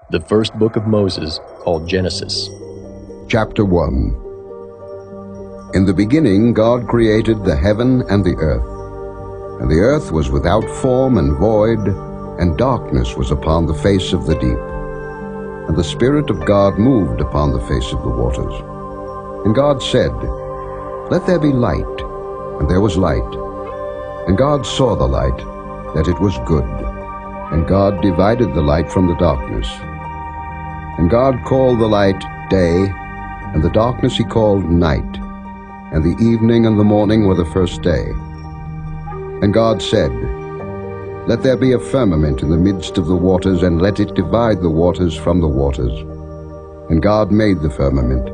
The first book of Moses, called Genesis. Chapter 1. In the beginning God created the heaven and the earth. And the earth was without form and void, and darkness was upon the face of the deep. And the Spirit of God moved upon the face of the waters. And God said, "Let there be light." And there was light. And God saw the light, that it was good. And God divided the light from the darkness. And God called the light day, and the darkness he called night. And the evening and the morning were the first day. And God said, "Let there be a firmament in the midst of the waters, and let it divide the waters from the waters." And God made the firmament,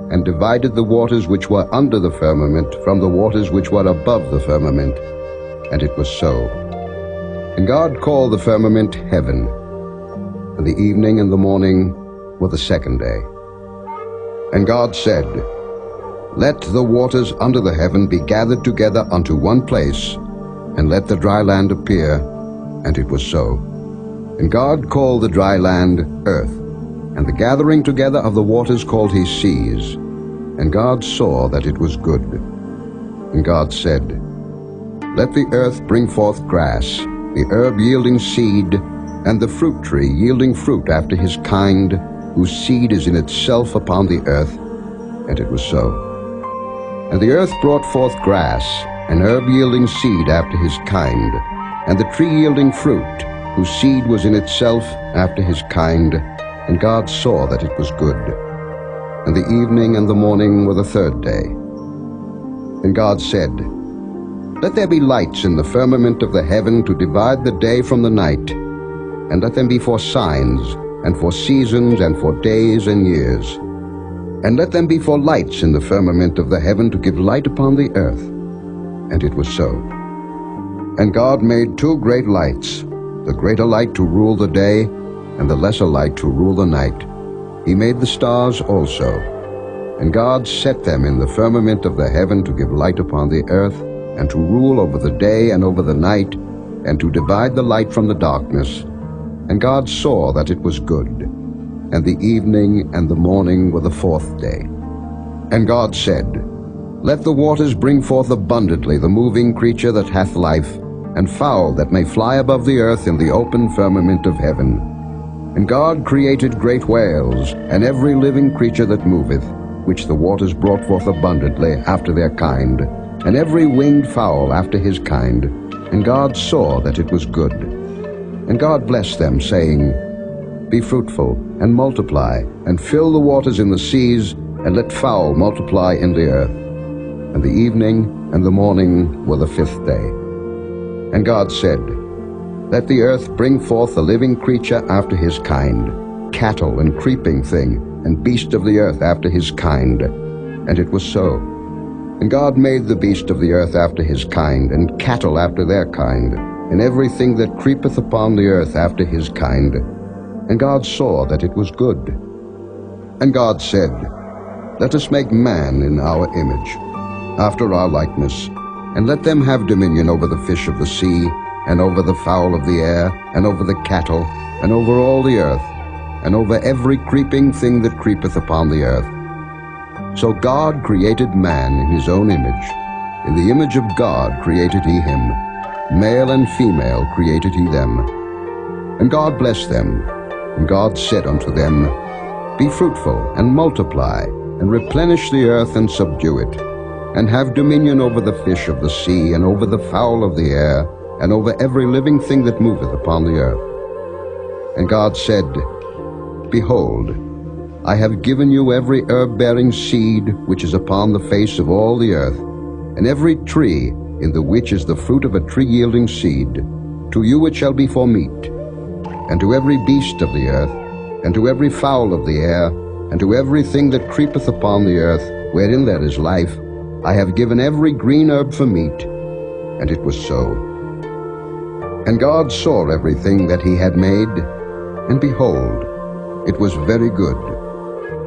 and divided the waters which were under the firmament from the waters which were above the firmament. And it was so. And God called the firmament heaven. And the evening and the morning were the second day. And God said, "Let the waters under the heaven be gathered together unto one place, and let the dry land appear." And it was so. And God called the dry land earth, and the gathering together of the waters called he seas. And God saw that it was good. And God said, "Let the earth bring forth grass, the herb yielding seed, and the fruit tree yielding fruit after his kind, whose seed is in itself upon the earth." And it was so. And the earth brought forth grass, and herb yielding seed after his kind, and the tree yielding fruit, whose seed was in itself after his kind. And God saw that it was good. And the evening and the morning were the third day. And God said, "Let there be lights in the firmament of the heaven to divide the day from the night, and let them be for signs, and for seasons, and for days and years. And let them be for lights in the firmament of the heaven to give light upon the earth." And it was so. And God made two great lights, the greater light to rule the day, and the lesser light to rule the night. He made the stars also. And God set them in the firmament of the heaven to give light upon the earth, and to rule over the day and over the night, and to divide the light from the darkness. And God saw that it was good. And the evening and the morning were the fourth day. And God said, "Let the waters bring forth abundantly the moving creature that hath life, and fowl that may fly above the earth in the open firmament of heaven." And God created great whales, and every living creature that moveth, which the waters brought forth abundantly after their kind, and every winged fowl after his kind. And God saw that it was good. And God blessed them, saying, "Be fruitful, and multiply, and fill the waters in the seas, and let fowl multiply in the earth." And the evening and the morning were the fifth day. And God said, "Let the earth bring forth a living creature after his kind, cattle and creeping thing, and beast of the earth after his kind." And it was so. And God made the beast of the earth after his kind, and cattle after their kind, and everything that creepeth upon the earth after his kind. And God saw that it was good. And God said, "Let us make man in our image, after our likeness, and let them have dominion over the fish of the sea, and over the fowl of the air, and over the cattle, and over all the earth, and over every creeping thing that creepeth upon the earth." So God created man in his own image. In the image of God created he him. Male and female created he them. And God blessed them. And God said unto them, "Be fruitful, and multiply, and replenish the earth, and subdue it, and have dominion over the fish of the sea, and over the fowl of the air, and over every living thing that moveth upon the earth." And God said, "Behold, I have given you every herb-bearing seed which is upon the face of all the earth, and every tree in the which is the fruit of a tree yielding seed. To you it shall be for meat. And to every beast of the earth, and to every fowl of the air, and to everything that creepeth upon the earth, wherein there is life, I have given every green herb for meat." And it was so. And God saw everything that he had made, and behold, it was very good.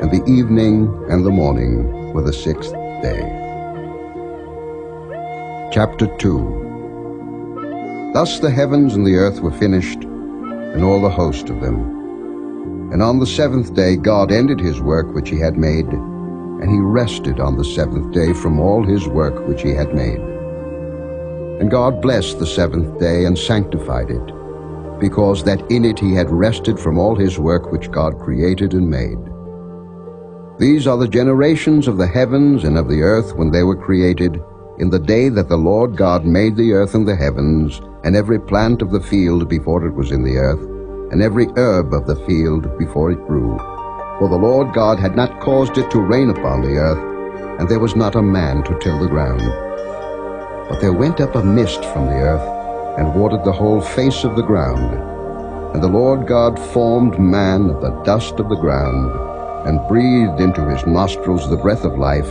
And the evening and the morning were the sixth day. Chapter 2. Thus the heavens and the earth were finished, and all the host of them. And on the seventh day God ended his work which he had made, and he rested on the seventh day from all his work which he had made. And God blessed the seventh day and sanctified it, because that in it he had rested from all his work which God created and made. These are the generations of the heavens and of the earth when they were created, in the day that the Lord God made the earth and the heavens, and every plant of the field before it was in the earth, and every herb of the field before it grew. For the Lord God had not caused it to rain upon the earth, and there was not a man to till the ground. But there went up a mist from the earth, and watered the whole face of the ground. And the Lord God formed man of the dust of the ground, and breathed into his nostrils the breath of life,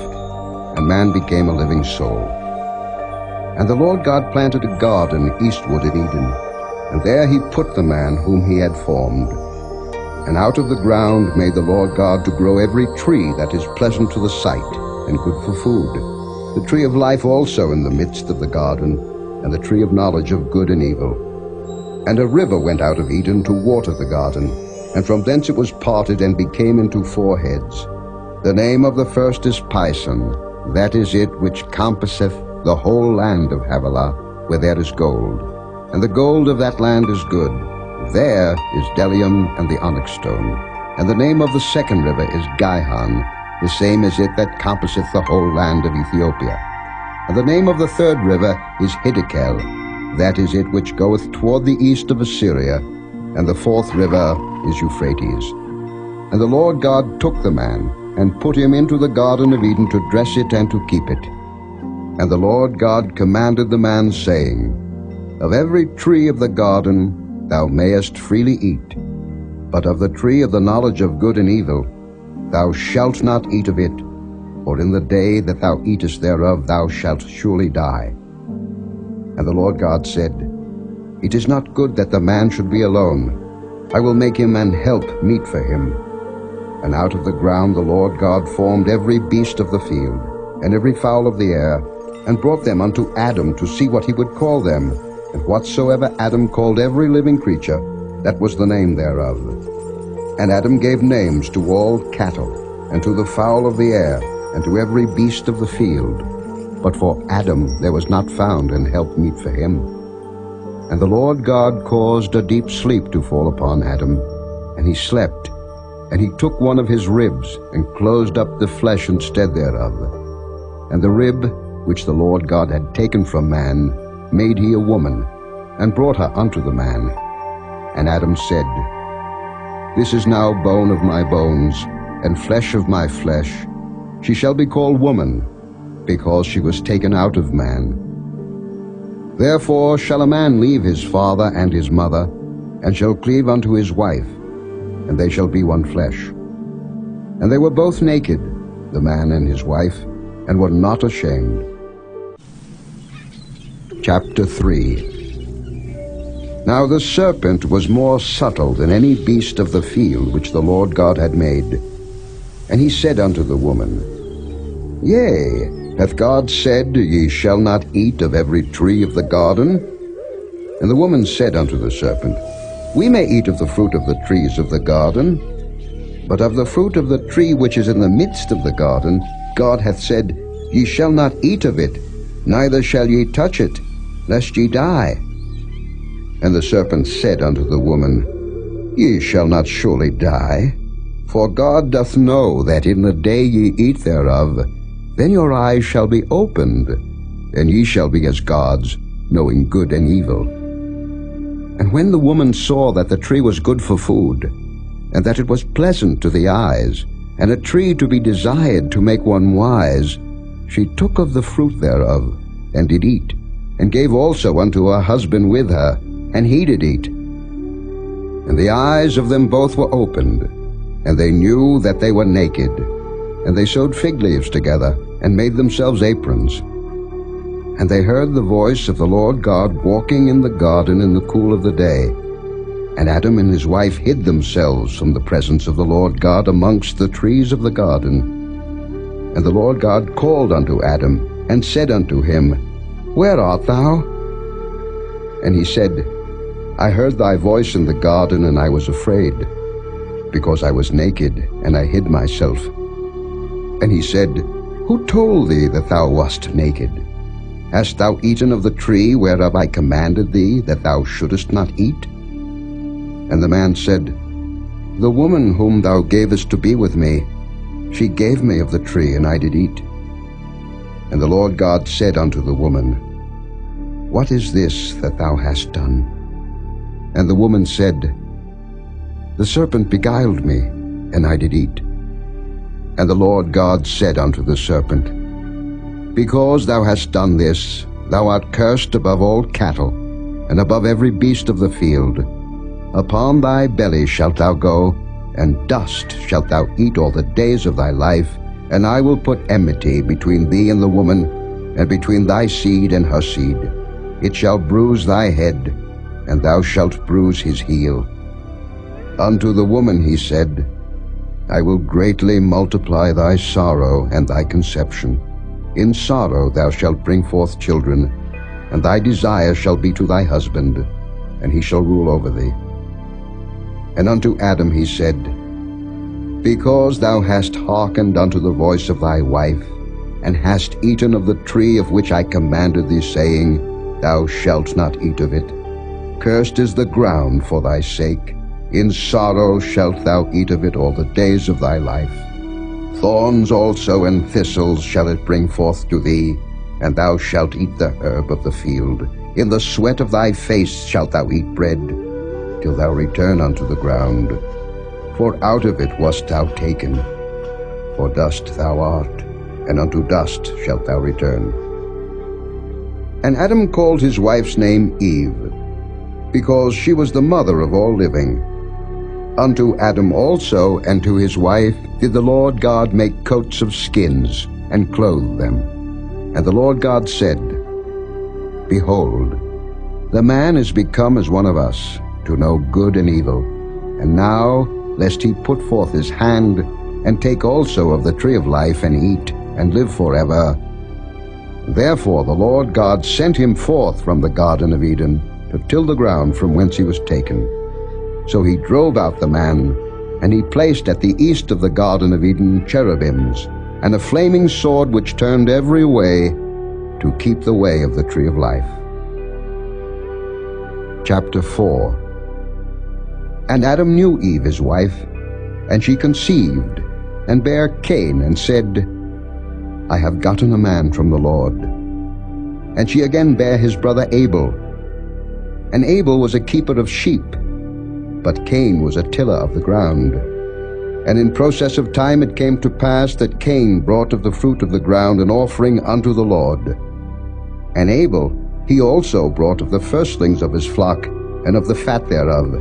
and man became a living soul. And the Lord God planted a garden eastward in Eden, and there he put the man whom he had formed. And out of the ground made the Lord God to grow every tree that is pleasant to the sight, and good for food, the tree of life also in the midst of the garden, and the tree of knowledge of good and evil. And a river went out of Eden to water the garden, and from thence it was parted and became into 4 heads. The name of the first is Pison, that is it which compasseth the whole land of Havilah, where there is gold. And the gold of that land is good. There is bdellium and the onyx stone. And the name of the second river is Gihon, the same is it that compasseth the whole land of Ethiopia. And the name of the third river is Hiddekel, that is it which goeth toward the east of Assyria. And the fourth river is Euphrates. And the Lord God took the man, and put him into the garden of Eden to dress it and to keep it. And the Lord God commanded the man, saying, Of every tree of the garden thou mayest freely eat, but of the tree of the knowledge of good and evil thou shalt not eat of it, for in the day that thou eatest thereof thou shalt surely die. And the Lord God said, It is not good that the man should be alone. I will make him an help meet for him. And out of the ground the Lord God formed every beast of the field, and every fowl of the air, and brought them unto Adam to see what he would call them. And whatsoever Adam called every living creature, that was the name thereof. And Adam gave names to all cattle, and to the fowl of the air, and to every beast of the field. But for Adam there was not found an help meet for him. And the Lord God caused a deep sleep to fall upon Adam, and he slept. And he took one of his ribs, and closed up the flesh instead thereof. And the rib which the Lord God had taken from man made he a woman, and brought her unto the man. And Adam said, This is now bone of my bones, and flesh of my flesh. She shall be called woman, because she was taken out of man. Therefore shall a man leave his father and his mother, and shall cleave unto his wife, and they shall be one flesh. And they were both naked, the man and his wife, and were not ashamed. Chapter 3. Now the serpent was more subtle than any beast of the field which the Lord God had made. And he said unto the woman, Yea, hath God said, Ye shall not eat of every tree of the garden? And the woman said unto the serpent, We may eat of the fruit of the trees of the garden, but of the fruit of the tree which is in the midst of the garden, God hath said, Ye shall not eat of it, neither shall ye touch it, lest ye die. And the serpent said unto the woman, Ye shall not surely die, for God doth know that in the day ye eat thereof, then your eyes shall be opened, and ye shall be as gods, knowing good and evil. And when the woman saw that the tree was good for food, and that it was pleasant to the eyes, and a tree to be desired to make one wise, she took of the fruit thereof, and did eat, and gave also unto her husband with her, and he did eat. And the eyes of them both were opened, and they knew that they were naked. And they sewed fig leaves together, and made themselves aprons. And they heard the voice of the Lord God walking in the garden in the cool of the day. And Adam and his wife hid themselves from the presence of the Lord God amongst the trees of the garden. And the Lord God called unto Adam, and said unto him, Where art thou? And he said, I heard thy voice in the garden, and I was afraid, because I was naked, and I hid myself. And he said, Who told thee that thou wast naked? Hast thou eaten of the tree whereof I commanded thee that thou shouldest not eat? And the man said, The woman whom thou gavest to be with me, she gave me of the tree, and I did eat. And the Lord God said unto the woman, What is this that thou hast done? And the woman said, The serpent beguiled me, and I did eat. And the Lord God said unto the serpent, Because thou hast done this, thou art cursed above all cattle, and above every beast of the field. Upon thy belly shalt thou go, and dust shalt thou eat all the days of thy life, and I will put enmity between thee and the woman, and between thy seed and her seed. It shall bruise thy head, and thou shalt bruise his heel. Unto the woman he said, I will greatly multiply thy sorrow and thy conception. In sorrow thou shalt bring forth children, and thy desire shall be to thy husband, and he shall rule over thee. And unto Adam he said, Because thou hast hearkened unto the voice of thy wife, and hast eaten of the tree of which I commanded thee, saying, Thou shalt not eat of it. Cursed is the ground for thy sake. In sorrow shalt thou eat of it all the days of thy life. Thorns also and thistles shall it bring forth to thee, and thou shalt eat the herb of the field. In the sweat of thy face shalt thou eat bread, till thou return unto the ground. For out of it wast thou taken. For dust thou art, and unto dust shalt thou return. And Adam called his wife's name Eve, because she was the mother of all living. Unto Adam also and to his wife did the Lord God make coats of skins, and clothe them. And the Lord God said, Behold, the man is become as one of us, to know good and evil. And now, lest he put forth his hand, and take also of the tree of life, and eat, and live forever. Therefore the Lord God sent him forth from the Garden of Eden, to till the ground from whence he was taken. So he drove out the man, and he placed at the east of the Garden of Eden cherubims, and a flaming sword which turned every way, to keep the way of the tree of life. Chapter 4. And Adam knew Eve his wife, and she conceived, and bare Cain, and said, I have gotten a man from the Lord. And she again bare his brother Abel. And Abel was a keeper of sheep, but Cain was a tiller of the ground. And in process of time it came to pass that Cain brought of the fruit of the ground an offering unto the Lord. And Abel, he also brought of the firstlings of his flock, and of the fat thereof.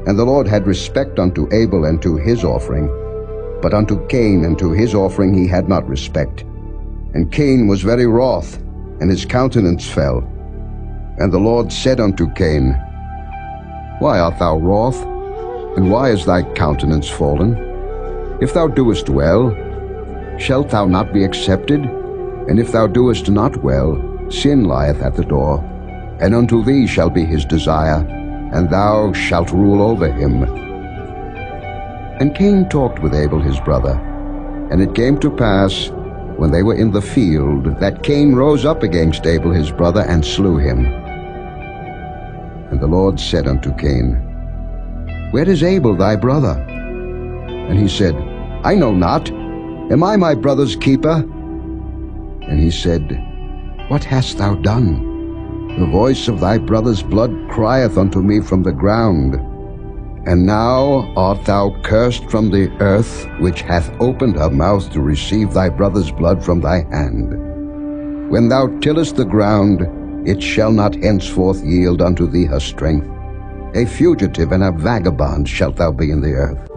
And the Lord had respect unto Abel and to his offering, but unto Cain and to his offering he had not respect. And Cain was very wroth, and his countenance fell. And the Lord said unto Cain, Why art thou wroth, and why is thy countenance fallen? If thou doest well, shalt thou not be accepted? And if thou doest not well, sin lieth at the door, and unto thee shall be his desire, and thou shalt rule over him. And Cain talked with Abel his brother. And it came to pass, when they were in the field, that Cain rose up against Abel his brother, and slew him. And the Lord said unto Cain, Where is Abel thy brother? And he said, I know not. Am I my brother's keeper? And he said, What hast thou done? The voice of thy brother's blood crieth unto me from the ground. And now art thou cursed from the earth, which hath opened her mouth to receive thy brother's blood from thy hand. When thou tillest the ground, it shall not henceforth yield unto thee her strength. A fugitive and a vagabond shalt thou be in the earth.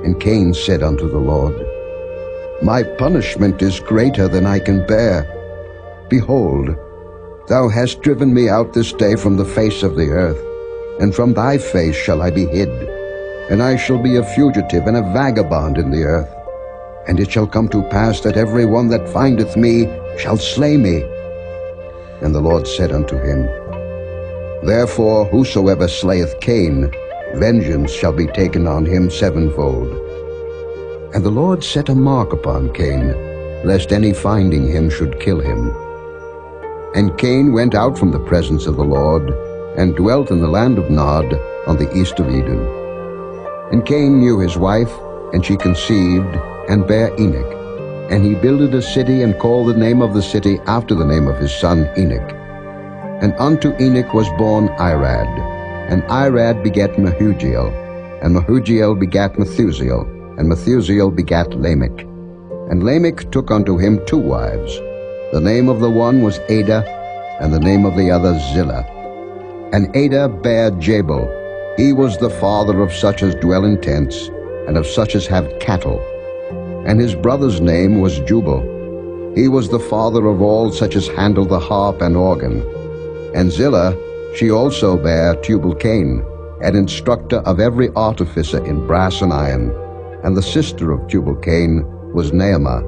And Cain said unto the Lord, My punishment is greater than I can bear. Behold, thou hast driven me out this day from the face of the earth, and from thy face shall I be hid. And I shall be a fugitive and a vagabond in the earth. And it shall come to pass that every one that findeth me shall slay me. And the Lord said unto him, Therefore whosoever slayeth Cain, vengeance shall be taken on him sevenfold. And the Lord set a mark upon Cain, lest any finding him should kill him. And Cain went out from the presence of the Lord, and dwelt in the land of Nod, on the east of Eden. And Cain knew his wife, and she conceived, and bare Enoch. And he builded a city, and called the name of the city after the name of his son Enoch. And unto Enoch was born Irad, and Irad begat Mehujael, and Mehujael begat Methusael, and Methusael begat Lamech. And Lamech took unto him 2 wives. The name of the one was Adah, and the name of the other Zillah. And Adah bare Jabal. He was the father of such as dwell in tents, and of such as have cattle. And his brother's name was Jubal. He was the father of all such as handle the harp and organ. And Zillah, she also bare Tubal-Cain, an instructor of every artificer in brass and iron. And the sister of Tubal-Cain was Naamah.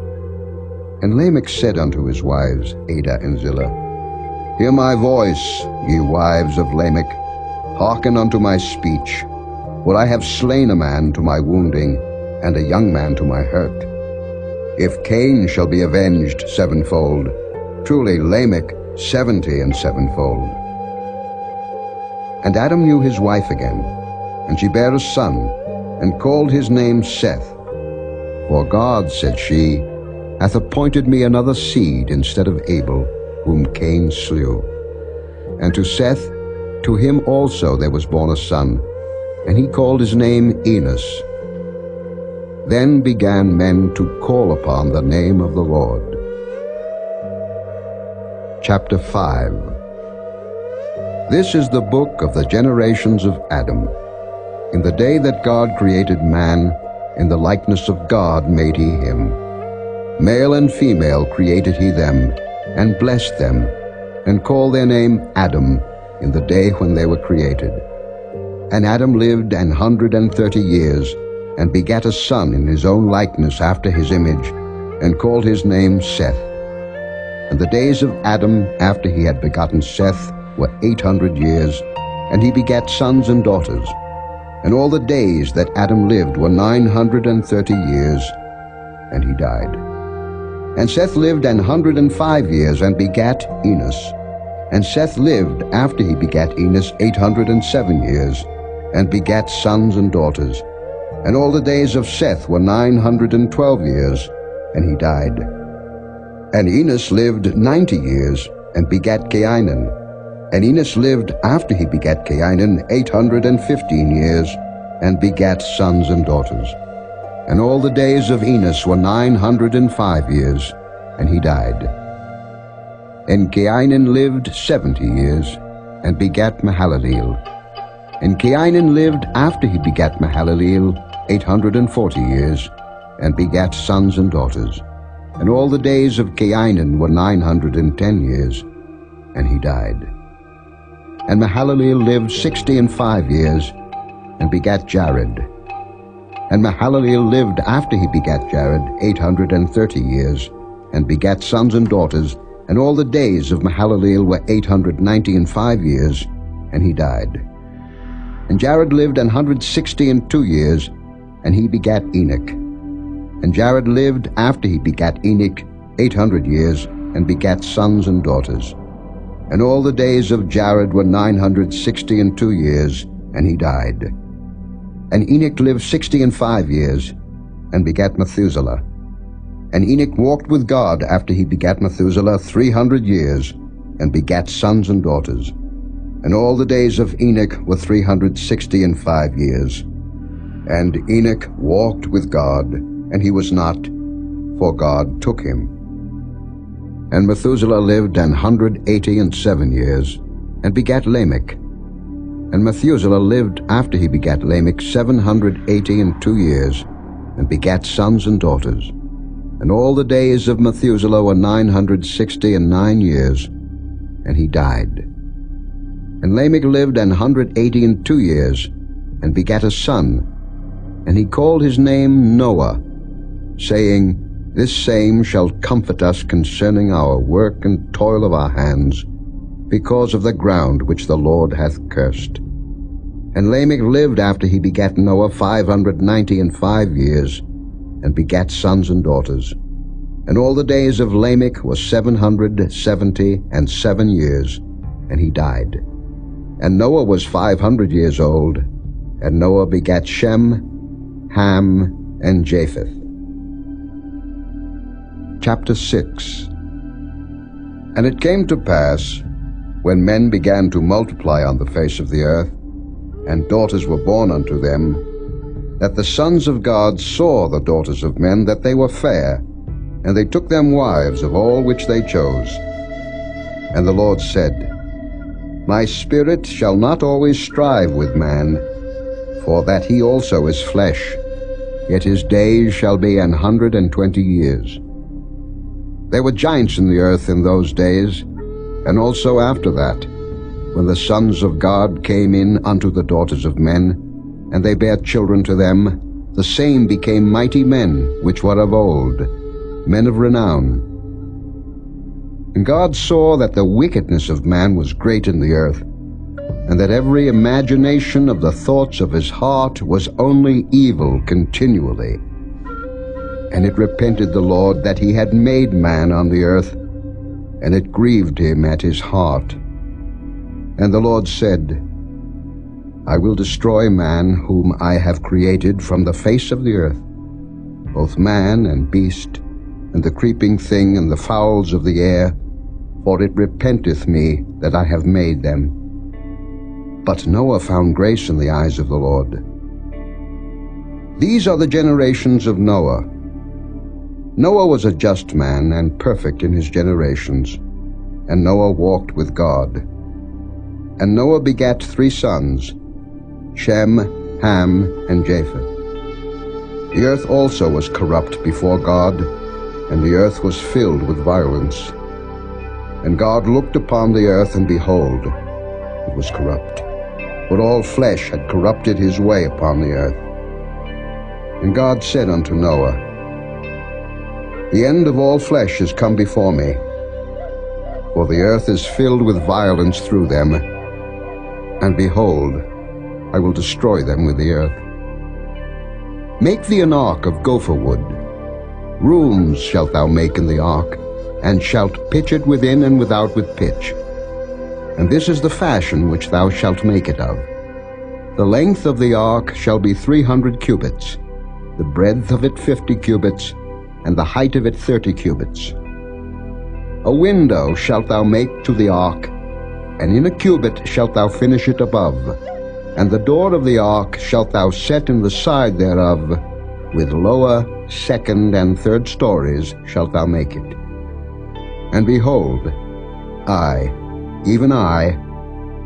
And Lamech said unto his wives, Adah and Zillah, Hear my voice, ye wives of Lamech. Hearken unto my speech. For I have slain a man to my wounding, and a young man to my hurt. If Cain shall be avenged sevenfold, truly Lamech 70 and sevenfold. And Adam knew his wife again, and she bare a son, and called his name Seth. For God, said she, hath appointed me another seed instead of Abel, whom Cain slew. And to Seth, to him also there was born a son, and he called his name Enos. Then began men to call upon the name of the Lord. Chapter 5. This is the book of the generations of Adam. In the day that God created man, in the likeness of God made he him. Male and female created he them, and blessed them, and called their name Adam in the day when they were created. And Adam lived 130 years, and begat a son in his own likeness after his image, and called his name Seth. And the days of Adam after he had begotten Seth were 800 years, and he begat sons and daughters. And all the days that Adam lived were 930 years, and he died. And Seth lived 105 years, and begat Enos. And Seth lived after he begat Enos 807 years, and begat sons and daughters. And all the days of Seth were 912 years, and he died. And Enos lived 90 years, and begat Cainan. And Enos lived after he begat Cainan 815 years, and begat sons and daughters. And all the days of Enos were 905 years, and he died. And Cainan lived 70 years, and begat Mahalaleel. And Cainan lived after he begat Mahalaleel 840 years, and begat sons and daughters. And all the days of Cainan were 910 years, and he died. And Mahalaleel lived 65 years, and begat Jared. And Mahalaleel lived after he begat Jared 830 years, and begat sons and daughters. And all the days of Mahalaleel were 895 years, and he died. And Jared lived 162 years, and he begat Enoch. And Jared lived after he begat Enoch 800 years, and begat sons and daughters. And all the days of Jared were 962 years, and he died. And Enoch lived 65 years, and begat Methuselah. And Enoch walked with God after he begat Methuselah 300 years, and begat sons and daughters. And all the days of Enoch were 365 years. And Enoch walked with God, and he was not, for God took him. And Methuselah lived 187 years, and begat Lamech. And Methuselah lived after he begat Lamech 782 years, and begat sons and daughters. And all the days of Methuselah were 969 years, and he died. And Lamech lived 182 years, and begat a son, and he called his name Noah, saying, This same shall comfort us concerning our work and toil of our hands, because of the ground which the Lord hath cursed. And Lamech lived after he begat Noah 595 years, and begat sons and daughters. And all the days of Lamech were 777 years, and he died. And Noah was 500 years old, and Noah begat Shem, Ham, and Japheth. Chapter 6. And it came to pass, when men began to multiply on the face of the earth, and daughters were born unto them, that the sons of God saw the daughters of men that they were fair, and they took them wives of all which they chose. And the Lord said, My spirit shall not always strive with man, for that he also is flesh, yet his days shall be 120 years. There were giants in the earth in those days, and also after that, when the sons of God came in unto the daughters of men, and they bare children to them, the same became mighty men which were of old, men of renown. And God saw that the wickedness of man was great in the earth, and that every imagination of the thoughts of his heart was only evil continually. And it repented the Lord that he had made man on the earth, and it grieved him at his heart. And the Lord said, I will destroy man whom I have created from the face of the earth, both man and beast, and the creeping thing and the fowls of the air, for it repenteth me that I have made them. But Noah found grace in the eyes of the Lord. These are the generations of Noah. Noah was a just man and perfect in his generations, and Noah walked with God. And Noah begat 3 sons, Shem, Ham, and Japheth. The earth also was corrupt before God, and the earth was filled with violence. And God looked upon the earth, and behold, it was corrupt, for all flesh had corrupted his way upon the earth. And God said unto Noah, The end of all flesh is come before me, for the earth is filled with violence through them, and behold, I will destroy them with the earth. Make thee an ark of gopher wood. Rooms shalt thou make in the ark, and shalt pitch it within and without with pitch. And this is the fashion which thou shalt make it of. The length of the ark shall be 300 cubits, the breadth of it 50 cubits, and the height of it 30 cubits. A window shalt thou make to the ark, and in a cubit shalt thou finish it above. And the door of the ark shalt thou set in the side thereof, with lower, second, and third stories shalt thou make it. And behold, I, even I,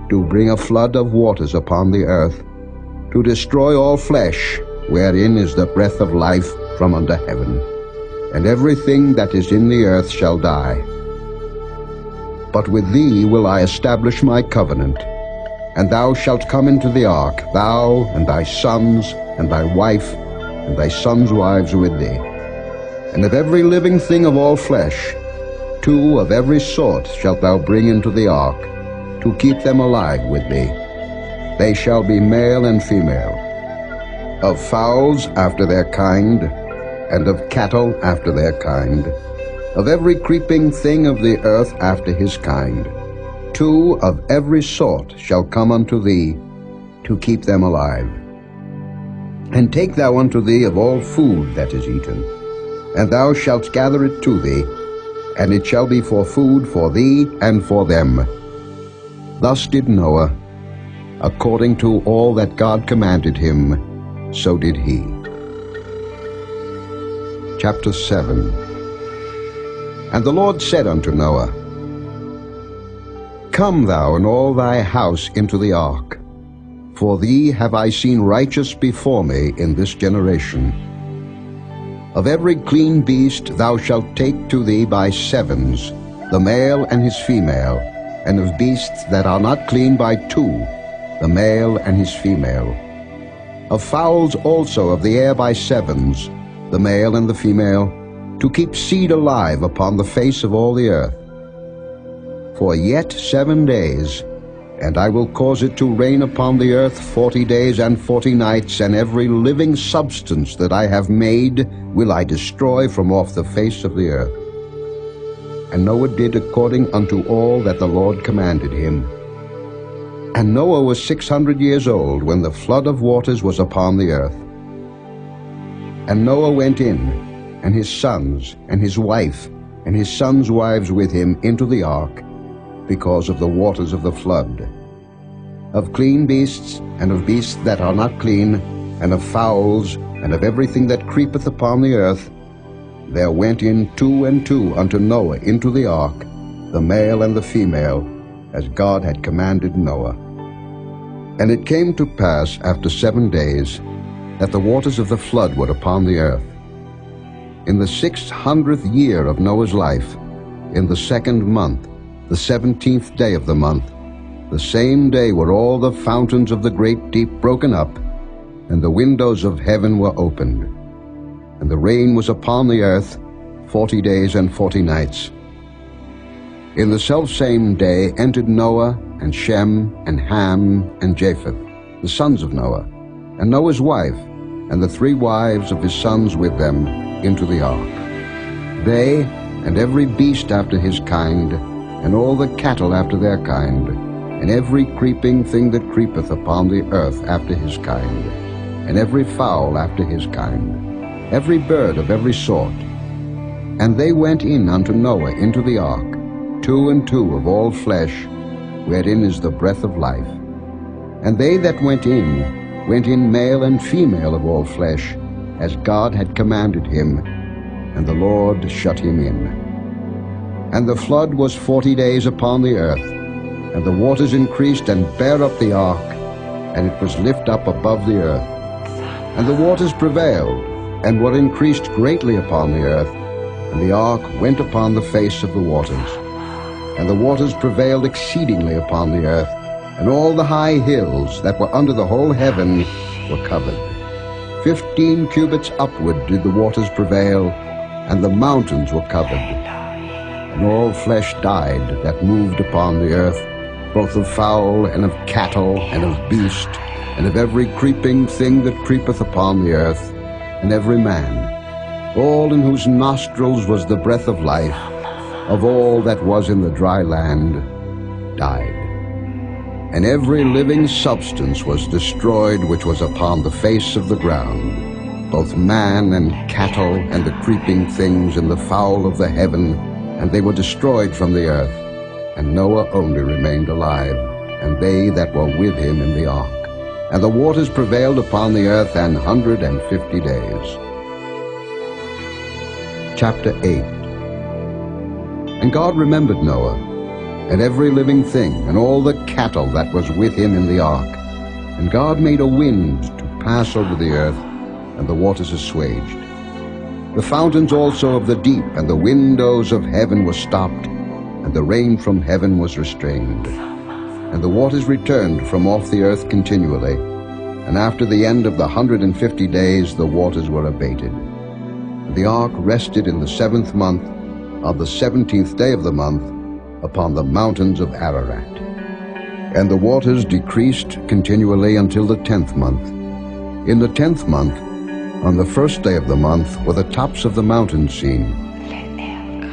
do bring a flood of waters upon the earth, to destroy all flesh, wherein is the breath of life from under heaven. And everything that is in the earth shall die. But with thee will I establish my covenant, and thou shalt come into the ark, thou and thy sons, and thy wife, and thy sons' wives with thee. And of every living thing of all flesh, 2 of every sort shalt thou bring into the ark, to keep them alive with thee. They shall be male and female. Of fowls after their kind, and of cattle after their kind, of every creeping thing of the earth after his kind. 2 of every sort shall come unto thee, to keep them alive. And take thou unto thee of all food that is eaten, and thou shalt gather it to thee, and it shall be for food for thee and for them. Thus did Noah, according to all that God commanded him, so did he. Chapter 7. And the Lord said unto Noah, Come thou and all thy house into the ark, for thee have I seen righteous before me in this generation. Of every clean beast thou shalt take to thee by 7s, the male and his female, and of beasts that are not clean by 2, the male and his female. Of fowls also of the air by 7s, the male and the female, to keep seed alive upon the face of all the earth. For yet 7 days, And I will cause it to rain upon the earth 40 days and 40 nights, and every living substance that I have made will I destroy from off the face of the earth. And Noah did according unto all that the Lord commanded him. And Noah was 600 years old when the flood of waters was upon the earth. And Noah went in, and his sons, and his wife, and his sons' wives with him into the ark, because of the waters of the flood. Of clean beasts, and of beasts that are not clean, and of fowls, and of everything that creepeth upon the earth, there went in 2 and 2 unto Noah into the ark, the male and the female, as God had commanded Noah. And it came to pass after 7 days that the waters of the flood were upon the earth. In the 600th year of Noah's life, in the 2nd month, the 17th day of the month, the same day were all the fountains of the great deep broken up, and the windows of heaven were opened. And the rain was upon the earth 40 days and 40 nights. In the selfsame day entered Noah, and Shem, and Ham, and Japheth, the sons of Noah, and Noah's wife, and the 3 wives of his sons with them, into the ark. They, and every beast after his kind, and all the cattle after their kind, and every creeping thing that creepeth upon the earth after his kind, and every fowl after his kind, every bird of every sort. And they went in unto Noah into the ark, 2 and 2 of all flesh, wherein is the breath of life. And they that went in male and female of all flesh, as God had commanded him, and the Lord shut him in. And the flood was 40 days upon the earth, and the waters increased and bare up the ark, and it was lift up above the earth. And the waters prevailed, and were increased greatly upon the earth, and the ark went upon the face of the waters. And the waters prevailed exceedingly upon the earth, and all the high hills that were under the whole heaven were covered. 15 cubits upward did the waters prevail, and the mountains were covered. And all flesh died that moved upon the earth, both of fowl, and of cattle, and of beast, and of every creeping thing that creepeth upon the earth, and every man, all in whose nostrils was the breath of life, of all that was in the dry land, died. And every living substance was destroyed which was upon the face of the ground, both man and cattle, and the creeping things, and the fowl of the heaven, and they were destroyed from the earth. And Noah only remained alive, and they that were with him in the ark. And the waters prevailed upon the earth 150 days. Chapter 8. And God remembered Noah, and every living thing, and all the cattle that was with him in the ark. And God made a wind to pass over the earth, and the waters assuaged. The fountains also of the deep and the windows of heaven were stopped, and the rain from heaven was restrained. And the waters returned from off the earth continually, and after the end of the 150 days the waters were abated. And the ark rested in the 7th month, on the 17th day of the month, upon the mountains of Ararat. And the waters decreased continually until the 10th month. In the 10th month, on the 1st day of the month, were the tops of the mountains seen.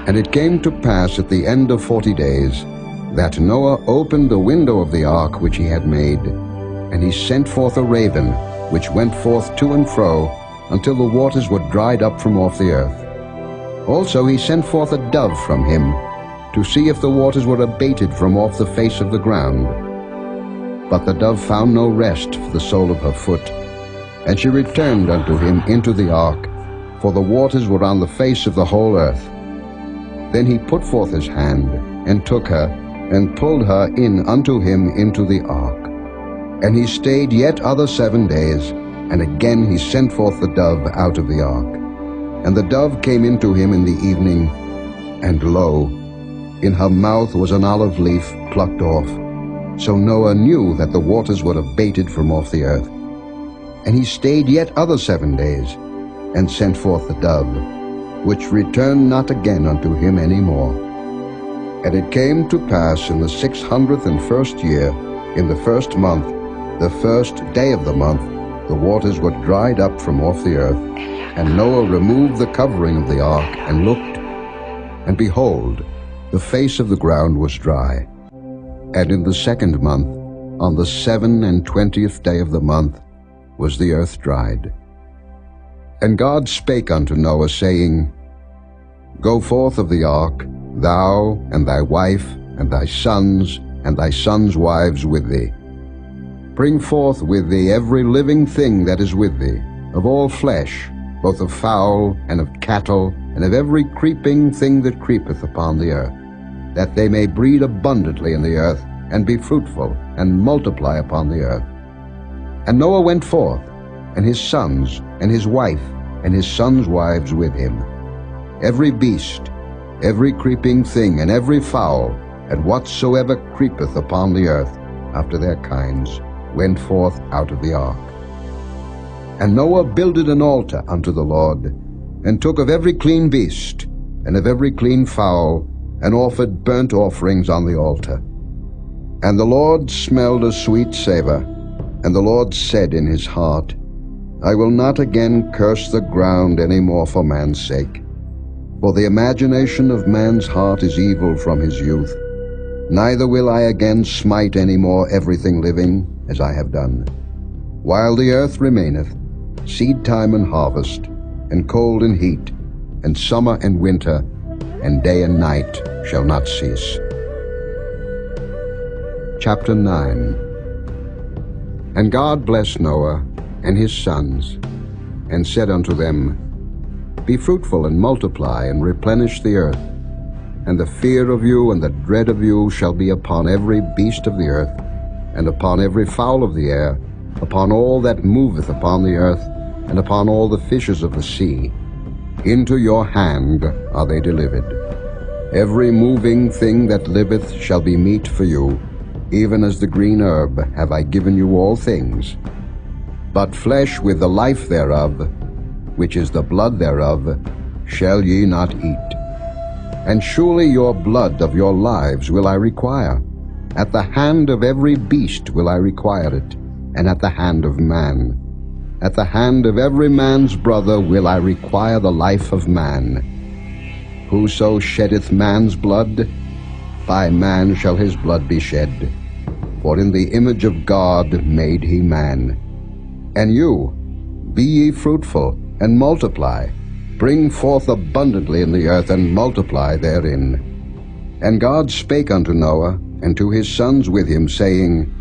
And it came to pass at the end of 40 days, that Noah opened the window of the ark which he had made, and he sent forth a raven, which went forth to and fro, until the waters were dried up from off the earth. Also he sent forth a dove from him, to see if the waters were abated from off the face of the ground. But the dove found no rest for the sole of her foot, and she returned unto him into the ark, for the waters were on the face of the whole earth. Then he put forth his hand, and took her, and pulled her in unto him into the ark. And he stayed yet other 7 days, and again he sent forth the dove out of the ark. And the dove came into him in the evening, and lo, in her mouth was an olive leaf plucked off. So Noah knew that the waters were abated from off the earth. And he stayed yet other 7 days, and sent forth the dove, which returned not again unto him any more. And it came to pass in the 601st year, In the first month, the first day of the month, the waters were dried up from off the earth. And Noah removed the covering of the ark and looked, and behold, the face of the ground was dry. And in the second month, on the 27th day of the month, was the earth dried. And God spake unto Noah, saying, Go forth of the ark, thou and thy wife, and thy sons' wives with thee. Bring forth with thee every living thing that is with thee, of all flesh, both of fowl and of cattle, and of every creeping thing that creepeth upon the earth, that they may breed abundantly in the earth, and be fruitful, and multiply upon the earth. And Noah went forth, and his sons, and his wife, and his sons' wives with him. Every beast, every creeping thing, and every fowl, and whatsoever creepeth upon the earth, after their kinds, went forth out of the ark. And Noah builded an altar unto the Lord, and took of every clean beast, and of every clean fowl, and offered burnt offerings on the altar. And the Lord smelled a sweet savour, and the Lord said in his heart, I will not again curse the ground any more for man's sake. For the imagination of man's heart is evil from his youth. Neither will I again smite any more everything living, as I have done. While the earth remaineth, seed time and harvest, and cold and heat, and summer and winter, and day and night shall not cease. Chapter 9. And God blessed Noah and his sons, and said unto them, Be fruitful and multiply, and replenish the earth. And the fear of you and the dread of you shall be upon every beast of the earth, and upon every fowl of the air, upon all that moveth upon the earth, and upon all the fishes of the sea. Into your hand are they delivered. Every moving thing that liveth shall be meat for you, even as the green herb have I given you all things. But flesh with the life thereof, which is the blood thereof, shall ye not eat. And surely your blood of your lives will I require. At the hand of every beast will I require it, and at the hand of man. At the hand of every man's brother will I require the life of man. Whoso sheddeth man's blood, by man shall his blood be shed. For in the image of God made he man. And you, be ye fruitful, and multiply. Bring forth abundantly in the earth, and multiply therein. And God spake unto Noah, and to his sons with him, saying,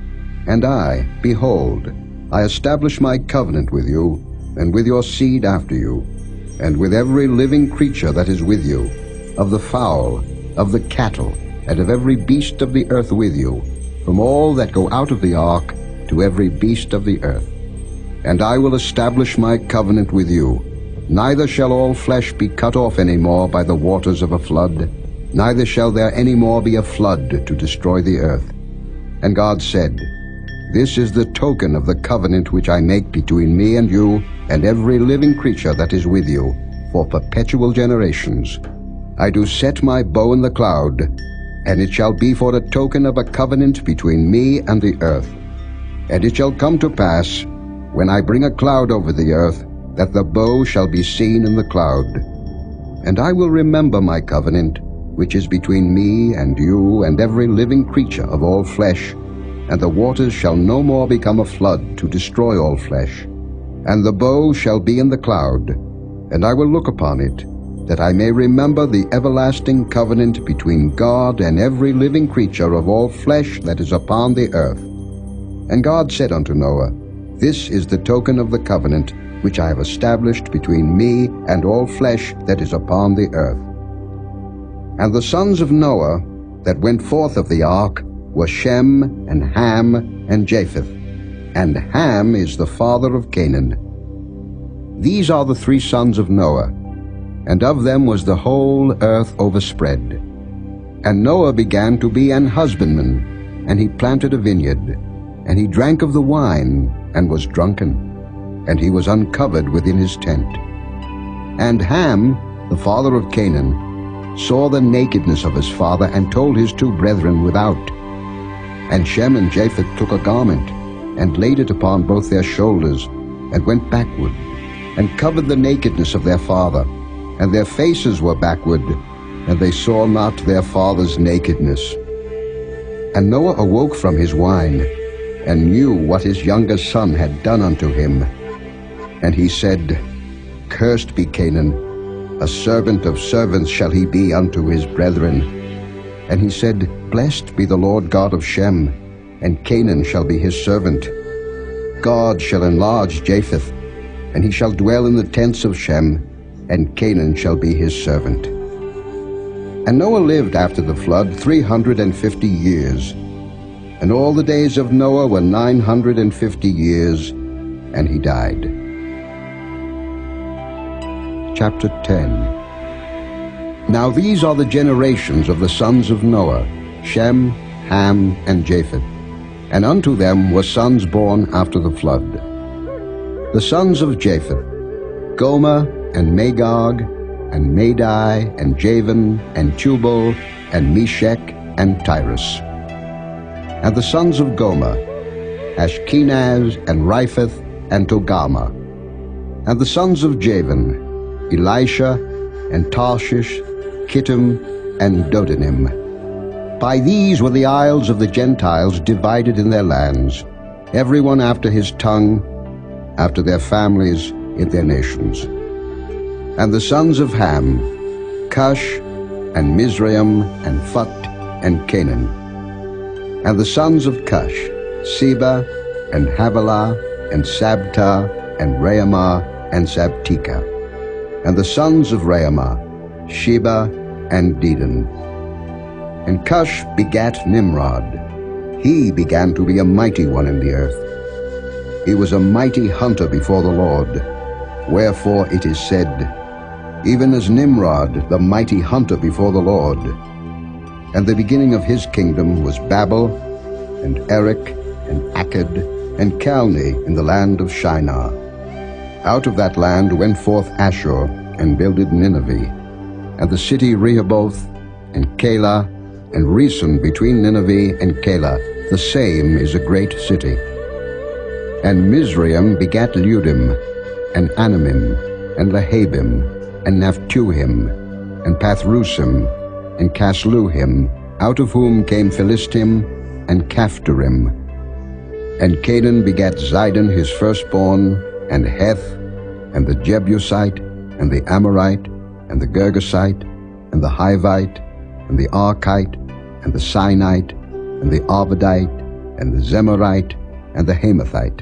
And I, behold, I establish my covenant with you, and with your seed after you, and with every living creature that is with you, of the fowl, of the cattle, and of every beast of the earth with you, from all that go out of the ark to every beast of the earth. And I will establish my covenant with you. Neither shall all flesh be cut off any more by the waters of a flood, neither shall there any more be a flood to destroy the earth. And God said, This is the token of the covenant which I make between me and you, and every living creature that is with you, for perpetual generations. I do set my bow in the cloud, and it shall be for a token of a covenant between me and the earth. And it shall come to pass, when I bring a cloud over the earth, that the bow shall be seen in the cloud. And I will remember my covenant, which is between me and you and every living creature of all flesh, and the waters shall no more become a flood to destroy all flesh. And the bow shall be in the cloud, and I will look upon it, that I may remember the everlasting covenant between God and every living creature of all flesh that is upon the earth. And God said unto Noah, This is the token of the covenant which I have established between me and all flesh that is upon the earth. And the sons of Noah that went forth of the ark were Shem, and Ham, and Japheth. And Ham is the father of Canaan. These are the 3 sons of Noah, and of them was the whole earth overspread. And Noah began to be an husbandman, and he planted a vineyard, and he drank of the wine, and was drunken, and he was uncovered within his tent. And Ham, the father of Canaan, saw the nakedness of his father, and told his 2 brethren without. And Shem and Japheth took a garment, and laid it upon both their shoulders, and went backward, and covered the nakedness of their father, and their faces were backward, and they saw not their father's nakedness. And Noah awoke from his wine, and knew what his younger son had done unto him. And he said, Cursed be Canaan, a servant of servants shall he be unto his brethren. And he said, Blessed be the Lord God of Shem, and Canaan shall be his servant. God shall enlarge Japheth, and he shall dwell in the tents of Shem, and Canaan shall be his servant. And Noah lived after the flood 350 years. And all the days of Noah were 950 years, and he died. Chapter 10. Now these are the generations of the sons of Noah, Shem, Ham, and Japheth. And unto them were sons born after the flood. The sons of Japheth, Gomer, and Magog, and Madai, and Javan, and Tubal, and Meshech, and Tyrus. And the sons of Gomer, Ashkenaz, and Riphath, and Togarmah. And the sons of Javan, Elisha, and Tarshish, Kittim, and Dodanim. By these were the isles of the Gentiles divided in their lands, every one after his tongue, after their families, in their nations. And the sons of Ham, Cush, and Mizraim, and Phut, and Canaan. And the sons of Cush, Seba, and Havilah, and Sabta, and Raamah, and Sabteka. And the sons of Raamah, Sheba, and Dedan. And Cush begat Nimrod. He began to be a mighty one in the earth. He was a mighty hunter before the Lord. Wherefore it is said, Even as Nimrod, the mighty hunter before the Lord. And the beginning of his kingdom was Babel, and Erech, and Akkad, and Calneh in the land of Shinar. Out of that land went forth Ashur, and builded Nineveh, and the city Rehoboth, and Calah, and Resen between Nineveh and Calah, the same is a great city. And Mizraim begat Ludim, and Anamim, and Lehabim, and Naphtuhim, and Pathrusim, and Casluhim, out of whom came Philistim, and Caphtorim. And Canaan begat Zidon his firstborn, and Heth, and the Jebusite, and the Amorite, and the Girgasite, and the Hivite, and the Archite, and the Sinite, and the Arvadite, and the Zemarite, and the Hamathite.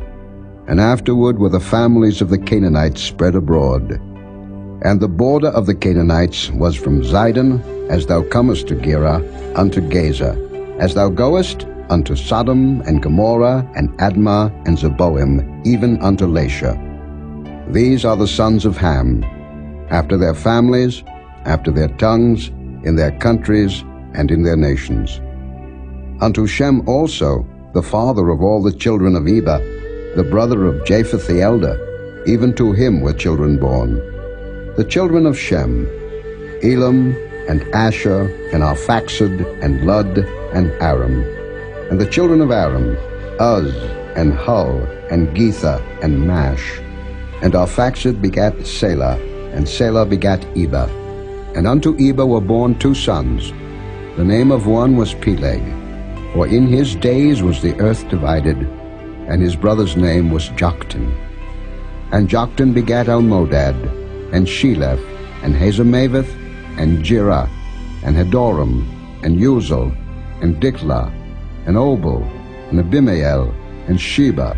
And afterward were the families of the Canaanites spread abroad. And the border of the Canaanites was from Zidon, as thou comest to Gerar, unto Gaza, as thou goest unto Sodom, and Gomorrah, and Admah, and Zeboim, even unto Lasha. These are the sons of Ham, after their families, after their tongues, in their countries, and in their nations. Unto Shem also, the father of all the children of Eber, the brother of Japheth the elder, even to him were children born. The children of Shem, Elam, and Asher, and Arphaxad, and Lud, and Aram. And the children of Aram, Uz, and Hul, and Getha, and Mash. And Arphaxad begat Selah, and Selah begat Eber. And unto Eber were born two sons. The name of one was Peleg, for in his days was the earth divided, and his brother's name was Joktan. And Joktan begat Almodad, and Sheleph, and Hazarmaveth, and Jirah, and Hadoram, and Uzal, and Diklah, and Obal, and Abimael, and Sheba,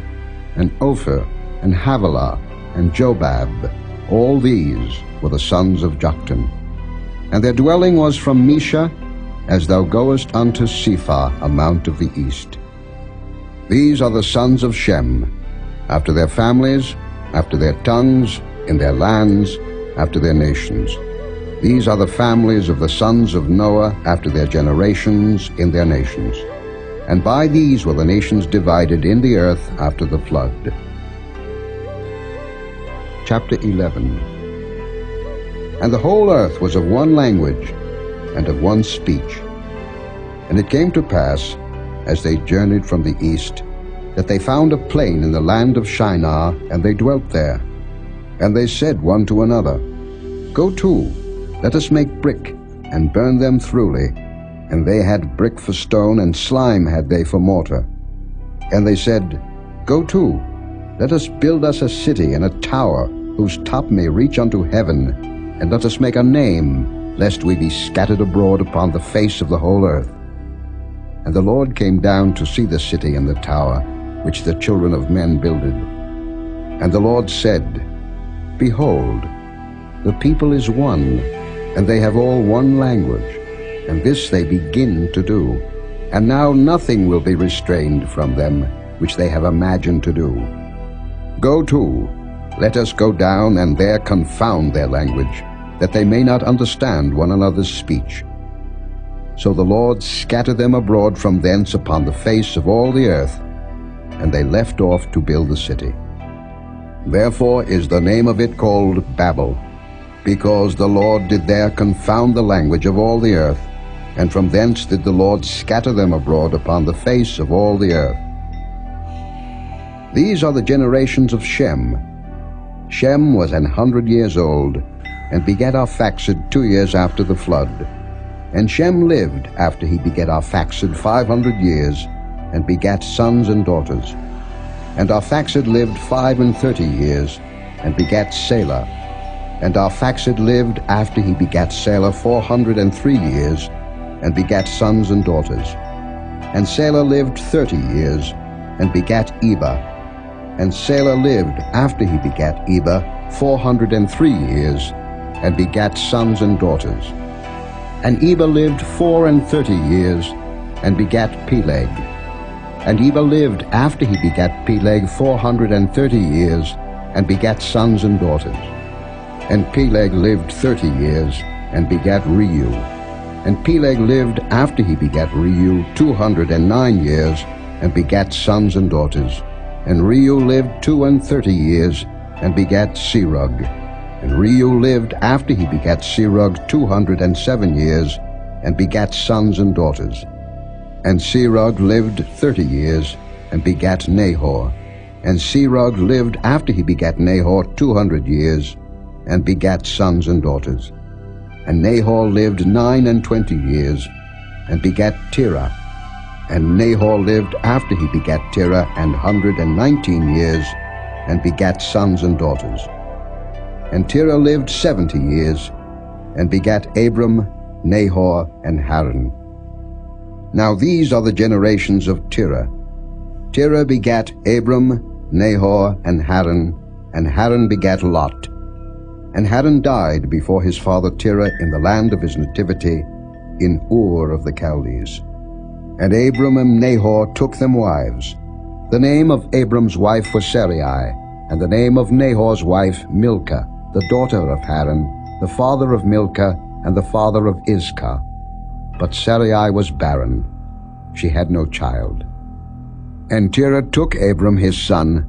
and Ophir, and Havilah, and Jobab. All these were the sons of Joktan. And their dwelling was from Mesha, as thou goest unto Sephar, a mount of the east. These are the sons of Shem, after their families, after their tongues, in their lands, after their nations. These are the families of the sons of Noah, after their generations, in their nations. And by these were the nations divided in the earth after the flood. Chapter 11. And the whole earth was of one language, and of one speech. And it came to pass, as they journeyed from the east, that they found a plain in the land of Shinar, and they dwelt there. And they said one to another, Go to, let us make brick, and burn them thoroughly. And they had brick for stone, and slime had they for mortar. And they said, Go to, let us build us a city and a tower, whose top may reach unto heaven, and let us make a name, lest we be scattered abroad upon the face of the whole earth. And the Lord came down to see the city and the tower, which the children of men builded. And the Lord said, Behold, the people is one, and they have all one language, and this they begin to do. And now nothing will be restrained from them, which they have imagined to do. Go to, let us go down, and there confound their language, that they may not understand one another's speech. So the Lord scattered them abroad from thence upon the face of all the earth, and they left off to build the city. Therefore is the name of it called Babel, because the Lord did there confound the language of all the earth, and from thence did the Lord scatter them abroad upon the face of all the earth. These are the generations of Shem. Shem was 100 years old, and begat Arphaxad 2 years after the flood. And Shem lived after he begat Arphaxad 500 years, and begat sons and daughters. And Arphaxad lived 35 years, and begat Salah. And Arphaxad lived after he begat Salah 403 years, and begat sons and daughters. And Salah lived 30 years, and begat Eber. And Salah lived after he begat Eber 403 years, and begat sons and daughters. And Eber lived 34 years, and begat Peleg. And Eber lived after he begat Peleg 430 years, and begat sons and daughters. And Peleg lived 30 years, and begat Reu. And Peleg lived after he begat Reu 209 years, and begat sons and daughters. And Reu lived 32 years, and begat Serug. And Reu lived after he begat Serug 207 years, and begat sons and daughters. And Serug lived 30 years, and begat Nahor. And Serug lived after he begat Nahor 200 years, and begat sons and daughters. And Nahor lived 29 years, and begat Terah. And Nahor lived after he begat Terah 119 years, and begat sons and daughters. And Terah lived 70 years, and begat Abram, Nahor, and Haran. Now these are the generations of Terah. Terah begat Abram, Nahor, and Haran begat Lot. And Haran died before his father Terah in the land of his nativity, in Ur of the Chaldees. And Abram and Nahor took them wives. The name of Abram's wife was Sarai, and the name of Nahor's wife Milcah, the daughter of Haran, the father of Milcah, and the father of Iscah. But Sarai was barren. She had no child. And Terah took Abram his son,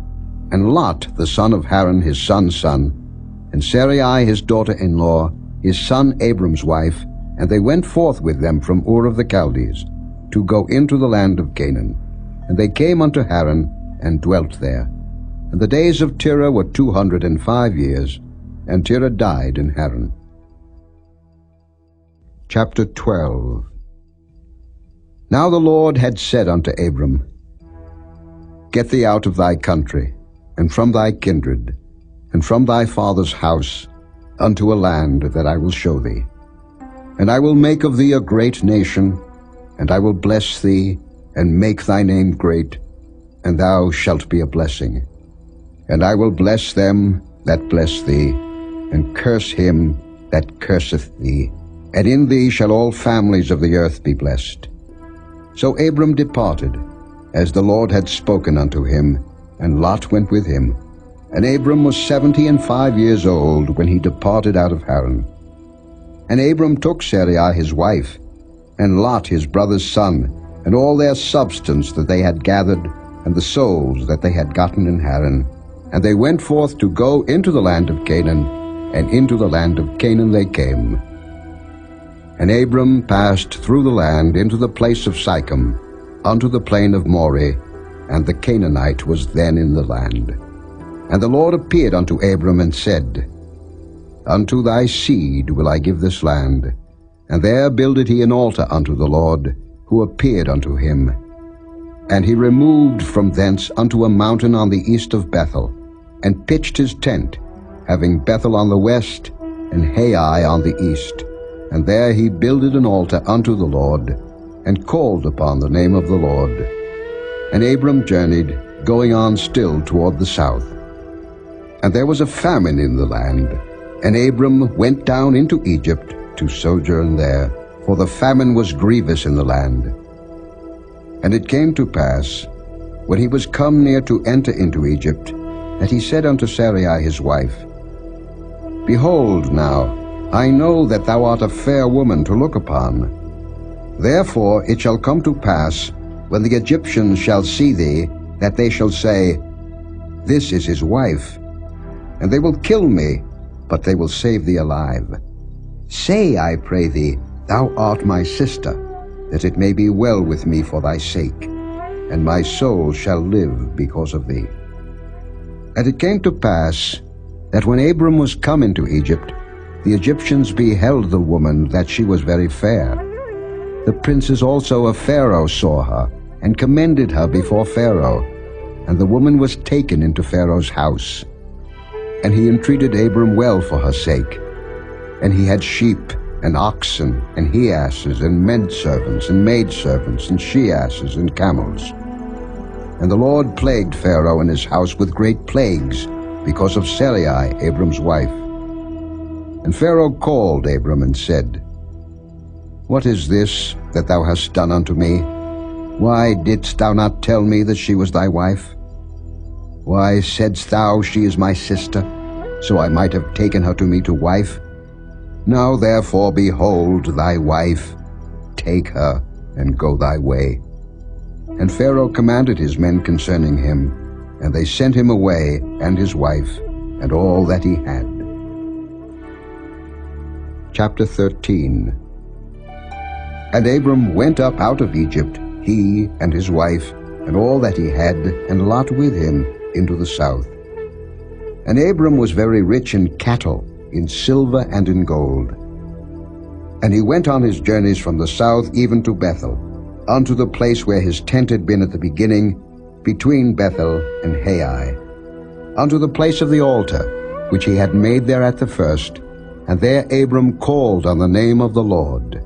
and Lot the son of Haran his son's son, and Sarai his daughter-in-law, his son Abram's wife, and they went forth with them from Ur of the Chaldees, to go into the land of Canaan. And they came unto Haran, and dwelt there. And the days of Terah were 205 years, and Terah died in Haran. Chapter 12. Now the Lord had said unto Abram, Get thee out of thy country, and from thy kindred, and from thy father's house, unto a land that I will show thee. And I will make of thee a great nation, and I will bless thee, and make thy name great, and thou shalt be a blessing. And I will bless them that bless thee, and curse him that curseth thee. And in thee shall all families of the earth be blessed. So Abram departed, as the Lord had spoken unto him, and Lot went with him. And Abram was 75 years old when he departed out of Haran. And Abram took Sarai his wife, and Lot his brother's son, and all their substance that they had gathered, and the souls that they had gotten in Haran. And they went forth to go into the land of Canaan, and into the land of Canaan they came. And Abram passed through the land into the place of Sychem, unto the plain of Moreh, and the Canaanite was then in the land. And the Lord appeared unto Abram and said, Unto thy seed will I give this land. And there builded he an altar unto the Lord, who appeared unto him. And he removed from thence unto a mountain on the east of Bethel, and pitched his tent, having Bethel on the west, and Hai on the east. And there he builded an altar unto the Lord, and called upon the name of the Lord. And Abram journeyed, going on still toward the south. And there was a famine in the land, and Abram went down into Egypt to sojourn there, for the famine was grievous in the land. And it came to pass, when he was come near to enter into Egypt, that he said unto Sarai his wife, Behold now, I know that thou art a fair woman to look upon. Therefore it shall come to pass, when the Egyptians shall see thee, that they shall say, This is his wife. And they will kill me, but they will save thee alive. Say, I pray thee, Thou art my sister, that it may be well with me for thy sake, and my soul shall live because of thee. And it came to pass, that when Abram was come into Egypt, the Egyptians beheld the woman, that she was very fair. The princes also of Pharaoh saw her, and commended her before Pharaoh. And the woman was taken into Pharaoh's house. And he entreated Abram well for her sake. And he had sheep, and oxen, and he-asses, and menservants, and maidservants, and she-asses, and camels. And the Lord plagued Pharaoh and his house with great plagues, because of Sarai, Abram's wife. And Pharaoh called Abram and said, What is this that thou hast done unto me? Why didst thou not tell me that she was thy wife? Why saidst thou, She is my sister, so I might have taken her to me to wife? Now therefore, behold thy wife, take her, and go thy way. And Pharaoh commanded his men concerning him, and they sent him away, and his wife, and all that he had. Chapter 13. And Abram went up out of Egypt, he and his wife, and all that he had, and Lot with him, into the south. And Abram was very rich in cattle, in silver and in gold. And he went on his journeys from the south even to Bethel, unto the place where his tent had been at the beginning, between Bethel and Hai, unto the place of the altar, which he had made there at the first, and there Abram called on the name of the Lord.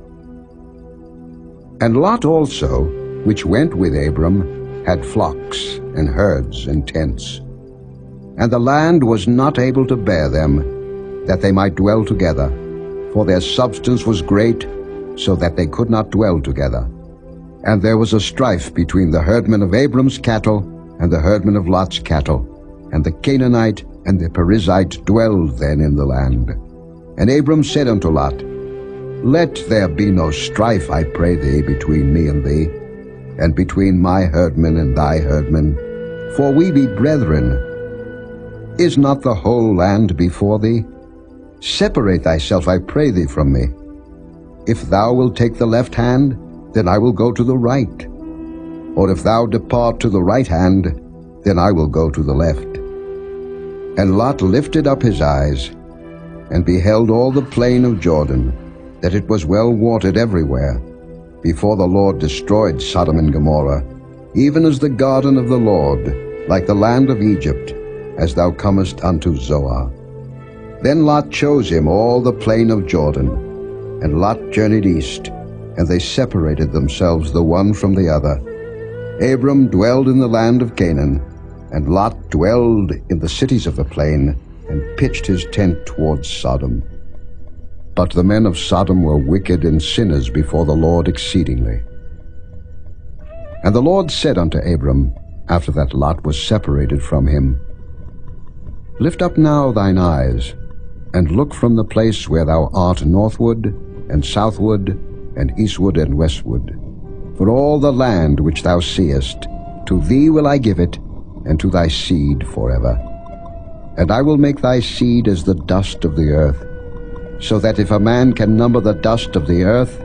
And Lot also, which went with Abram, had flocks, and herds, and tents. And the land was not able to bear them, that they might dwell together, for their substance was great, so that they could not dwell together. And there was a strife between the herdmen of Abram's cattle and the herdmen of Lot's cattle, and the Canaanite and the Perizzite dwelled then in the land. And Abram said unto Lot, Let there be no strife, I pray thee, between me and thee, and between my herdmen and thy herdmen, for we be brethren. Is not the whole land before thee? Separate thyself, I pray thee, from me. If thou wilt take the left hand, then I will go to the right. Or if thou depart to the right hand, then I will go to the left. And Lot lifted up his eyes, and beheld all the plain of Jordan, that it was well watered everywhere, before the Lord destroyed Sodom and Gomorrah, even as the garden of the Lord, like the land of Egypt, as thou comest unto Zoar. Then Lot chose him all the plain of Jordan, and Lot journeyed east, and they separated themselves the one from the other. Abram dwelled in the land of Canaan, and Lot dwelled in the cities of the plain, and pitched his tent towards Sodom. But the men of Sodom were wicked and sinners before the Lord exceedingly. And the Lord said unto Abram, after that Lot was separated from him, Lift up now thine eyes, and look from the place where thou art northward, and southward, and eastward, and westward. For all the land which thou seest, to thee will I give it, and to thy seed forever. And I will make thy seed as the dust of the earth, so that if a man can number the dust of the earth,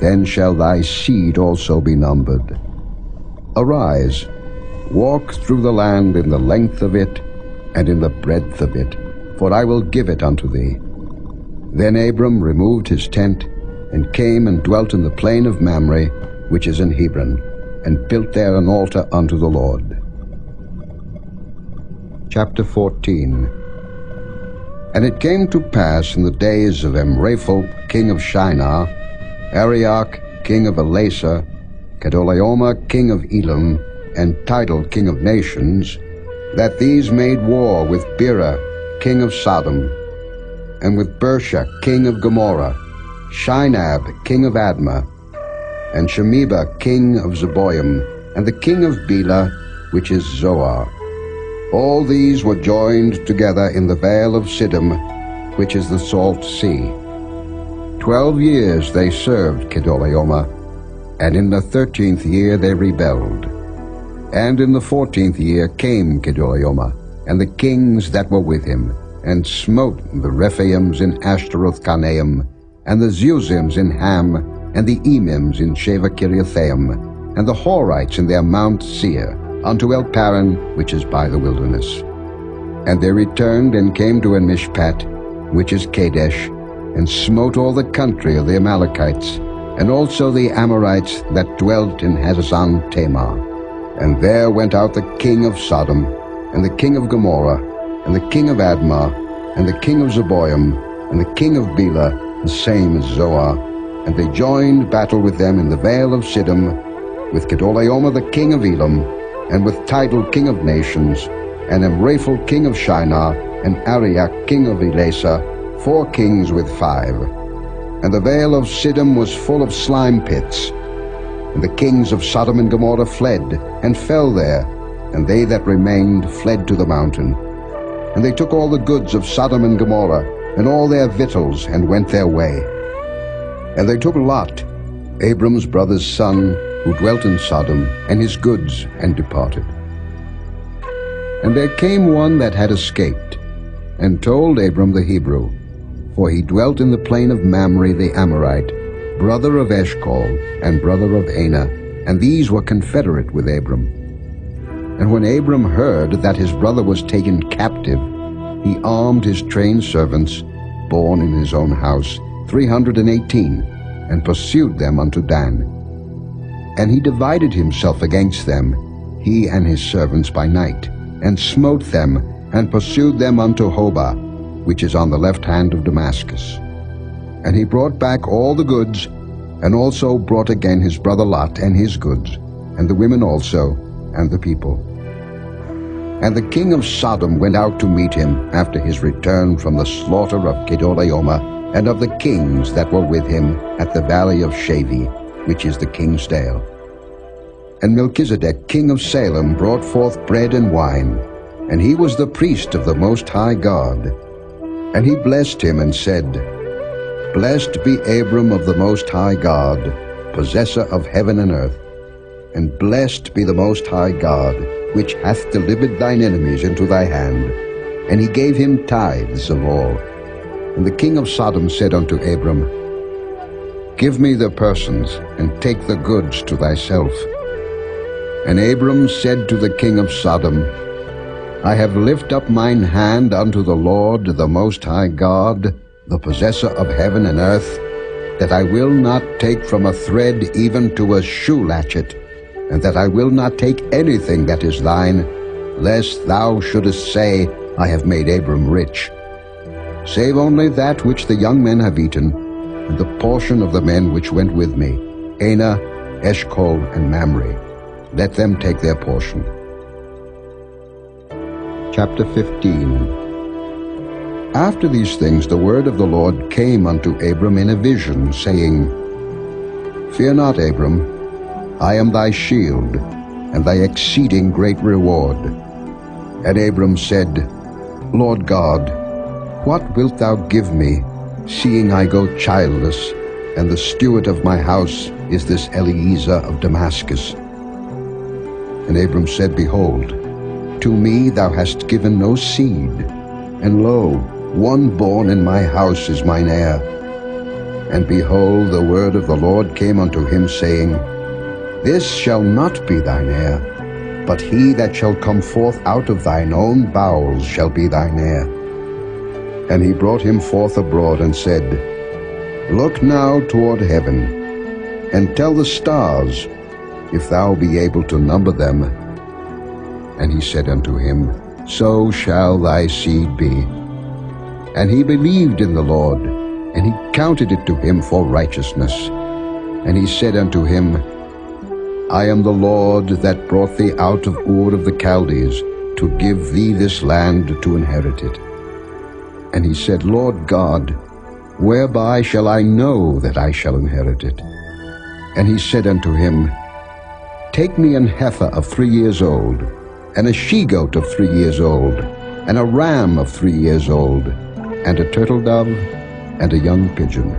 then shall thy seed also be numbered. Arise, walk through the land in the length of it, and in the breadth of it, for I will give it unto thee. Then Abram removed his tent, and came and dwelt in the plain of Mamre, which is in Hebron, and built there an altar unto the Lord. Chapter 14. And it came to pass in the days of Amraphel king of Shinar, Arioch king of Elasa, Kedorlaomer king of Elam, and Tidal king of nations, that these made war with Bera king of Sodom, and with Bersha king of Gomorrah, Shinab king of Admah, and Shemeba king of Zeboim, and the king of Bela, which is Zoar. All these were joined together in the vale of Siddim, which is the salt sea. 12 years they served Kedorlaomer, and in the 13th year they rebelled. And in the 14th year came Kedorlaomer, and the kings that were with him, and smote the Rephaims in Ashtaroth-Karnaim, and the Zuzims in Ham, and the Emims in Shaveh-Kiriathaim, and the Horites in their Mount Seir, unto El Paran, which is by the wilderness. And they returned and came to En-Mishpat, which is Kadesh, and smote all the country of the Amalekites, and also the Amorites that dwelt in Hazazon Tamar. And there went out the king of Sodom, and the king of Gomorrah, and the king of Admah, and the king of Zeboim, and the king of Bela, the same as Zoar, and they joined battle with them in the vale of Siddim, with Kedorlaomer the king of Elam, and with Tidal king of nations, and Amraphel king of Shinar, and Arioch king of Elasa, 4 kings with 5. And the vale of Siddim was full of slime pits. And the kings of Sodom and Gomorrah fled, and fell there, and they that remained fled to the mountain. And they took all the goods of Sodom and Gomorrah, and all their victuals, and went their way. And they took Lot, Abram's brother's son, who dwelt in Sodom, and his goods, and departed. And there came one that had escaped, and told Abram the Hebrew, for he dwelt in the plain of Mamre the Amorite, brother of Eshcol, and brother of Anah, and these were confederate with Abram. And when Abram heard that his brother was taken captive, he armed his trained servants, born in his own house, 318, and pursued them unto Dan. And he divided himself against them, he and his servants by night, and smote them, and pursued them unto Hobah, which is on the left hand of Damascus. And he brought back all the goods, and also brought again his brother Lot and his goods, and the women also, and the people. And the king of Sodom went out to meet him after his return from the slaughter of Kedorlaomer, and of the kings that were with him at the valley of Shaveh, which is the king's dale. And Melchizedek king of Salem brought forth bread and wine, and he was the priest of the Most High God. And he blessed him and said, Blessed be Abram of the Most High God, possessor of heaven and earth, and blessed be the Most High God, which hath delivered thine enemies into thy hand. And he gave him tithes of all. And the king of Sodom said unto Abram, Give me the persons, and take the goods to thyself. And Abram said to the king of Sodom, I have lifted up mine hand unto the Lord, the Most High God, the possessor of heaven and earth, that I will not take from a thread even to a shoe latchet, and that I will not take anything that is thine, lest thou shouldest say, I have made Abram rich. Save only that which the young men have eaten, and the portion of the men which went with me, Anah, Eshcol, and Mamre. Let them take their portion. Chapter 15. After these things the word of the Lord came unto Abram in a vision, saying, Fear not, Abram, I am thy shield, and thy exceeding great reward. And Abram said, Lord God, what wilt thou give me, seeing I go childless, and the steward of my house is this Eliezer of Damascus? And Abram said, Behold, to me thou hast given no seed, and lo, one born in my house is mine heir. And behold, the word of the Lord came unto him, saying, This shall not be thine heir, but he that shall come forth out of thine own bowels shall be thine heir. And he brought him forth abroad, and said, Look now toward heaven, and tell the stars, if thou be able to number them. And he said unto him, So shall thy seed be. And he believed in the Lord, and he counted it to him for righteousness. And he said unto him, I am the Lord that brought thee out of Ur of the Chaldees, to give thee this land to inherit it. And he said, Lord God, whereby shall I know that I shall inherit it? And he said unto him, Take me an heifer of 3 years old, and a she-goat of 3 years old, and a ram of 3 years old, and a turtle dove, and a young pigeon.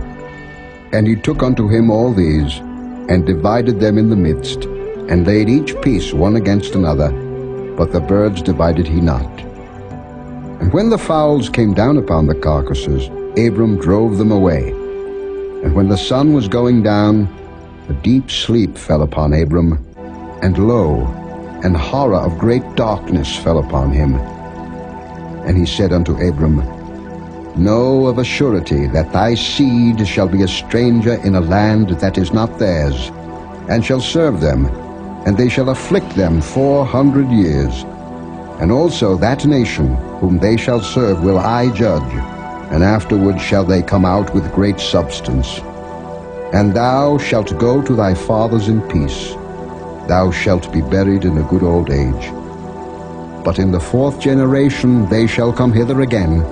And he took unto him all these, and divided them in the midst, and laid each piece one against another, but the birds divided he not. And when the fowls came down upon the carcasses, Abram drove them away. And when the sun was going down, a deep sleep fell upon Abram, and lo, an horror of great darkness fell upon him. And he said unto Abram, Know of a surety that thy seed shall be a stranger in a land that is not theirs, and shall serve them, and they shall afflict them 400 years. And also that nation whom they shall serve will I judge, and afterward shall they come out with great substance. And thou shalt go to thy fathers in peace. Thou shalt be buried in a good old age. But in the 4th generation they shall come hither again,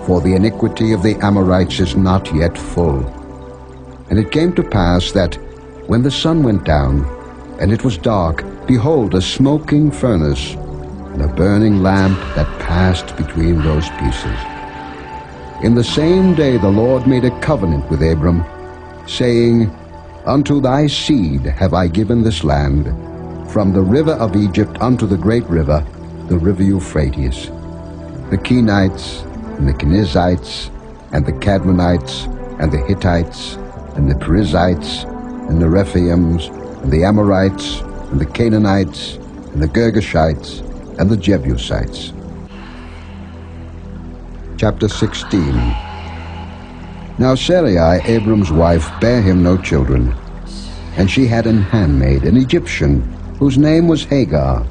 for the iniquity of the Amorites is not yet full. And it came to pass that, when the sun went down, and it was dark, behold, a smoking furnace, and a burning lamp that passed between those pieces. In the same day the Lord made a covenant with Abram, saying, Unto thy seed have I given this land, from the river of Egypt unto the great river, the river Euphrates. The Kenites, and the Kenizzites, and the Cadmonites, and the Hittites, and the Perizzites, and the Rephaims, and the Amorites, and the Canaanites, and the Girgashites, and the Jebusites. Chapter 16. Now Sarai, Abram's wife, bare him no children, and she had an handmaid, an Egyptian, whose name was Hagar.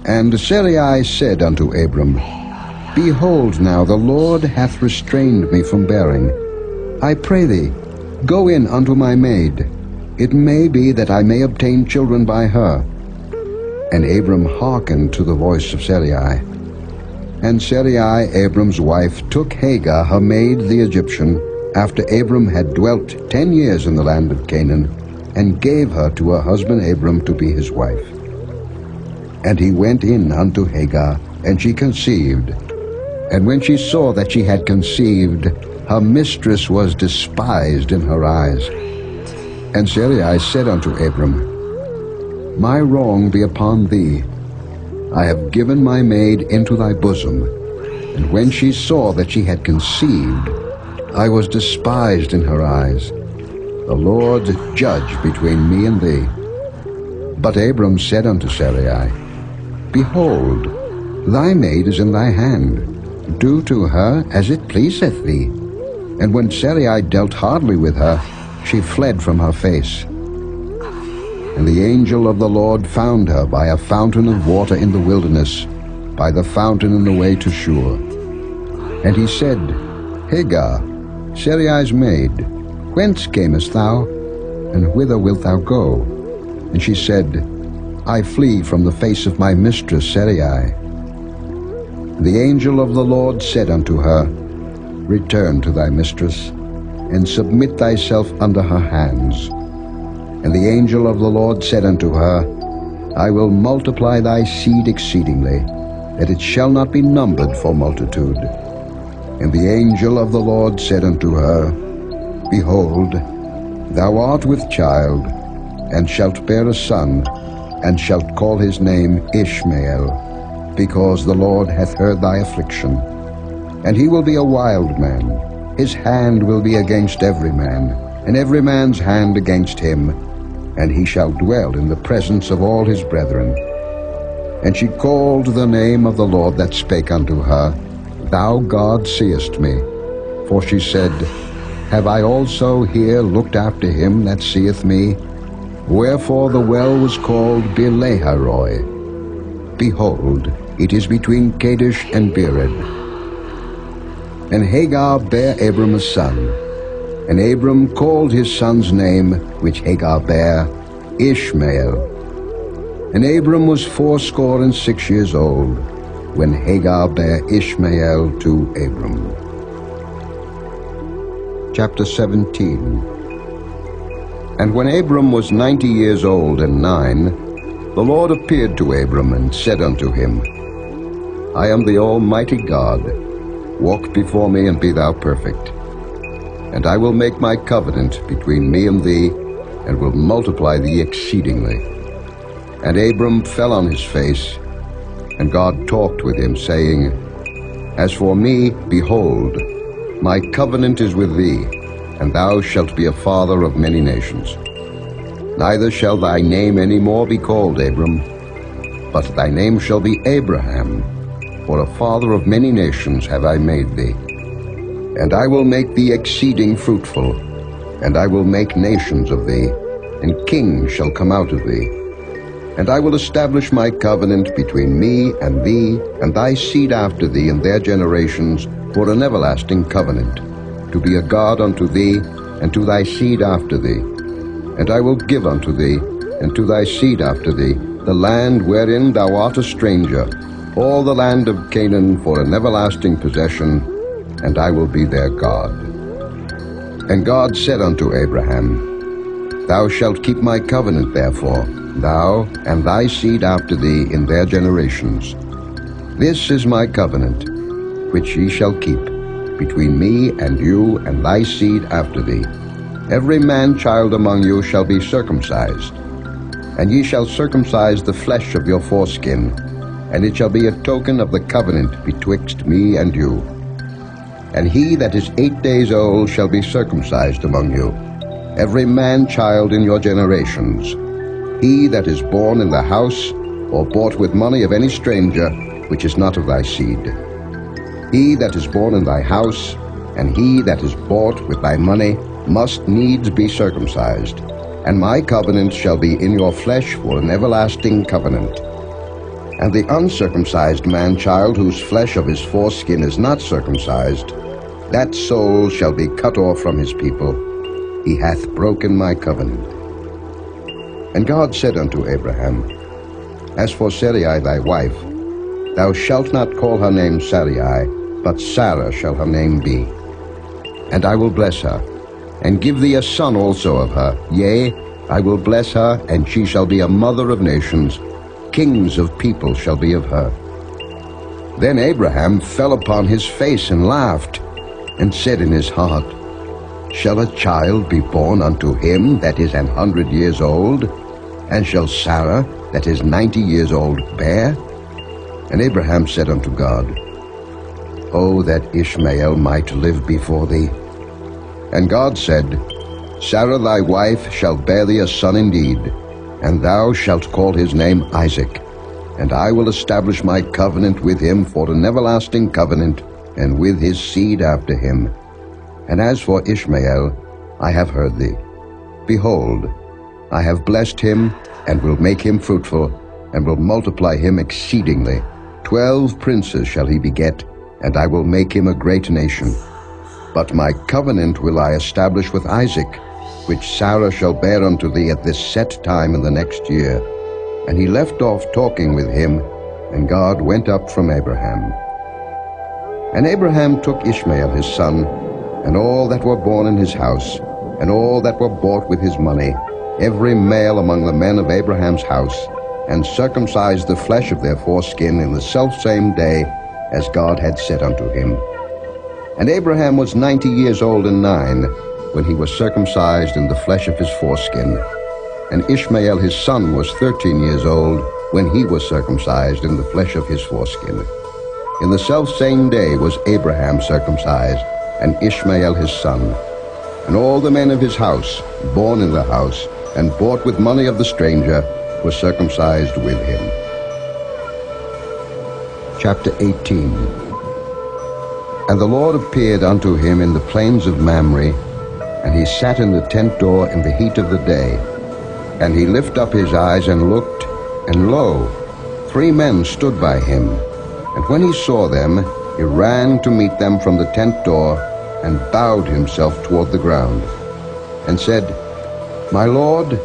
And Sarai said unto Abram, Behold, now the Lord hath restrained me from bearing. I pray thee, go in unto my maid. It may be that I may obtain children by her. And Abram hearkened to the voice of Sarai. And Sarai, Abram's wife, took Hagar, her maid the Egyptian, after Abram had dwelt 10 years in the land of Canaan, and gave her to her husband Abram to be his wife. And he went in unto Hagar, and she conceived. And when she saw that she had conceived, her mistress was despised in her eyes. And Sarai said unto Abram, My wrong be upon thee. I have given my maid into thy bosom. And when she saw that she had conceived, I was despised in her eyes. The Lord judge between me and thee. But Abram said unto Sarai, Behold, thy maid is in thy hand. Do to her as it pleaseth thee. And when Sarai dealt hardly with her, she fled from her face. And the angel of the Lord found her by a fountain of water in the wilderness, by the fountain in the way to Shur. And he said, Hagar, Sarai's maid, whence camest thou, and whither wilt thou go? And she said, I flee from the face of my mistress Sarai. The angel of the Lord said unto her, Return to thy mistress, and submit thyself under her hands. And the angel of the Lord said unto her, I will multiply thy seed exceedingly, that it shall not be numbered for multitude. And the angel of the Lord said unto her, Behold, thou art with child, and shalt bear a son, and shalt call his name Ishmael, because the Lord hath heard thy affliction. And he will be a wild man. His hand will be against every man, and every man's hand against him. and he shall dwell in the presence of all his brethren. And she called the name of the Lord that spake unto her, Thou God seest me. For she said, Have I also here looked after him that seeth me? Wherefore the well was called Belaharoi. Behold, it is between Kadesh and Bered. And Hagar bare Abram a son, and Abram called his son's name, which Hagar bare, Ishmael. And Abram was 86 years old, when Hagar bare Ishmael to Abram. Chapter 17. And when Abram was 90 years old and 9, the Lord appeared to Abram and said unto him, I am the Almighty God. Walk before me and be thou perfect. And I will make my covenant between me and thee, and will multiply thee exceedingly. And Abram fell on his face, and God talked with him, saying, As for me, behold, my covenant is with thee, and thou shalt be a father of many nations. Neither shall thy name any more be called Abram, but thy name shall be Abraham, for a father of many nations have I made thee. And I will make thee exceeding fruitful, and I will make nations of thee, and kings shall come out of thee. And I will establish my covenant between me and thee, and thy seed after thee and their generations, for an everlasting covenant, to be a God unto thee, and to thy seed after thee. And I will give unto thee, and to thy seed after thee, the land wherein thou art a stranger, all the land of Canaan for an everlasting possession, and I will be their God. And God said unto Abraham, Thou shalt keep my covenant therefore, thou and thy seed after thee in their generations. This is my covenant, which ye shall keep, between me and you and thy seed after thee. Every man-child among you shall be circumcised, and ye shall circumcise the flesh of your foreskin, and it shall be a token of the covenant betwixt me and you. And he that is 8 days old shall be circumcised among you, every man-child in your generations. He that is born in the house, or bought with money of any stranger, which is not of thy seed. He that is born in thy house, and he that is bought with thy money, must needs be circumcised. And my covenant shall be in your flesh for an everlasting covenant. And the uncircumcised man-child, whose flesh of his foreskin is not circumcised, that soul shall be cut off from his people. He hath broken my covenant. And God said unto Abraham, As for Sarai thy wife, thou shalt not call her name Sarai, but Sarah shall her name be. And I will bless her, and give thee a son also of her. Yea, I will bless her, and she shall be a mother of nations. Kings of people shall be of her. Then Abraham fell upon his face and laughed, and said in his heart, Shall a child be born unto him that is 100 years old? And shall Sarah that is 90 years old bear? And Abraham said unto God, O that Ishmael might live before thee. And God said, Sarah thy wife shall bear thee a son indeed, and thou shalt call his name Isaac. And I will establish my covenant with him for an everlasting covenant, and with his seed after him. And as for Ishmael, I have heard thee. Behold, I have blessed him, and will make him fruitful, and will multiply him exceedingly. 12 princes shall he beget, and I will make him a great nation. But my covenant will I establish with Isaac, which Sarah shall bear unto thee at this set time in the next year. And he left off talking with him, and God went up from Abraham. And Abraham took Ishmael his son, and all that were born in his house, and all that were bought with his money, every male among the men of Abraham's house, and circumcised the flesh of their foreskin in the selfsame day, as God had said unto him. And Abraham was 90 years old and 9, when he was circumcised in the flesh of his foreskin. And Ishmael his son was 13 years old, when he was circumcised in the flesh of his foreskin. In the selfsame day was Abraham circumcised, and Ishmael his son. And all the men of his house, born in the house, and bought with money of the stranger, were circumcised with him. Chapter 18. And the Lord appeared unto him in the plains of Mamre, and he sat in the tent door in the heat of the day. And he lifted up his eyes and looked, and lo, 3 men stood by him. And when he saw them, he ran to meet them from the tent door, and bowed himself toward the ground, and said, My Lord,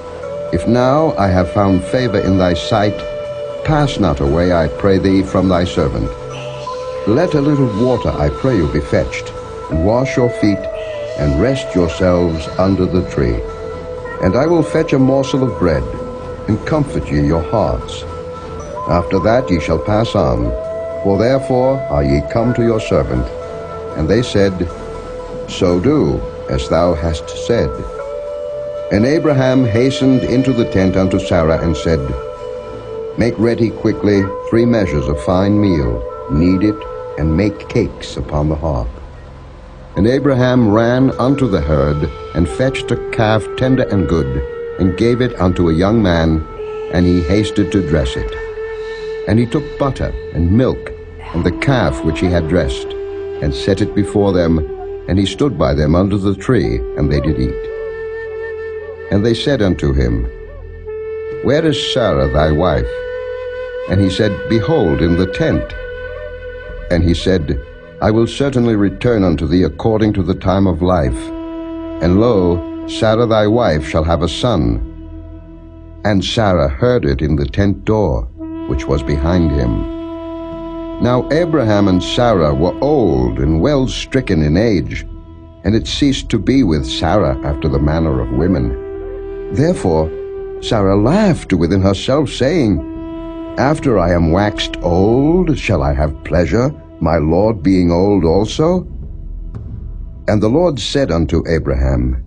if now I have found favor in thy sight, pass not away, I pray thee, from thy servant. Let a little water, I pray you, be fetched, and wash your feet, and rest yourselves under the tree. And I will fetch a morsel of bread, and comfort ye your hearts. After that ye shall pass on, for therefore are ye come to your servant. And they said, So do, as thou hast said. And Abraham hastened into the tent unto Sarah, and said, Make ready quickly 3 measures of fine meal, knead it, and make cakes upon the hob. And Abraham ran unto the herd, and fetched a calf tender and good, and gave it unto a young man, and he hasted to dress it. And he took butter and milk, and the calf which he had dressed, and set it before them, and he stood by them under the tree, and they did eat. And they said unto him, Where is Sarah thy wife? And he said, Behold, in the tent. And he said, I will certainly return unto thee according to the time of life. And lo, Sarah thy wife shall have a son. And Sarah heard it in the tent door, which was behind him. Now Abraham and Sarah were old and well stricken in age, and it ceased to be with Sarah after the manner of women. Therefore Sarah laughed within herself, saying, After I am waxed old, shall I have pleasure, my Lord being old also? And the Lord said unto Abraham,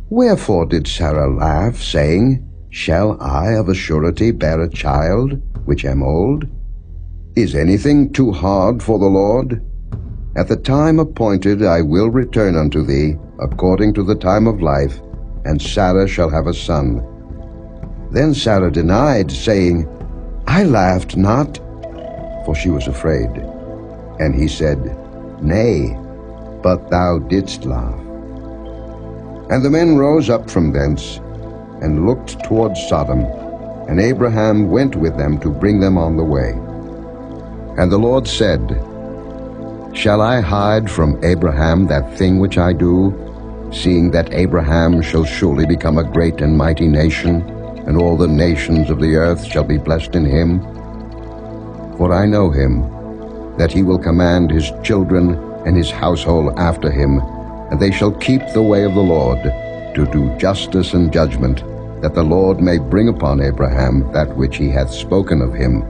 Wherefore did Sarah laugh, saying, Shall I of a surety bear a child, which am old? Is anything too hard for the Lord? At the time appointed I will return unto thee, according to the time of life, and Sarah shall have a son. Then Sarah denied, saying, I laughed not, for she was afraid. And he said, Nay, but thou didst laugh. And the men rose up from thence, and looked toward Sodom, and Abraham went with them to bring them on the way. And the Lord said, Shall I hide from Abraham that thing which I do, seeing that Abraham shall surely become a great and mighty nation, and all the nations of the earth shall be blessed in him? For I know him, that he will command his children and his household after him, and they shall keep the way of the Lord, to do justice and judgment, that the Lord may bring upon Abraham that which he hath spoken of him.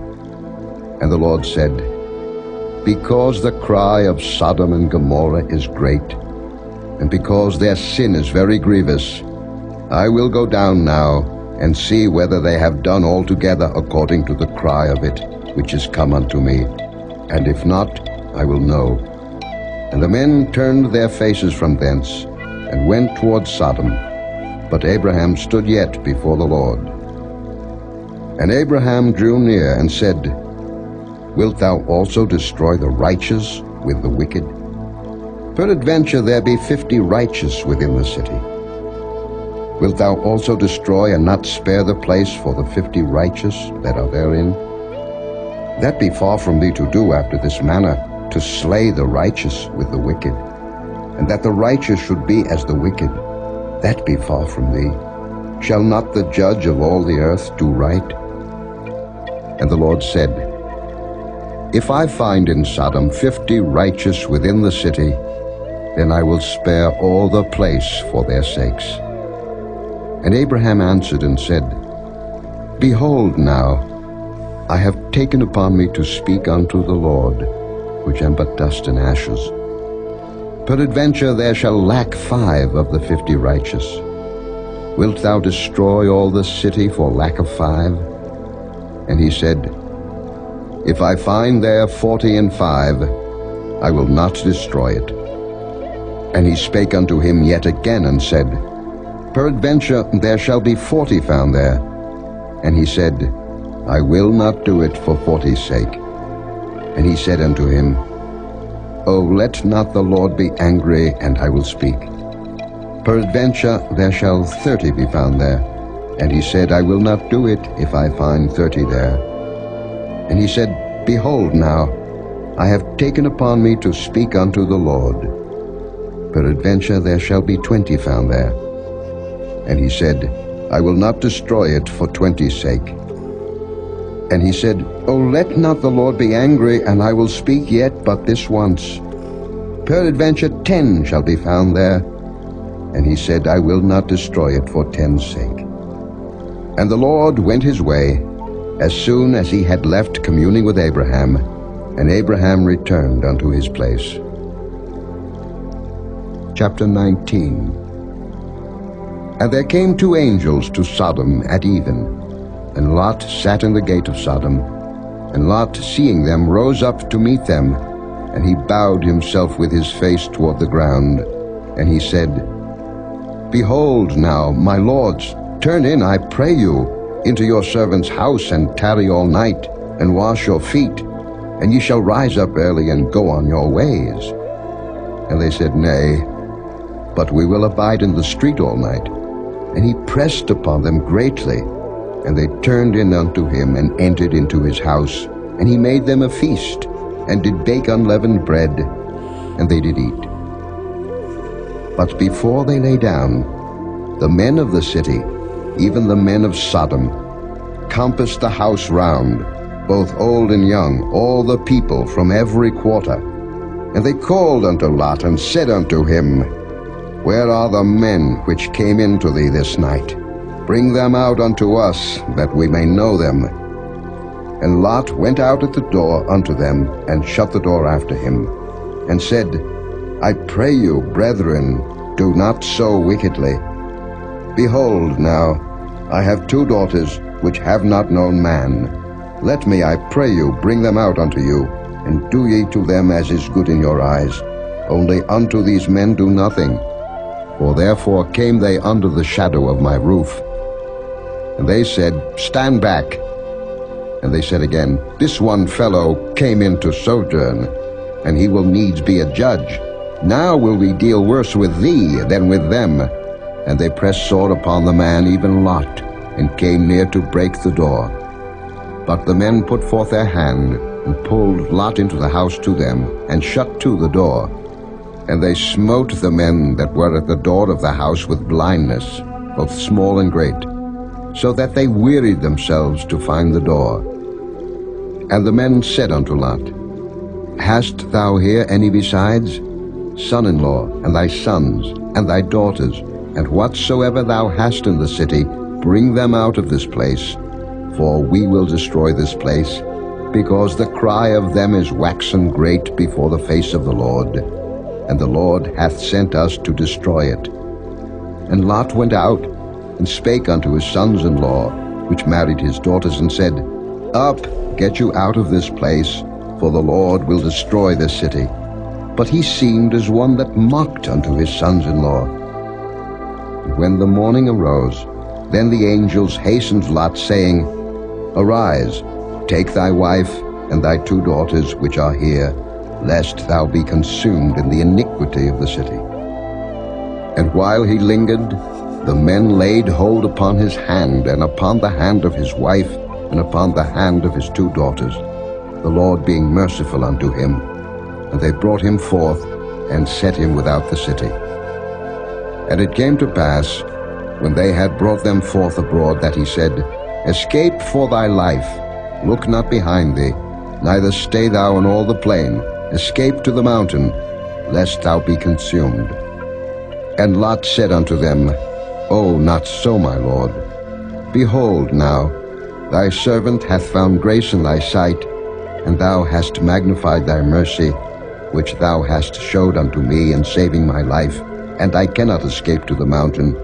And the Lord said, Because the cry of Sodom and Gomorrah is great, and because their sin is very grievous, I will go down now, and see whether they have done altogether according to the cry of it, which is come unto me. And if not, I will know. And the men turned their faces from thence, and went toward Sodom. But Abraham stood yet before the Lord. And Abraham drew near, and said, Wilt thou also destroy the righteous with the wicked? Peradventure there be 50 righteous within the city. Wilt thou also destroy and not spare the place for the 50 righteous that are therein? That be far from thee to do after this manner, to slay the righteous with the wicked, and that the righteous should be as the wicked. That be far from thee. Shall not the judge of all the earth do right? And the Lord said, If I find in Sodom 50 righteous within the city, then I will spare all the place for their sakes. And Abraham answered and said, Behold now, I have taken upon me to speak unto the Lord, which am but dust and ashes. Peradventure there shall lack 5 of the 50 righteous. Wilt thou destroy all the city for lack of 5? And he said, If I find there 40 and 5, I will not destroy it. And he spake unto him yet again, and said, Peradventure there shall be 40 found there. And he said, I will not do it for 40's sake. And he said unto him, O let not the Lord be angry, and I will speak. Peradventure there shall 30 be found there. And he said, I will not do it if I find 30 there. And he said, Behold now, I have taken upon me to speak unto the Lord. Peradventure there shall be 20 found there. And he said, I will not destroy it for 20's sake. And he said, O let not the Lord be angry, and I will speak yet but this once. Peradventure 10 shall be found there. And he said, I will not destroy it for 10's sake. And the Lord went his way, as soon as he had left communing with Abraham, and Abraham returned unto his place. Chapter 19. And there came 2 angels to Sodom at even, and Lot sat in the gate of Sodom. And Lot, seeing them, rose up to meet them, and he bowed himself with his face toward the ground. And he said, Behold now, my lords, turn in, I pray you, into your servant's house, and tarry all night, and wash your feet, and ye shall rise up early, and go on your ways. And they said, Nay, but we will abide in the street all night. And he pressed upon them greatly. And they turned in unto him, and entered into his house. And he made them a feast, and did bake unleavened bread, and they did eat. But before they lay down, the men of the city, even the men of Sodom, compassed the house round, both old and young, all the people from every quarter. And they called unto Lot, and said unto him, Where are the men which came into thee this night? Bring them out unto us, that we may know them. And Lot went out at the door unto them, and shut the door after him, and said, I pray you, brethren, do not so wickedly. Behold now, I have 2 daughters which have not known man. Let me, I pray you, bring them out unto you, and do ye to them as is good in your eyes. Only unto these men do nothing. For therefore came they under the shadow of my roof. And they said, Stand back. And they said again, This one fellow came in to sojourn, and he will needs be a judge. Now will we deal worse with thee than with them. And they pressed sore upon the man, even Lot, and came near to break the door. But the men put forth their hand, and pulled Lot into the house to them, and shut to the door. And they smote the men that were at the door of the house with blindness, both small and great, so that they wearied themselves to find the door. And the men said unto Lot, Hast thou here any besides? Son-in-law, and thy sons, and thy daughters, and whatsoever thou hast in the city, bring them out of this place, for we will destroy this place, because the cry of them is waxen great before the face of the Lord, and the Lord hath sent us to destroy it. And Lot went out, and spake unto his sons-in-law, which married his daughters, and said, Up, get you out of this place, for the Lord will destroy this city. But he seemed as one that mocked unto his sons-in-law. And when the morning arose, then the angels hastened Lot, saying, Arise, take thy wife, and thy 2 daughters which are here, lest thou be consumed in the iniquity of the city. And while he lingered, the men laid hold upon his hand, and upon the hand of his wife, and upon the hand of his 2 daughters, the Lord being merciful unto him. And they brought him forth, and set him without the city. And it came to pass, when they had brought them forth abroad, that he said, Escape for thy life, look not behind thee, neither stay thou in all the plain. Escape to the mountain, lest thou be consumed. And Lot said unto them, O, not so, my lord. Behold now, thy servant hath found grace in thy sight, and thou hast magnified thy mercy, which thou hast showed unto me in saving my life, and I cannot escape to the mountain,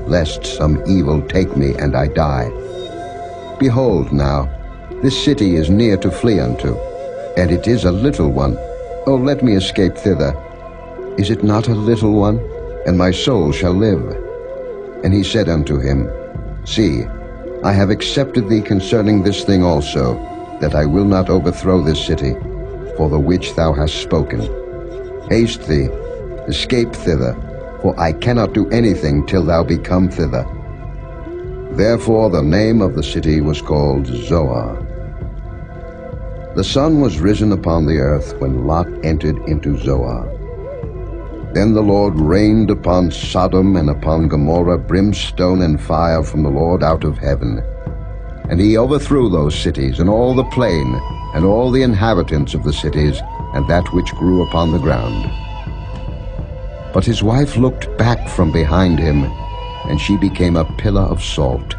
lest some evil take me and I die. Behold now, this city is near to flee unto, and it is a little one. O let me escape thither. Is it not a little one? And my soul shall live. And he said unto him, See, I have accepted thee concerning this thing also, that I will not overthrow this city, for the which thou hast spoken. Haste thee, escape thither, for I cannot do anything till thou be come thither. Therefore the name of the city was called Zoar. The sun was risen upon the earth when Lot entered into Zoar. Then the Lord rained upon Sodom and upon Gomorrah brimstone and fire from the Lord out of heaven. And he overthrew those cities, and all the plain, and all the inhabitants of the cities, and that which grew upon the ground. But his wife looked back from behind him, and she became a pillar of salt.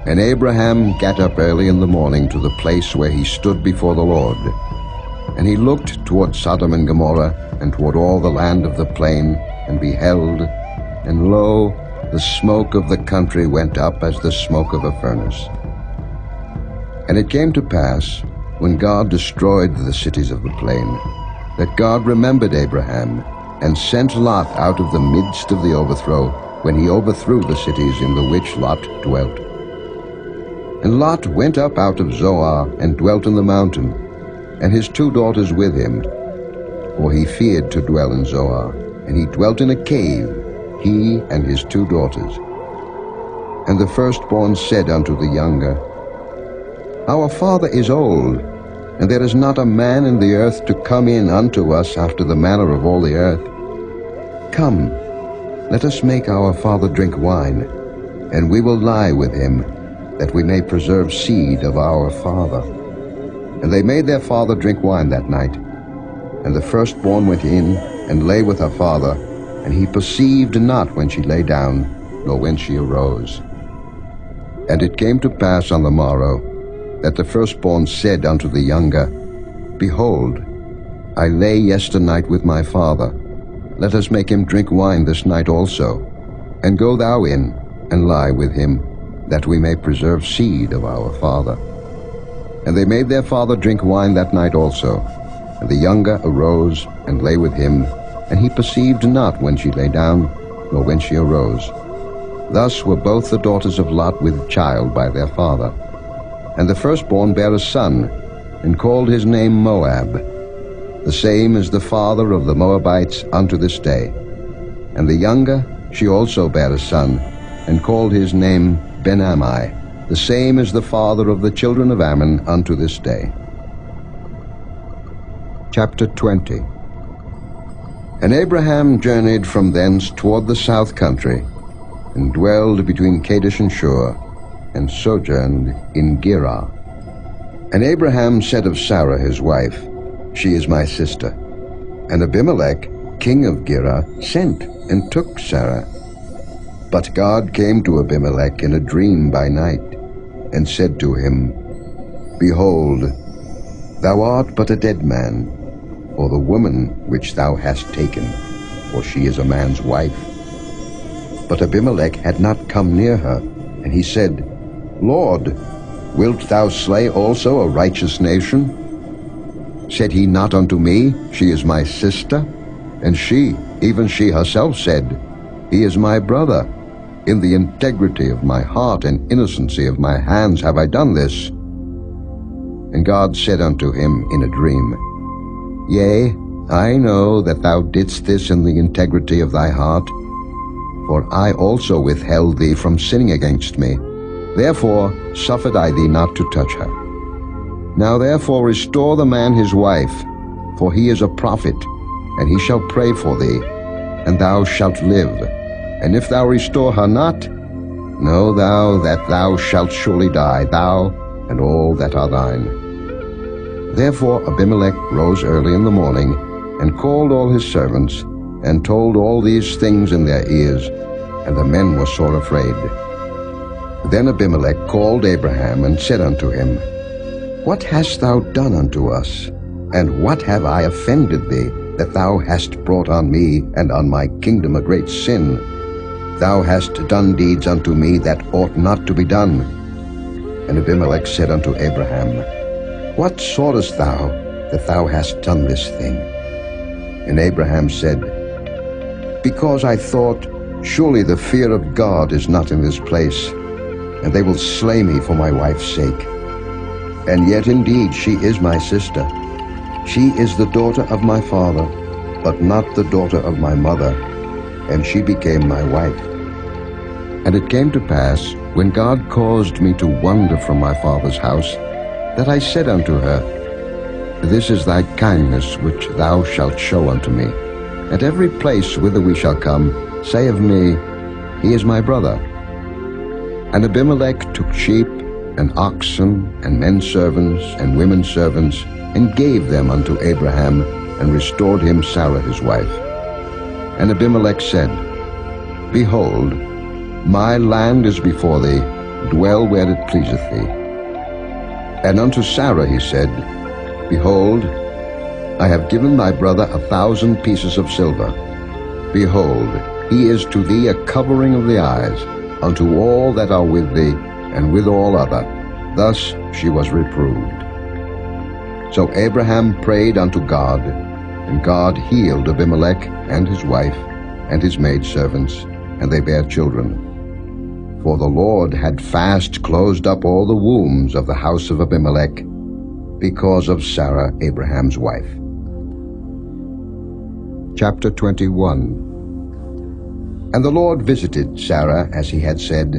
And Abraham got up early in the morning to the place where he stood before the Lord. And he looked toward Sodom and Gomorrah, and toward all the land of the plain, and beheld, and lo, the smoke of the country went up as the smoke of a furnace. And it came to pass, when God destroyed the cities of the plain, that God remembered Abraham, and sent Lot out of the midst of the overthrow, when he overthrew the cities in the which Lot dwelt. And Lot went up out of Zoar, and dwelt in the mountain, and his 2 daughters with him, for he feared to dwell in Zoar, and he dwelt in a cave, he and his 2 daughters. And the firstborn said unto the younger, Our father is old, and there is not a man in the earth to come in unto us after the manner of all the earth. Come, let us make our father drink wine, and we will lie with him, that we may preserve seed of our father. And they made their father drink wine that night. And the firstborn went in, and lay with her father, and he perceived not when she lay down, nor when she arose. And it came to pass on the morrow, that the firstborn said unto the younger, Behold, I lay yesternight with my father. Let us make him drink wine this night also, and go thou in, and lie with him, that we may preserve seed of our father. And they made their father drink wine that night also. And the younger arose, and lay with him, and he perceived not when she lay down, nor when she arose. Thus were both the daughters of Lot with child by their father. And the firstborn bare a son, and called his name Moab. The same is the father of the Moabites unto this day. And the younger, she also bare a son, and called his name Ben-Ammi. The same is the father of the children of Ammon unto this day. Chapter 20. And Abraham journeyed from thence toward the south country, and dwelled between Kadesh and Shur, and sojourned in Gerar. And Abraham said of Sarah his wife, She is my sister. And Abimelech, king of Gerar, sent and took Sarah. But God came to Abimelech in a dream by night, and said to him, Behold, thou art but a dead man, for the woman which thou hast taken, for she is a man's wife. But Abimelech had not come near her, and he said, Lord, wilt thou slay also a righteous nation? Said he not unto me, She is my sister? And she, even she herself said, He is my brother. In the integrity of my heart and innocency of my hands have I done this. And God said unto him in a dream, Yea, I know that thou didst this in the integrity of thy heart, for I also withheld thee from sinning against me. Therefore suffered I thee not to touch her. Now therefore restore the man his wife, for he is a prophet, and he shall pray for thee, and thou shalt live. And if thou restore her not, know thou that thou shalt surely die, thou and all that are thine. Therefore Abimelech rose early in the morning, and called all his servants, and told all these things in their ears, and the men were sore afraid. Then Abimelech called Abraham, and said unto him, What hast thou done unto us? And what have I offended thee, that thou hast brought on me and on my kingdom a great sin? Thou hast done deeds unto me that ought not to be done. And Abimelech said unto Abraham, What sawest thou that thou hast done this thing? And Abraham said, Because I thought, Surely the fear of God is not in this place, and they will slay me for my wife's sake. And yet indeed she is my sister. She is the daughter of my father, but not the daughter of my mother, and she became my wife. And it came to pass, when God caused me to wander from my father's house, that I said unto her, This is thy kindness which thou shalt show unto me. At every place whither we shall come, say of me, He is my brother. And Abimelech took sheep, and oxen, and men servants, and women servants, and gave them unto Abraham, and restored him Sarah his wife. And Abimelech said, Behold, my land is before thee, dwell where it pleaseth thee. And unto Sarah he said, Behold, I have given thy brother 1,000 pieces of silver. Behold, he is to thee a covering of the eyes, unto all that are with thee, and with all other. Thus she was reproved. So Abraham prayed unto God, and God healed Abimelech and his wife, and his maidservants, and they bare children. For the Lord had fast closed up all the wombs of the house of Abimelech, because of Sarah Abraham's wife. Chapter 21. And the Lord visited Sarah as he had said,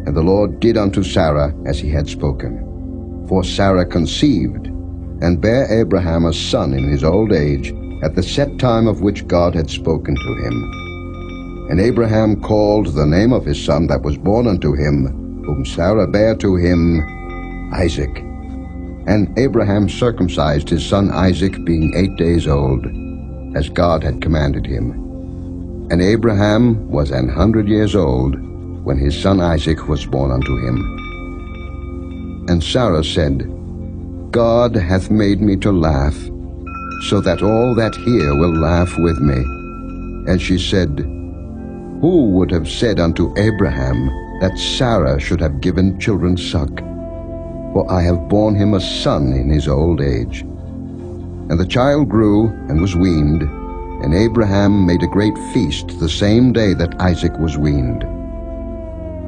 and the Lord did unto Sarah as he had spoken. For Sarah conceived, and bare Abraham a son in his old age, at the set time of which God had spoken to him. And Abraham called the name of his son that was born unto him, whom Sarah bare to him, Isaac. And Abraham circumcised his son Isaac, being 8 days old, as God had commanded him. And Abraham was 100 years old when his son Isaac was born unto him. And Sarah said, God hath made me to laugh, so that all that hear will laugh with me. And she said, Who would have said unto Abraham that Sarah should have given children suck? For I have borne him a son in his old age. And the child grew and was weaned, and Abraham made a great feast the same day that Isaac was weaned.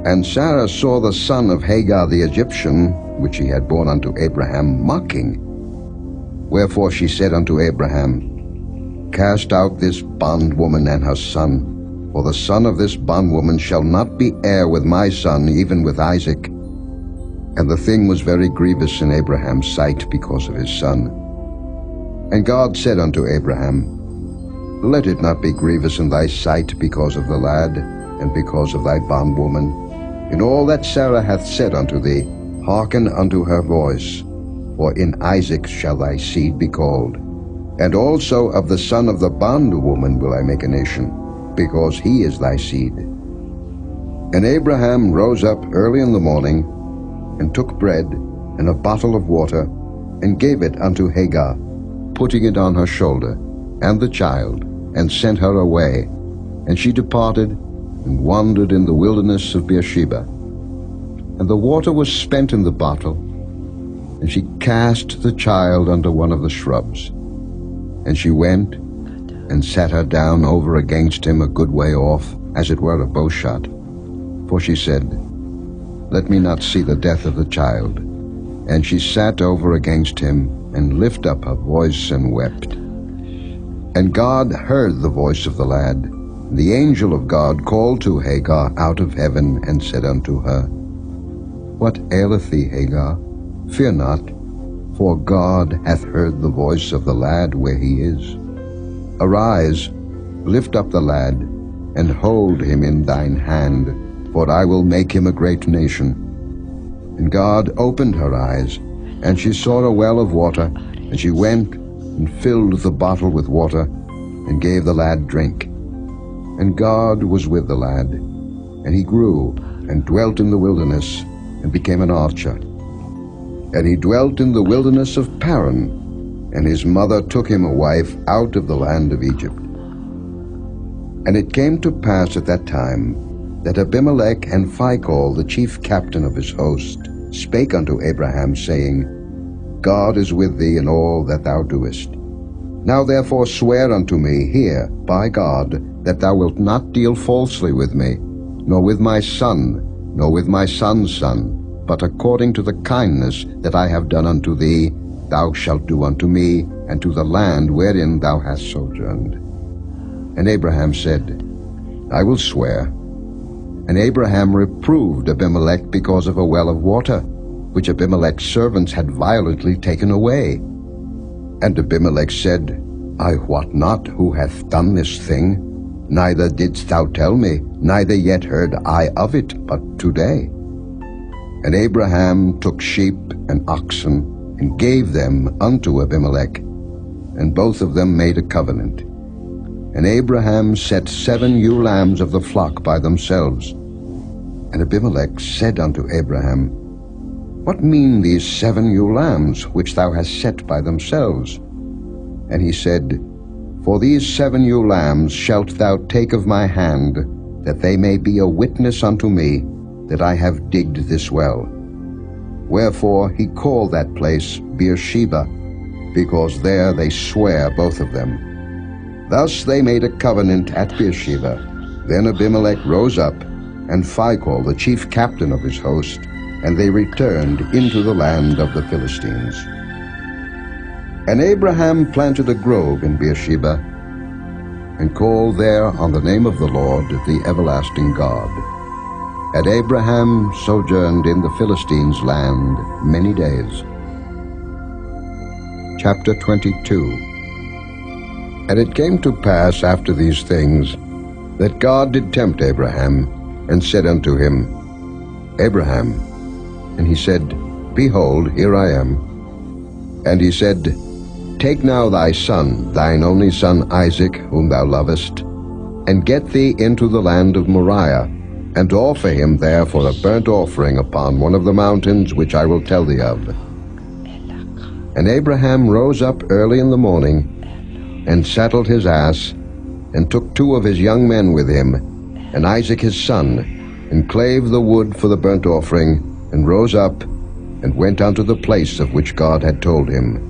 And Sarah saw the son of Hagar the Egyptian, which he had borne unto Abraham, mocking. Wherefore she said unto Abraham, Cast out this bondwoman and her son, for the son of this bondwoman shall not be heir with my son, even with Isaac. And the thing was very grievous in Abraham's sight because of his son. And God said unto Abraham, Let it not be grievous in thy sight because of the lad, and because of thy bondwoman. In all that Sarah hath said unto thee, hearken unto her voice, for in Isaac shall thy seed be called. And also of the son of the bondwoman will I make a nation, because he is thy seed. And Abraham rose up early in the morning, and took bread and a bottle of water, and gave it unto Hagar, putting it on her shoulder, and the child, and sent her away. And she departed, and wandered in the wilderness of Beersheba. And the water was spent in the bottle, and she cast the child under one of the shrubs. And she went, and sat her down over against him a good way off, as it were a bowshot. For she said, Let me not see the death of the child. And she sat over against him, and lifted up her voice, and wept. And God heard the voice of the lad. The angel of God called to Hagar out of heaven, and said unto her, What aileth thee, Hagar? Fear not, for God hath heard the voice of the lad where he is. Arise, lift up the lad, and hold him in thine hand, for I will make him a great nation. And God opened her eyes, and she saw a well of water, and she went and filled the bottle with water, and gave the lad drink. And God was with the lad, and he grew, and dwelt in the wilderness, and became an archer. And he dwelt in the wilderness of Paran, and his mother took him a wife out of the land of Egypt. And it came to pass at that time, that Abimelech and Phicol, the chief captain of his host, spake unto Abraham, saying, God is with thee in all that thou doest. Now therefore swear unto me here by God, that thou wilt not deal falsely with me, nor with my son, nor with my son's son, but according to the kindness that I have done unto thee, thou shalt do unto me, and to the land wherein thou hast sojourned. And Abraham said, I will swear. And Abraham reproved Abimelech because of a well of water, which Abimelech's servants had violently taken away. And Abimelech said, I wot not who hath done this thing, neither didst thou tell me, neither yet heard I of it, but today. And Abraham took sheep and oxen, and gave them unto Abimelech, and both of them made a covenant. And Abraham set 7 ewe lambs of the flock by themselves. And Abimelech said unto Abraham, What mean these 7 ewe lambs which thou hast set by themselves? And he said, For these 7 ewe lambs shalt thou take of my hand, that they may be a witness unto me that I have digged this well. Wherefore he called that place Beersheba, because there they swear both of them. Thus they made a covenant at Beersheba. Then Abimelech rose up, and Phicol, the chief captain of his host, and they returned into the land of the Philistines. And Abraham planted a grove in Beersheba, and called there on the name of the Lord, the everlasting God. And Abraham sojourned in the Philistines' land many days. Chapter 22. And it came to pass after these things, that God did tempt Abraham, and said unto him, Abraham. And he said, Behold, here I am. And he said, Take now thy son, thine only son Isaac, whom thou lovest, and get thee into the land of Moriah, and offer him there for a burnt offering upon one of the mountains which I will tell thee of. And Abraham rose up early in the morning, and saddled his ass, and took 2 of his young men with him, and Isaac his son, and clave the wood for the burnt offering, and rose up, and went unto the place of which God had told him.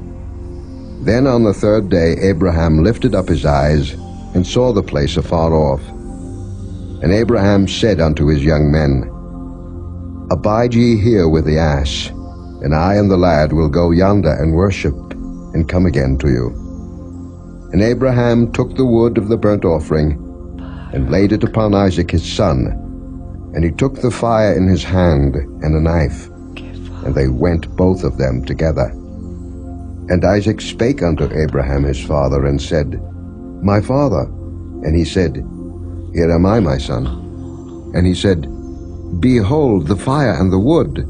Then on the 3rd day Abraham lifted up his eyes, and saw the place afar off. And Abraham said unto his young men, Abide ye here with the ass, and I and the lad will go yonder and worship, and come again to you. And Abraham took the wood of the burnt offering, and laid it upon Isaac his son, and he took the fire in his hand and a knife, and they went both of them together. And Isaac spake unto Abraham his father, and said, My father. And he said, Here am I, my son. And he said, Behold the fire and the wood,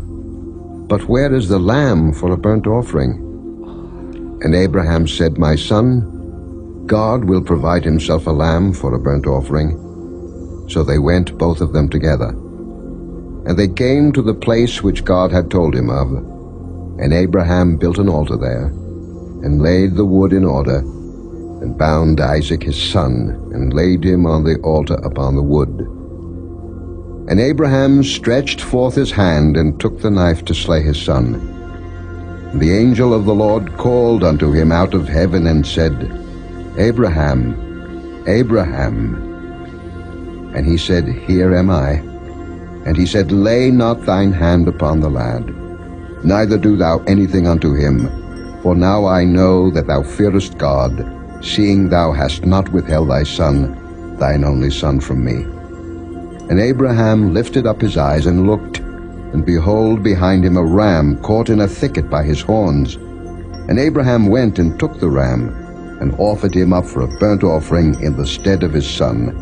but where is the lamb for a burnt offering? And Abraham said, My son, God will provide himself a lamb for a burnt offering. So they went both of them together. And they came to the place which God had told him of. And Abraham built an altar there, and laid the wood in order, and bound Isaac his son, and laid him on the altar upon the wood. And Abraham stretched forth his hand, and took the knife to slay his son. And the angel of the Lord called unto him out of heaven, and said, Abraham, Abraham. And he said, Here am I. And he said, Lay not thine hand upon the lad, neither do thou anything unto him, for now I know that thou fearest God, seeing thou hast not withheld thy son, thine only son, from me. And Abraham lifted up his eyes and looked, and behold, behind him a ram caught in a thicket by his horns. And Abraham went and took the ram, and offered him up for a burnt offering in the stead of his son.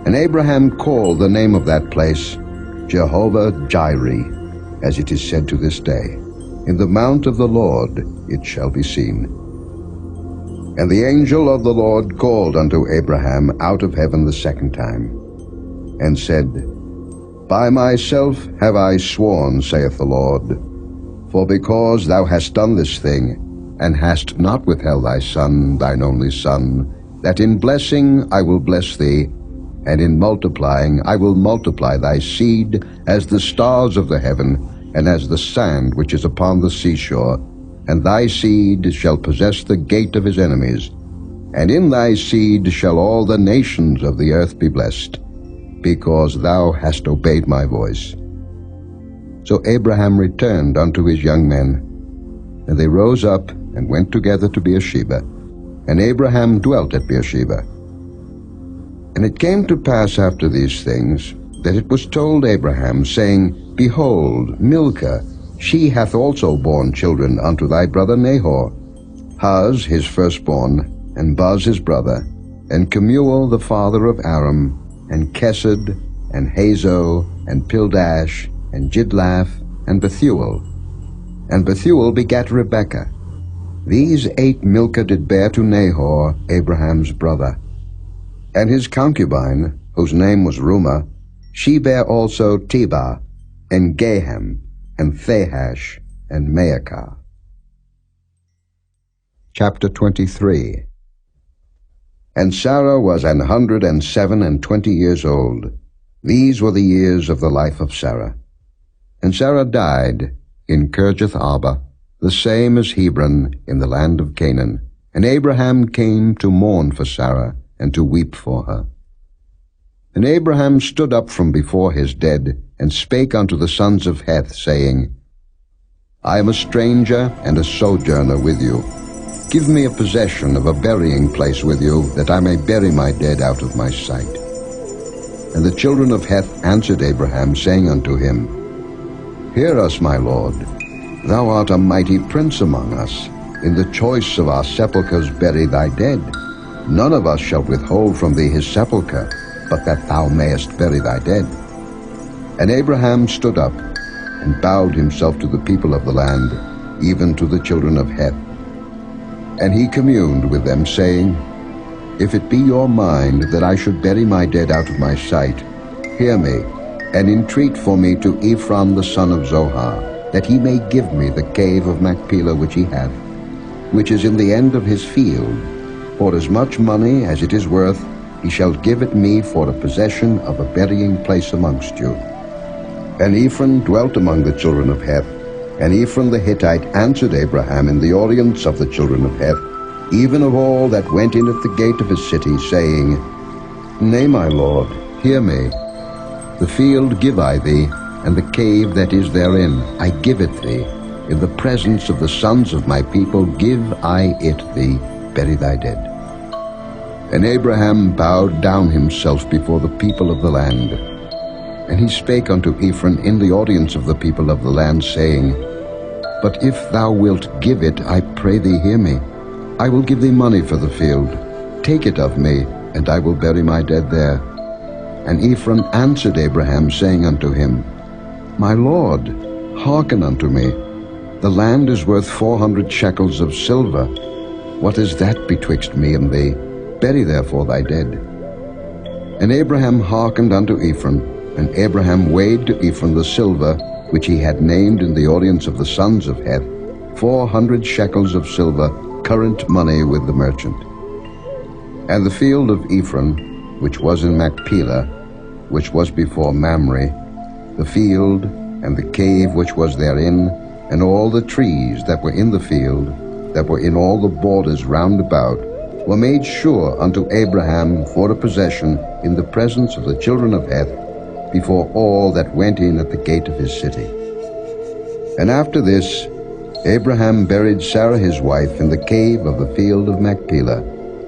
And Abraham called the name of that place Jehovah-Jireh, as it is said to this day, In the mount of the Lord it shall be seen. And the angel of the Lord called unto Abraham out of heaven the 2nd time, and said, By myself have I sworn, saith the Lord, for because thou hast done this thing, and hast not withheld thy son, thine only son, that in blessing I will bless thee, and in multiplying I will multiply thy seed as the stars of the heaven, and as the sand which is upon the seashore, and thy seed shall possess the gate of his enemies. And in thy seed shall all the nations of the earth be blessed, because thou hast obeyed my voice. So Abraham returned unto his young men, and they rose up and went together to Beersheba. And Abraham dwelt at Beersheba. And it came to pass after these things, that it was told Abraham, saying, Behold, Milcah, she hath also borne children unto thy brother Nahor, Huz his firstborn, and Buz his brother, and Kemuel the father of Aram, and Kesed, and Hazo, and Pildash, and Jidlaph, and Bethuel. And Bethuel begat Rebekah. These 8 Milcah did bear to Nahor, Abraham's brother. And his concubine, whose name was Reumah, she bare also Tebah, and Gaham, and Thahash, and Maacah. Chapter 23. And Sarah was 127 years old. These were the years of the life of Sarah. And Sarah died in Kirjath Arba, the same as Hebron in the land of Canaan. And Abraham came to mourn for Sarah, and to weep for her. And Abraham stood up from before his dead, and spake unto the sons of Heth, saying, I am a stranger and a sojourner with you. Give me a possession of a burying place with you, that I may bury my dead out of my sight. And the children of Heth answered Abraham, saying unto him, Hear us, my Lord. Thou art a mighty prince among us. In the choice of our sepulchres bury thy dead. None of us shall withhold from thee his sepulchre, but that thou mayest bury thy dead. And Abraham stood up, and bowed himself to the people of the land, even to the children of Heth. And he communed with them, saying, If it be your mind that I should bury my dead out of my sight, hear me, and entreat for me to Ephron the son of Zohar, that he may give me the cave of Machpelah which he hath, which is in the end of his field. For as much money as it is worth, he shall give it me for a possession of a burying place amongst you. And Ephron dwelt among the children of Heth. And Ephron the Hittite answered Abraham in the audience of the children of Heth, even of all that went in at the gate of his city, saying, Nay, my Lord, hear me. The field give I thee, and the cave that is therein I give it thee. In the presence of the sons of my people give I it thee. Bury thy dead. And Abraham bowed down himself before the people of the land. And he spake unto Ephron in the audience of the people of the land, saying, But if thou wilt give it, I pray thee hear me. I will give thee money for the field. Take it of me, and I will bury my dead there. And Ephron answered Abraham, saying unto him, My Lord, hearken unto me. The land is worth 400 shekels of silver. What is that betwixt me and thee? Bury therefore thy dead. And Abraham hearkened unto Ephron, and Abraham weighed to Ephron the silver, which he had named in the audience of the sons of Heth, 400 shekels of silver, current money with the merchant. And the field of Ephron, which was in Machpelah, which was before Mamre, the field, and the cave which was therein, and all the trees that were in the field, that were in all the borders round about, were made sure unto Abraham for a possession in the presence of the children of Heth, before all that went in at the gate of his city. And after this, Abraham buried Sarah his wife in the cave of the field of Machpelah,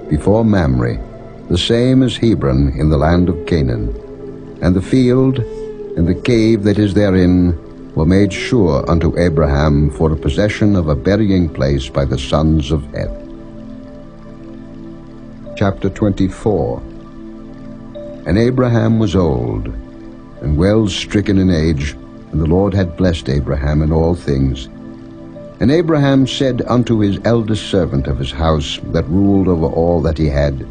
before Mamre, the same as Hebron in the land of Canaan. And the field and the cave that is therein were made sure unto Abraham for a possession of a burying place by the sons of Heth. Chapter 24. And Abraham was old, and well stricken in age, and the Lord had blessed Abraham in all things. And Abraham said unto his eldest servant of his house, that ruled over all that he had,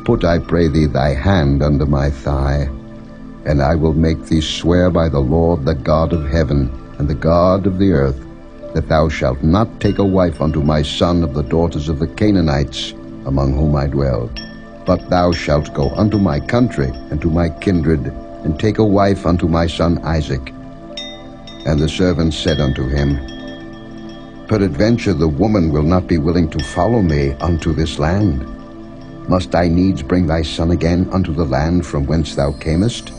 Put, I pray thee, thy hand under my thigh, and I will make thee swear by the Lord, the God of heaven, and the God of the earth, that thou shalt not take a wife unto my son of the daughters of the Canaanites, among whom I dwell. But thou shalt go unto my country, and to my kindred, and take a wife unto my son Isaac. And the servant said unto him, Peradventure the woman will not be willing to follow me unto this land. Must I needs bring thy son again unto the land from whence thou camest?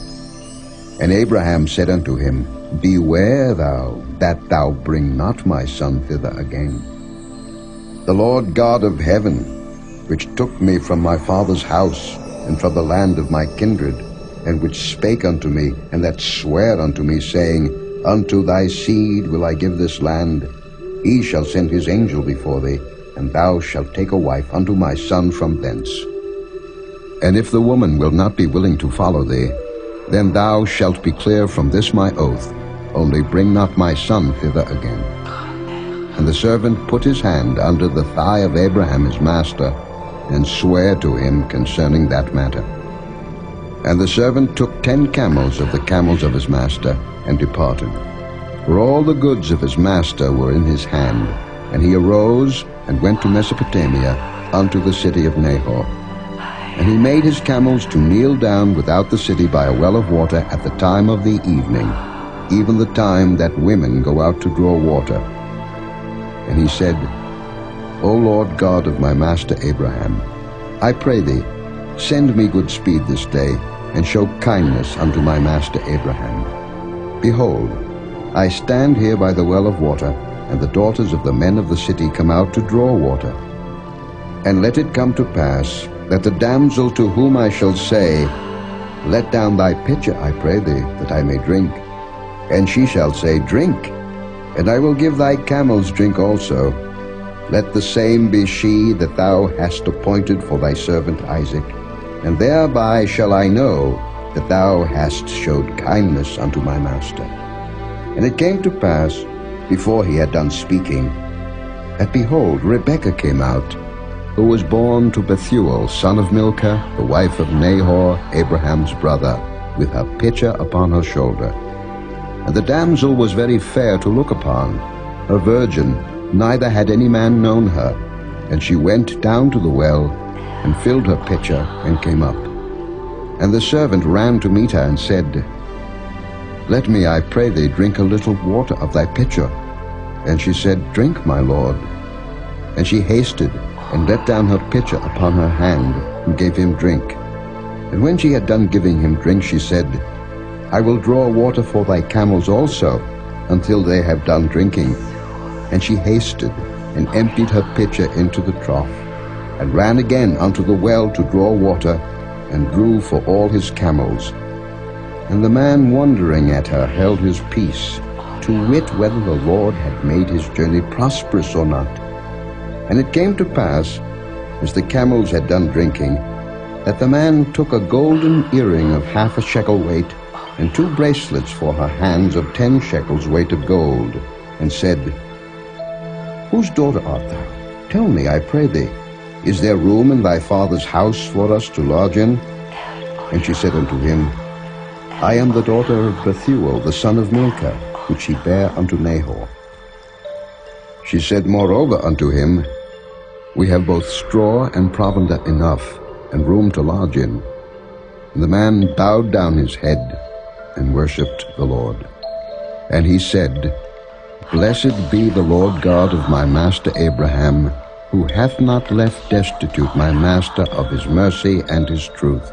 And Abraham said unto him, Beware thou, that thou bring not my son thither again. The Lord God of heaven, which took me from my father's house, and from the land of my kindred, and which spake unto me, and that sware unto me, saying, Unto thy seed will I give this land. He shall send his angel before thee, and thou shalt take a wife unto my son from thence. And if the woman will not be willing to follow thee, then thou shalt be clear from this my oath, only bring not my son thither again. And the servant put his hand under the thigh of Abraham his master, and sware to him concerning that matter. And the servant took 10 camels of the camels of his master, and departed. For all the goods of his master were in his hand. And he arose, and went to Mesopotamia, unto the city of Nahor. And he made his camels to kneel down without the city by a well of water at the time of the evening, even the time that women go out to draw water. And he said, O Lord God of my master Abraham, I pray thee, send me good speed this day, and show kindness unto my master Abraham. Behold, I stand here by the well of water, and the daughters of the men of the city come out to draw water. And let it come to pass, that the damsel to whom I shall say, Let down thy pitcher, I pray thee, that I may drink. And she shall say, Drink, and I will give thy camels drink also. Let the same be she that thou hast appointed for thy servant Isaac. And thereby shall I know that thou hast showed kindness unto my master. And it came to pass, before he had done speaking, that behold, Rebekah came out, who was born to Bethuel, son of Milcah, the wife of Nahor, Abraham's brother, with her pitcher upon her shoulder. And the damsel was very fair to look upon, a virgin, neither had any man known her. And she went down to the well, and filled her pitcher, and came up. And the servant ran to meet her, and said, Let me, I pray thee, drink a little water of thy pitcher. And she said, Drink, my lord. And she hasted, and let down her pitcher upon her hand, and gave him drink. And when she had done giving him drink, she said, I will draw water for thy camels also, until they have done drinking. And she hasted, and emptied her pitcher into the trough, and ran again unto the well to draw water, and drew for all his camels. And the man wondering at her held his peace, to wit whether the Lord had made his journey prosperous or not. And it came to pass, as the camels had done drinking, that the man took a golden earring of 1/2 shekel weight, and 2 bracelets for her hands of 10 shekels weight of gold, and said, Whose daughter art thou? Tell me, I pray thee, is there room in thy father's house for us to lodge in? And she said unto him, I am the daughter of Bethuel, the son of Milcah, which he bare unto Nahor. She said moreover unto him, We have both straw and provender enough, and room to lodge in. And the man bowed down his head, and worshipped the Lord. And he said, Blessed be the Lord God of my master Abraham, who hath not left destitute my master of his mercy and his truth.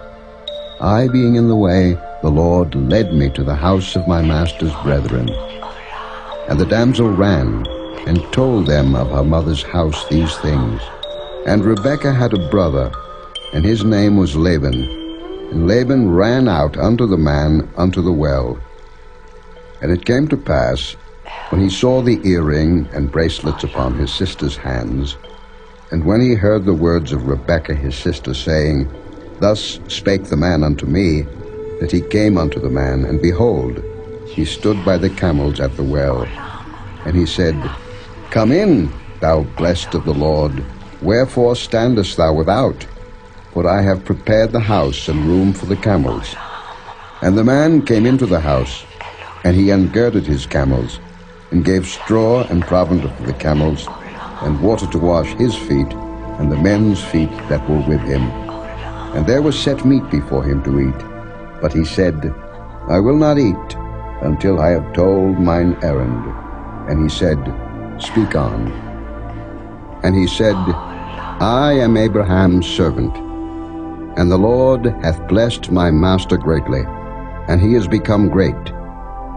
I being in the way, the Lord led me to the house of my master's brethren. And the damsel ran, and told them of her mother's house these things. And Rebekah had a brother, and his name was Laban. And Laban ran out unto the man unto the well. And it came to pass, when he saw the earring and bracelets upon his sister's hands, and when he heard the words of Rebekah his sister, saying, Thus spake the man unto me, that he came unto the man, and behold, he stood by the camels at the well. And he said, Come in, thou blessed of the Lord. Wherefore standest thou without? For I have prepared the house and room for the camels. And the man came into the house, and he ungirded his camels, and gave straw and provender for the camels, and water to wash his feet, and the men's feet that were with him. And there was set meat before him to eat. But he said, I will not eat, until I have told mine errand. And he said, Speak on." And he said, "I am Abraham's servant, and the Lord hath blessed my master greatly, and he is become great,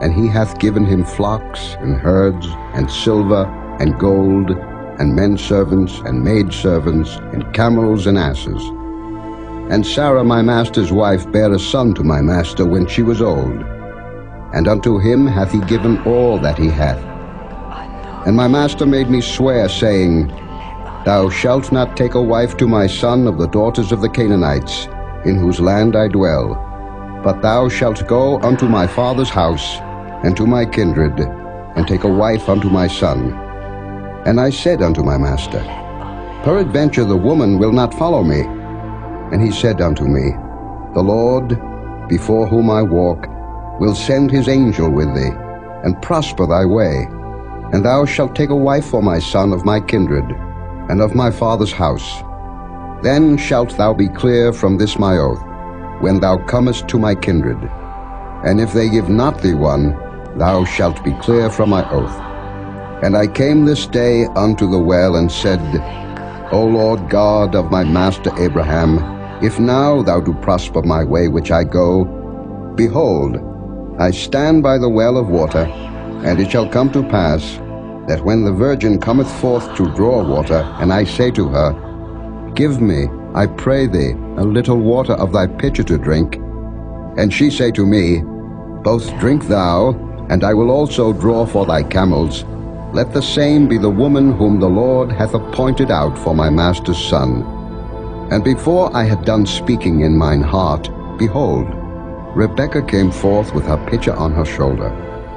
and he hath given him flocks and herds and silver and gold and men servants and maid servants and camels and asses. And Sarah my master's wife bare a son to my master when she was old, and unto him hath he given all that he hath. And my master made me swear, saying, Thou shalt not take a wife to my son of the daughters of the Canaanites, in whose land I dwell, but thou shalt go unto my father's house, and to my kindred, and take a wife unto my son. And I said unto my master, Peradventure the woman will not follow me. And he said unto me, The Lord, before whom I walk, will send his angel with thee, and prosper thy way. And thou shalt take a wife for my son of my kindred, and of my father's house. Then shalt thou be clear from this my oath, when thou comest to my kindred. And if they give not thee one, thou shalt be clear from my oath. And I came this day unto the well, and said, O Lord God of my master Abraham, if now thou do prosper my way which I go, behold, I stand by the well of water, and it shall come to pass, that when the virgin cometh forth to draw water, and I say to her, Give me, I pray thee, a little water of thy pitcher to drink, and she say to me, Both drink thou, and I will also draw for thy camels, let the same be the woman whom the Lord hath appointed out for my master's son. And before I had done speaking in mine heart, behold, Rebekah came forth with her pitcher on her shoulder,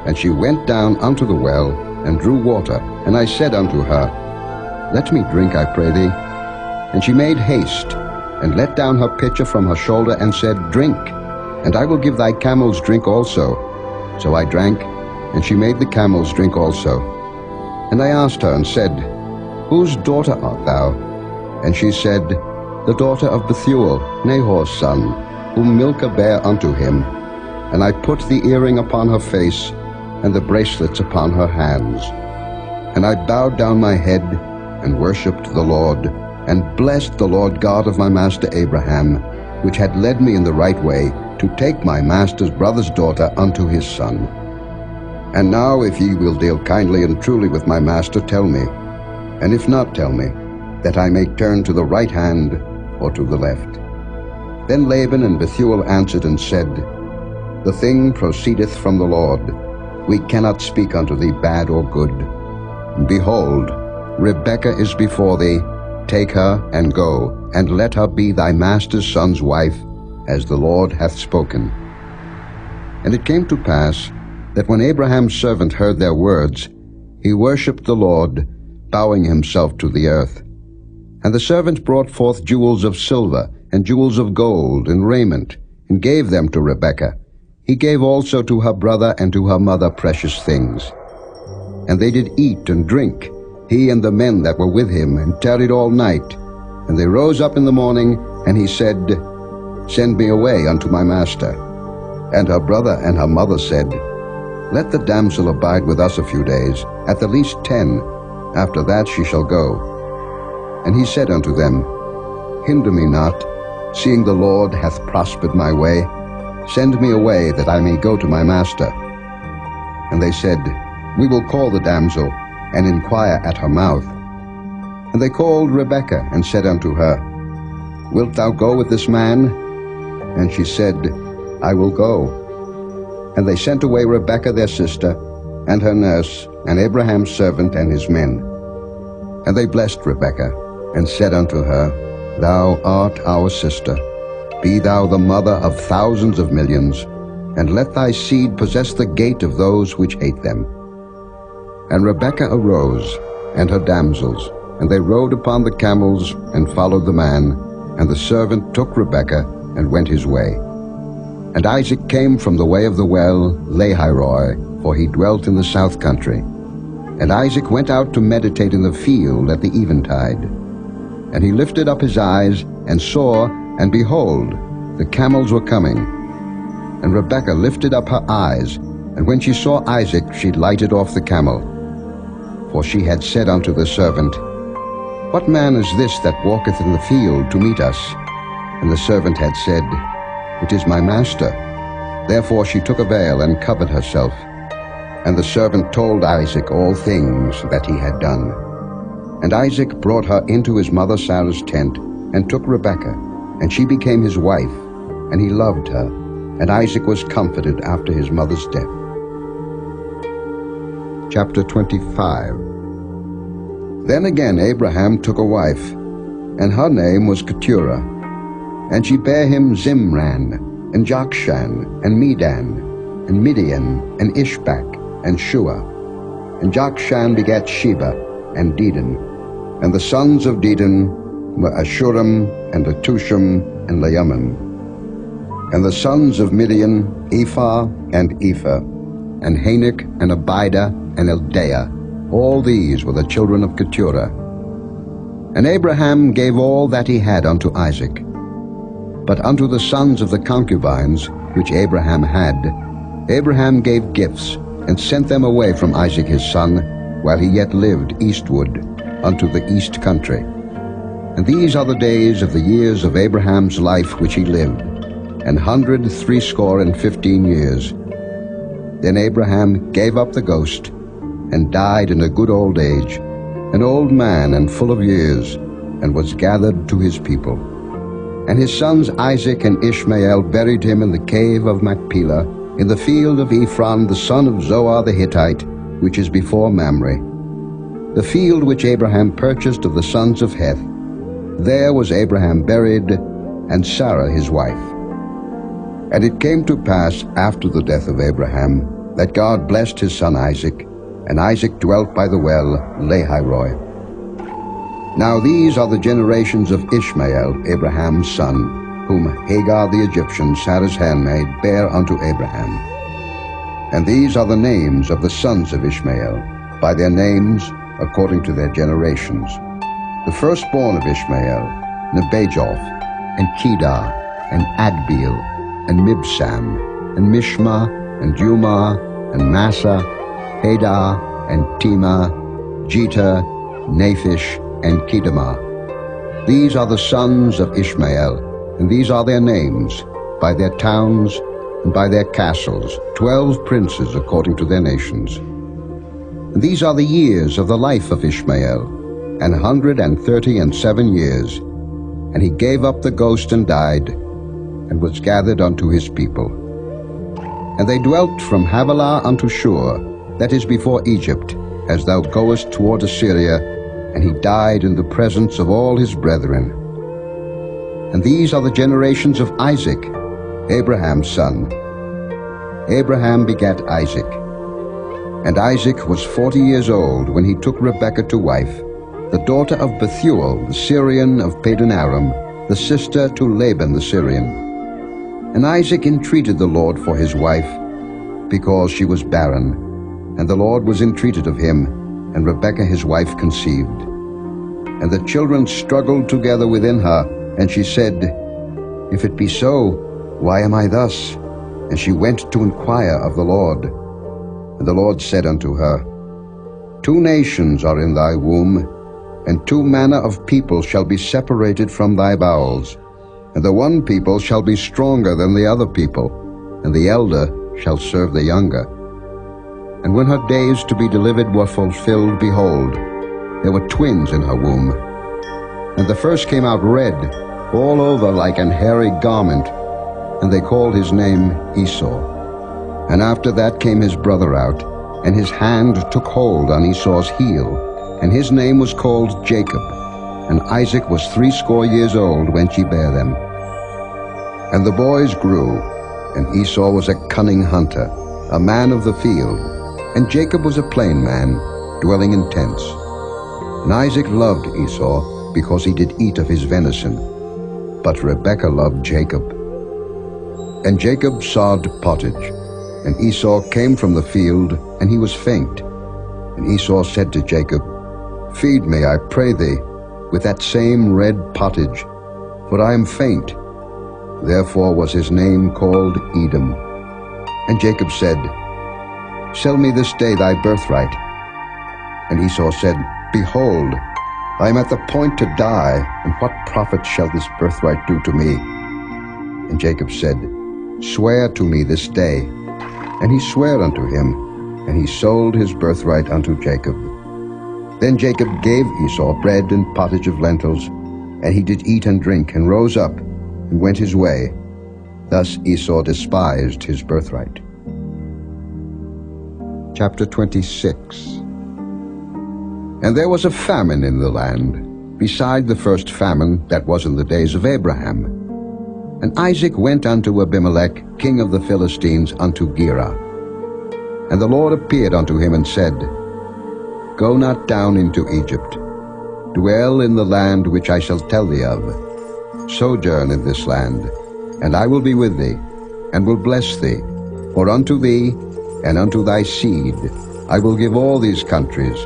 and she went down unto the well, and drew water. And I said unto her, Let me drink, I pray thee. And she made haste, and let down her pitcher from her shoulder, and said, Drink, and I will give thy camels drink also. So I drank, and she made the camels drink also. And I asked her, and said, Whose daughter art thou? And she said, The daughter of Bethuel, Nahor's son, whom Milcah bare unto him. And I put the earring upon her face, and the bracelets upon her hands. And I bowed down my head, and worshipped the Lord, and blessed the Lord God of my master Abraham, which had led me in the right way, to take my master's brother's daughter unto his son. And now if ye will deal kindly and truly with my master, tell me, and if not, tell me, that I may turn to the right hand or to the left. Then Laban and Bethuel answered and said, The thing proceedeth from the Lord. We cannot speak unto thee bad or good. Behold, Rebekah is before thee. Take her, and go, and let her be thy master's son's wife, as the Lord hath spoken. And it came to pass, that when Abraham's servant heard their words, he worshipped the Lord, bowing himself to the earth. And the servant brought forth jewels of silver, and jewels of gold, and raiment, and gave them to Rebekah. He gave also to her brother and to her mother precious things. And they did eat and drink, he and the men that were with him, and tarried all night. And they rose up in the morning, and he said, Send me away unto my master. And her brother and her mother said, Let the damsel abide with us a few days, at the least 10. After that she shall go. And he said unto them, Hinder me not, seeing the Lord hath prospered my way. Send me away, that I may go to my master. And they said, We will call the damsel, and inquire at her mouth. And they called Rebekah, and said unto her, Wilt thou go with this man? And she said, I will go. And they sent away Rebekah their sister, and her nurse, and Abraham's servant, and his men. And they blessed Rebekah, and said unto her, Thou art our sister. Be thou the mother of thousands of millions, and let thy seed possess the gate of those which hate them. And Rebekah arose, and her damsels, and they rode upon the camels, and followed the man. And the servant took Rebekah, and went his way. And Isaac came from the way of the well, Lahairoi, for he dwelt in the south country. And Isaac went out to meditate in the field at the eventide. And he lifted up his eyes, and saw, and behold, the camels were coming. And Rebekah lifted up her eyes, and when she saw Isaac, she lighted off the camel. For she had said unto the servant, What man is this that walketh in the field to meet us? And the servant had said, It is my master. Therefore she took a veil and covered herself. And the servant told Isaac all things that he had done. And Isaac brought her into his mother Sarah's tent, and took Rebekah, and she became his wife, and he loved her. And Isaac was comforted after his mother's death. Chapter 25. Then again Abraham took a wife, and her name was Keturah. And she bare him Zimran, and Jokshan, and Medan, and Midian, and Ishbak, and Shua. And Jokshan begat Sheba, and Dedan. And the sons of Dedan were Ashuram, and Letushim, and Leammon. And the sons of Midian, Ephah, and Ephah, and Hanok, and Abida, and Eldaah. All these were the children of Keturah. And Abraham gave all that he had unto Isaac. But unto the sons of the concubines, which Abraham had, Abraham gave gifts, and sent them away from Isaac his son, while he yet lived eastward, unto the east country. And these are the days of the years of Abraham's life which he lived, 160 years. Then Abraham gave up the ghost, and died in a good old age, an old man and full of years, and was gathered to his people. And his sons Isaac and Ishmael buried him in the cave of Machpelah, in the field of Ephron the son of Zoar the Hittite, which is before Mamre. The field which Abraham purchased of the sons of Heth, there was Abraham buried, and Sarah his wife. And it came to pass after the death of Abraham, that God blessed his son Isaac, and Isaac dwelt by the well Lahairoi. Now these are the generations of Ishmael, Abraham's son, whom Hagar the Egyptian, Sarah's handmaid, bare unto Abraham. And these are the names of the sons of Ishmael, by their names according to their generations. The firstborn of Ishmael, Nebajoth, and Kedar, and Adbeel, and Mibsam, and Mishma, and Dumah, and Massa, Hadar, and Tema, Jether, Naphish, and Kedemah. These are the sons of Ishmael, and these are their names, by their towns and by their castles, 12 princes according to their nations. And these are the years of the life of Ishmael, 137 years. And he gave up the ghost and died, and was gathered unto his people. And they dwelt from Havilah unto Shur, that is before Egypt, as thou goest toward Assyria, and he died in the presence of all his brethren. And these are the generations of Isaac, Abraham's son. Abraham begat Isaac. And Isaac was 40 years old when he took Rebekah to wife, the daughter of Bethuel the Syrian of Padan Aram, the sister to Laban the Syrian. And Isaac entreated the Lord for his wife, because she was barren. And the Lord was entreated of him, and Rebekah his wife conceived. And the children struggled together within her, and she said, If it be so, why am I thus? And she went to inquire of the Lord. And the Lord said unto her, 2 nations are in thy womb, and 2 manner of people shall be separated from thy bowels. And the one people shall be stronger than the other people, and the elder shall serve the younger. And when her days to be delivered were fulfilled, behold, there were twins in her womb. And the first came out red, all over like an hairy garment, and they called his name Esau. And after that came his brother out, and his hand took hold on Esau's heel, and his name was called Jacob. And Isaac was 80 years old when she bare them. And the boys grew, and Esau was a cunning hunter, a man of the field, and Jacob was a plain man, dwelling in tents. And Isaac loved Esau, because he did eat of his venison, but Rebekah loved Jacob. And Jacob sawed pottage, and Esau came from the field, and he was faint. And Esau said to Jacob, Feed me, I pray thee, with that same red pottage, for I am faint. Therefore was his name called Edom. And Jacob said, Sell me this day thy birthright. And Esau said, Behold, I am at the point to die, and what profit shall this birthright do to me? And Jacob said, Swear to me this day. And he sware unto him, and he sold his birthright unto Jacob. Then Jacob gave Esau bread and pottage of lentils, and he did eat and drink, and rose up, and went his way. Thus Esau despised his birthright. Chapter 26. And there was a famine in the land, beside the first famine that was in the days of Abraham. And Isaac went unto Abimelech, king of the Philistines, unto Gerar. And the Lord appeared unto him and said, Go not down into Egypt. Dwell in the land which I shall tell thee of. Sojourn in this land, and I will be with thee, and will bless thee. For unto thee and unto thy seed I will give all these countries,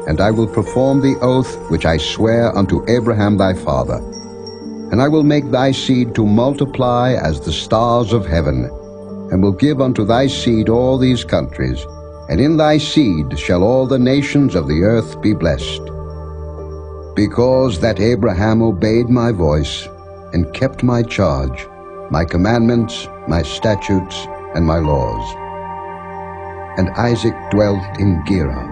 and I will perform the oath which I swear unto Abraham thy father. And I will make thy seed to multiply as the stars of heaven, and will give unto thy seed all these countries, and in thy seed shall all the nations of the earth be blessed. Because that Abraham obeyed my voice, and kept my charge, my commandments, my statutes, and my laws. And Isaac dwelt in Gerar.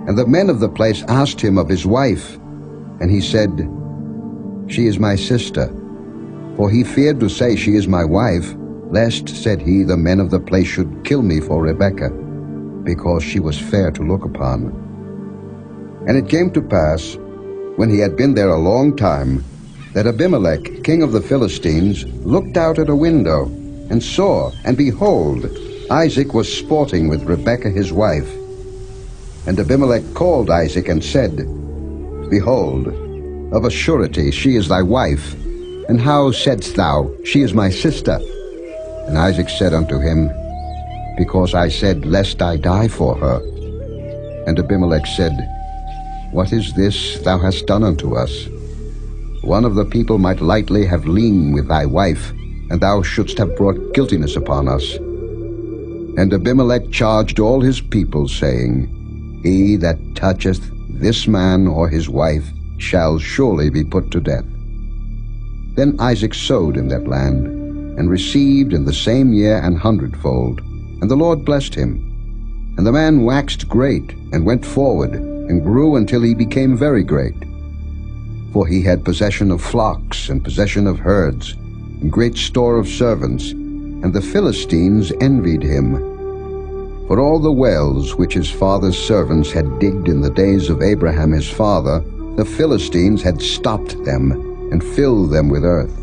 And the men of the place asked him of his wife, and he said, She is my sister. For he feared to say, She is my wife, lest, said he, the men of the place should kill me for Rebekah, because she was fair to look upon. And it came to pass, when he had been there a long time, that Abimelech, king of the Philistines, looked out at a window, and saw, and behold, Isaac was sporting with Rebekah his wife. And Abimelech called Isaac and said, Behold, of a surety she is thy wife. And how saidst thou, She is my sister? And Isaac said unto him, Because I said, Lest I die for her. And Abimelech said, What is this thou hast done unto us? One of the people might lightly have lain with thy wife, and thou shouldst have brought guiltiness upon us. And Abimelech charged all his people, saying, He that toucheth this man or his wife shall surely be put to death. Then Isaac sowed in that land, and received in the same year 100-fold, and the Lord blessed him. And the man waxed great, and went forward, and grew until he became very great. For he had possession of flocks, and possession of herds, and great store of servants, and the Philistines envied him. For all the wells which his father's servants had digged in the days of Abraham his father, the Philistines had stopped them, and filled them with earth.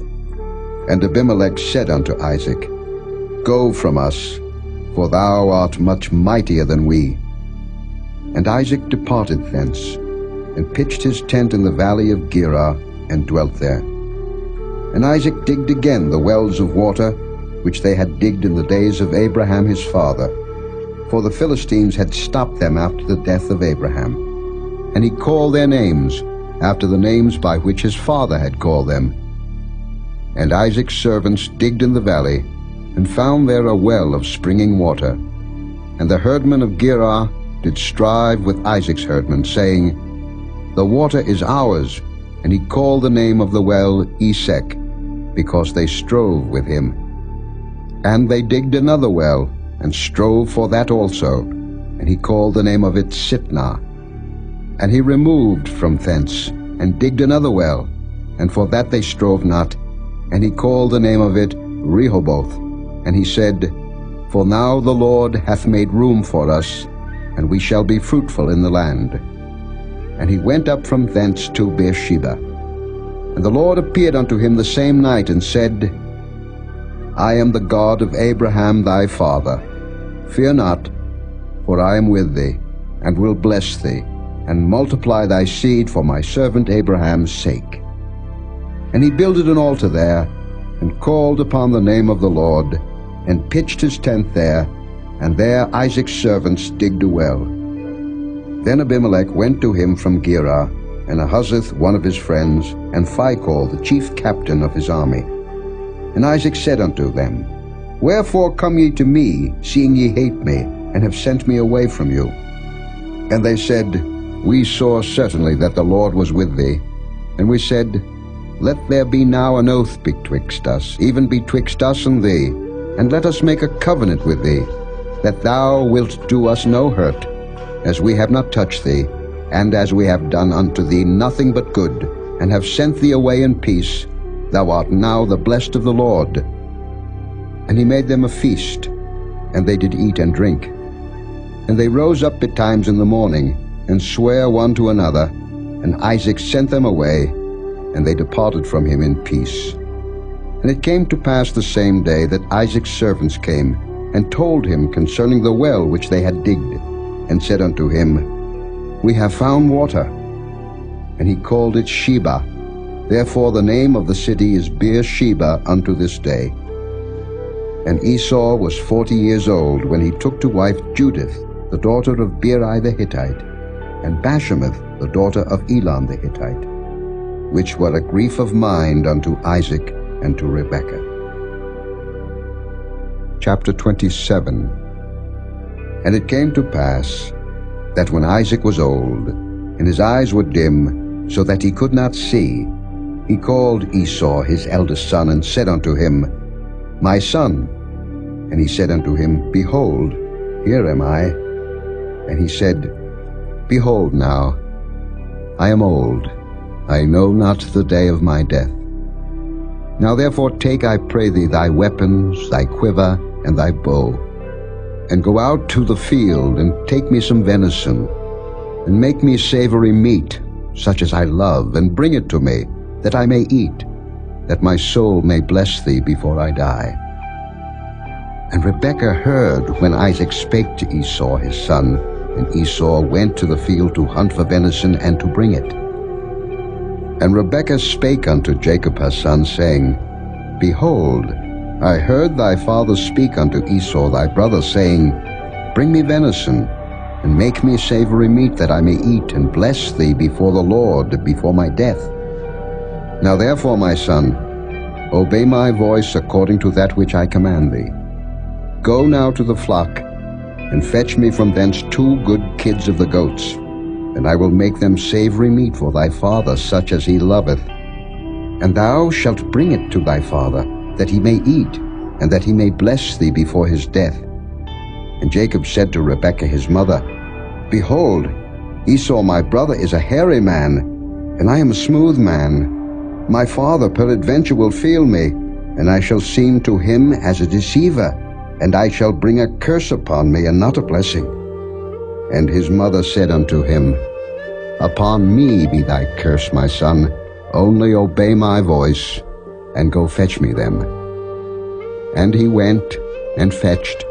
And Abimelech said unto Isaac, Go from us, for thou art much mightier than we. And Isaac departed thence, and pitched his tent in the valley of Gerar, and dwelt there. And Isaac digged again the wells of water, which they had digged in the days of Abraham his father, for the Philistines had stopped them after the death of Abraham. And he called their names after the names by which his father had called them. And Isaac's servants digged in the valley, and found there a well of springing water. And the herdmen of Gerar did strive with Isaac's herdmen, saying, The water is ours. And he called the name of the well Esek, because they strove with him. And they digged another well, and strove for that also, and he called the name of it Sitnah. And he removed from thence, and digged another well, and for that they strove not, and he called the name of it Rehoboth. And he said, For now the Lord hath made room for us, and we shall be fruitful in the land. And he went up from thence to Beersheba. And the Lord appeared unto him the same night, and said, I am the God of Abraham thy father. Fear not, for I am with thee, and will bless thee, and multiply thy seed for my servant Abraham's sake. And he builded an altar there, and called upon the name of the Lord, and pitched his tent there, and there Isaac's servants digged a well. Then Abimelech went to him from Gerar, and Ahuzzath one of his friends, and Phicol the chief captain of his army. And Isaac said unto them, Wherefore come ye to me, seeing ye hate me, and have sent me away from you? And they said, We saw certainly that the Lord was with thee. And we said, Let there be now an oath betwixt us, even betwixt us and thee, and let us make a covenant with thee, that thou wilt do us no hurt, as we have not touched thee, and as we have done unto thee nothing but good, and have sent thee away in peace. Thou art now the blessed of the Lord. And he made them a feast, and they did eat and drink. And they rose up betimes in the morning, and sware one to another, and Isaac sent them away, and they departed from him in peace. And it came to pass the same day that Isaac's servants came, and told him concerning the well which they had digged, and said unto him, We have found water. And he called it Sheba. Therefore the name of the city is Beersheba unto this day. And Esau was 40 years old when he took to wife Judith, the daughter of Beeri the Hittite, and Bashemath, the daughter of Elon the Hittite, which were a grief of mind unto Isaac and to Rebekah. Chapter 27. And it came to pass that when Isaac was old, and his eyes were dim, so that he could not see, he called Esau his eldest son, and said unto him, My son. And he said unto him, Behold, here am I. And he said, Behold now, I am old, I know not the day of my death. Now therefore take, I pray thee, thy weapons, thy quiver, and thy bow, and go out to the field, and take me some venison, and make me savory meat, such as I love, and bring it to me, that I may eat, that my soul may bless thee before I die. And Rebekah heard when Isaac spake to Esau his son, and Esau went to the field to hunt for venison and to bring it. And Rebekah spake unto Jacob her son, saying, Behold, I heard thy father speak unto Esau thy brother, saying, Bring me venison, and make me savory meat, that I may eat, and bless thee before the Lord, before my death. Now therefore, my son, obey my voice according to that which I command thee. Go now to the flock, and fetch me from thence 2 good kids of the goats, and I will make them savory meat for thy father, such as he loveth. And thou shalt bring it to thy father, that he may eat, and that he may bless thee before his death. And Jacob said to Rebekah his mother, Behold, Esau my brother is a hairy man, and I am a smooth man. My father peradventure will feel me, and I shall seem to him as a deceiver, and I shall bring a curse upon me, and not a blessing. And his mother said unto him, Upon me be thy curse, my son, only obey my voice, and go fetch me them. And he went, and fetched,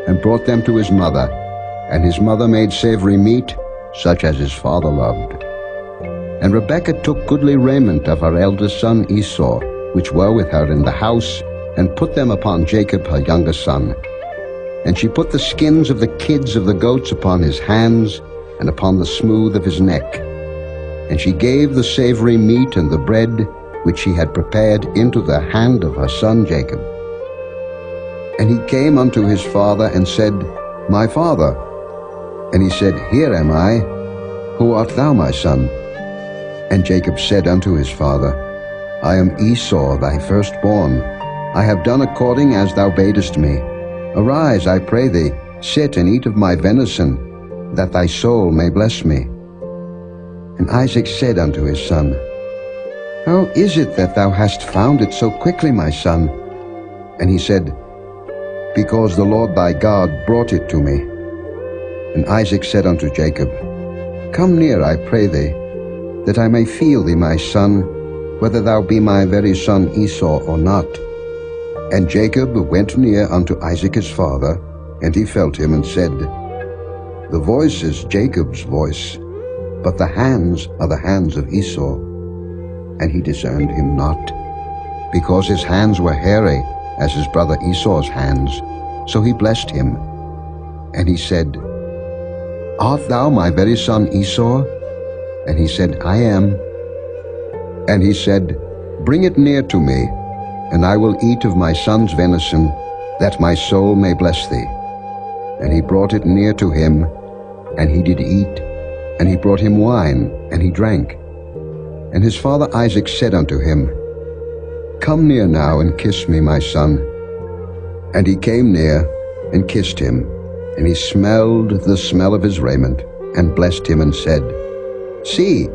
and brought them to his mother, and his mother made savory meat, such as his father loved. And Rebekah took goodly raiment of her eldest son Esau, which were with her in the house, and put them upon Jacob her younger son. And she put the skins of the kids of the goats upon his hands, and upon the smooth of his neck. And she gave the savory meat and the bread, which she had prepared, into the hand of her son Jacob. And he came unto his father, and said, My father. And he said, Here am I. Who art thou, my son? And Jacob said unto his father, I am Esau thy firstborn. I have done according as thou badest me. Arise, I pray thee, sit and eat of my venison, that thy soul may bless me. And Isaac said unto his son, How is it that thou hast found it so quickly, my son? And he said, Because the Lord thy God brought it to me. And Isaac said unto Jacob, Come near, I pray thee, that I may feel thee, my son, whether thou be my very son Esau or not. And Jacob went near unto Isaac his father, and he felt him, and said, The voice is Jacob's voice, but the hands are the hands of Esau. And he discerned him not, because his hands were hairy, as his brother Esau's hands. So he blessed him. And he said, Art thou my very son Esau? And he said, I am. And he said, Bring it near to me, and I will eat of my son's venison, that my soul may bless thee. And he brought it near to him, and he did eat, And he brought him wine, and he drank. And his father Isaac said unto him, Come near now, and kiss me, my son. And he came near, and kissed him. And he smelled the smell of his raiment, and blessed him, and said, See,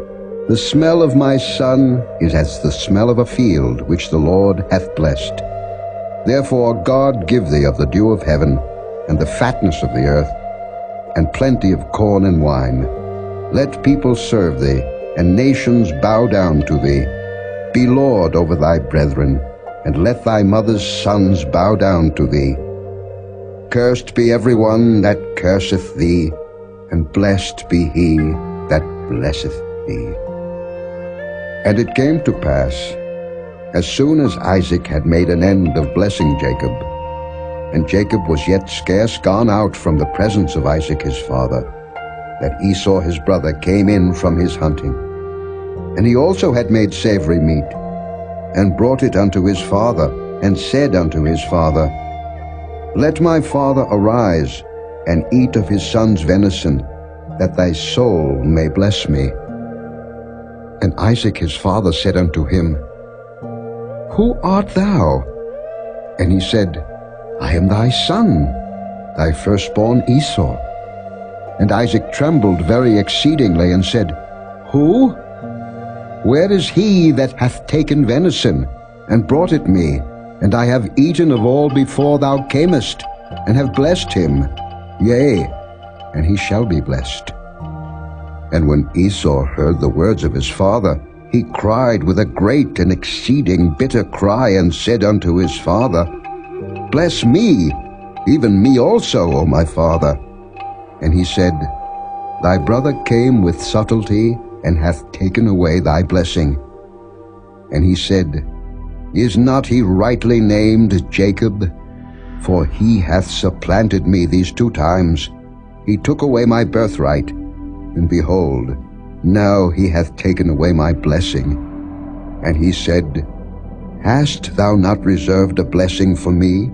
the smell of my son is as the smell of a field which the Lord hath blessed. Therefore God give thee of the dew of heaven, and the fatness of the earth, and plenty of corn and wine. Let people serve thee, and nations bow down to thee. Be Lord over thy brethren, and let thy mother's sons bow down to thee. Cursed be every one that curseth thee, and blessed be he that blesseth thee. And it came to pass, as soon as Isaac had made an end of blessing Jacob, and Jacob was yet scarce gone out from the presence of Isaac his father, that Esau his brother came in from his hunting. And he also had made savory meat, and brought it unto his father, and said unto his father, Let my father arise, and eat of his son's venison, that thy soul may bless me. And Isaac his father said unto him, Who art thou? And he said, I am thy son, thy firstborn Esau. And Isaac trembled very exceedingly, and said, Who? Where is he that hath taken venison, and brought it me? And I have eaten of all before thou camest, and have blessed him. Yea, and he shall be blessed. And when Esau heard the words of his father, he cried with a great and exceeding bitter cry, and said unto his father, Bless me, even me also, O my father. And he said, Thy brother came with subtlety, and hath taken away thy blessing. And he said, Is not he rightly named Jacob? For he hath supplanted me these 2 times. He took away my birthright, and behold, now he hath taken away my blessing. And he said, Hast thou not reserved a blessing for me?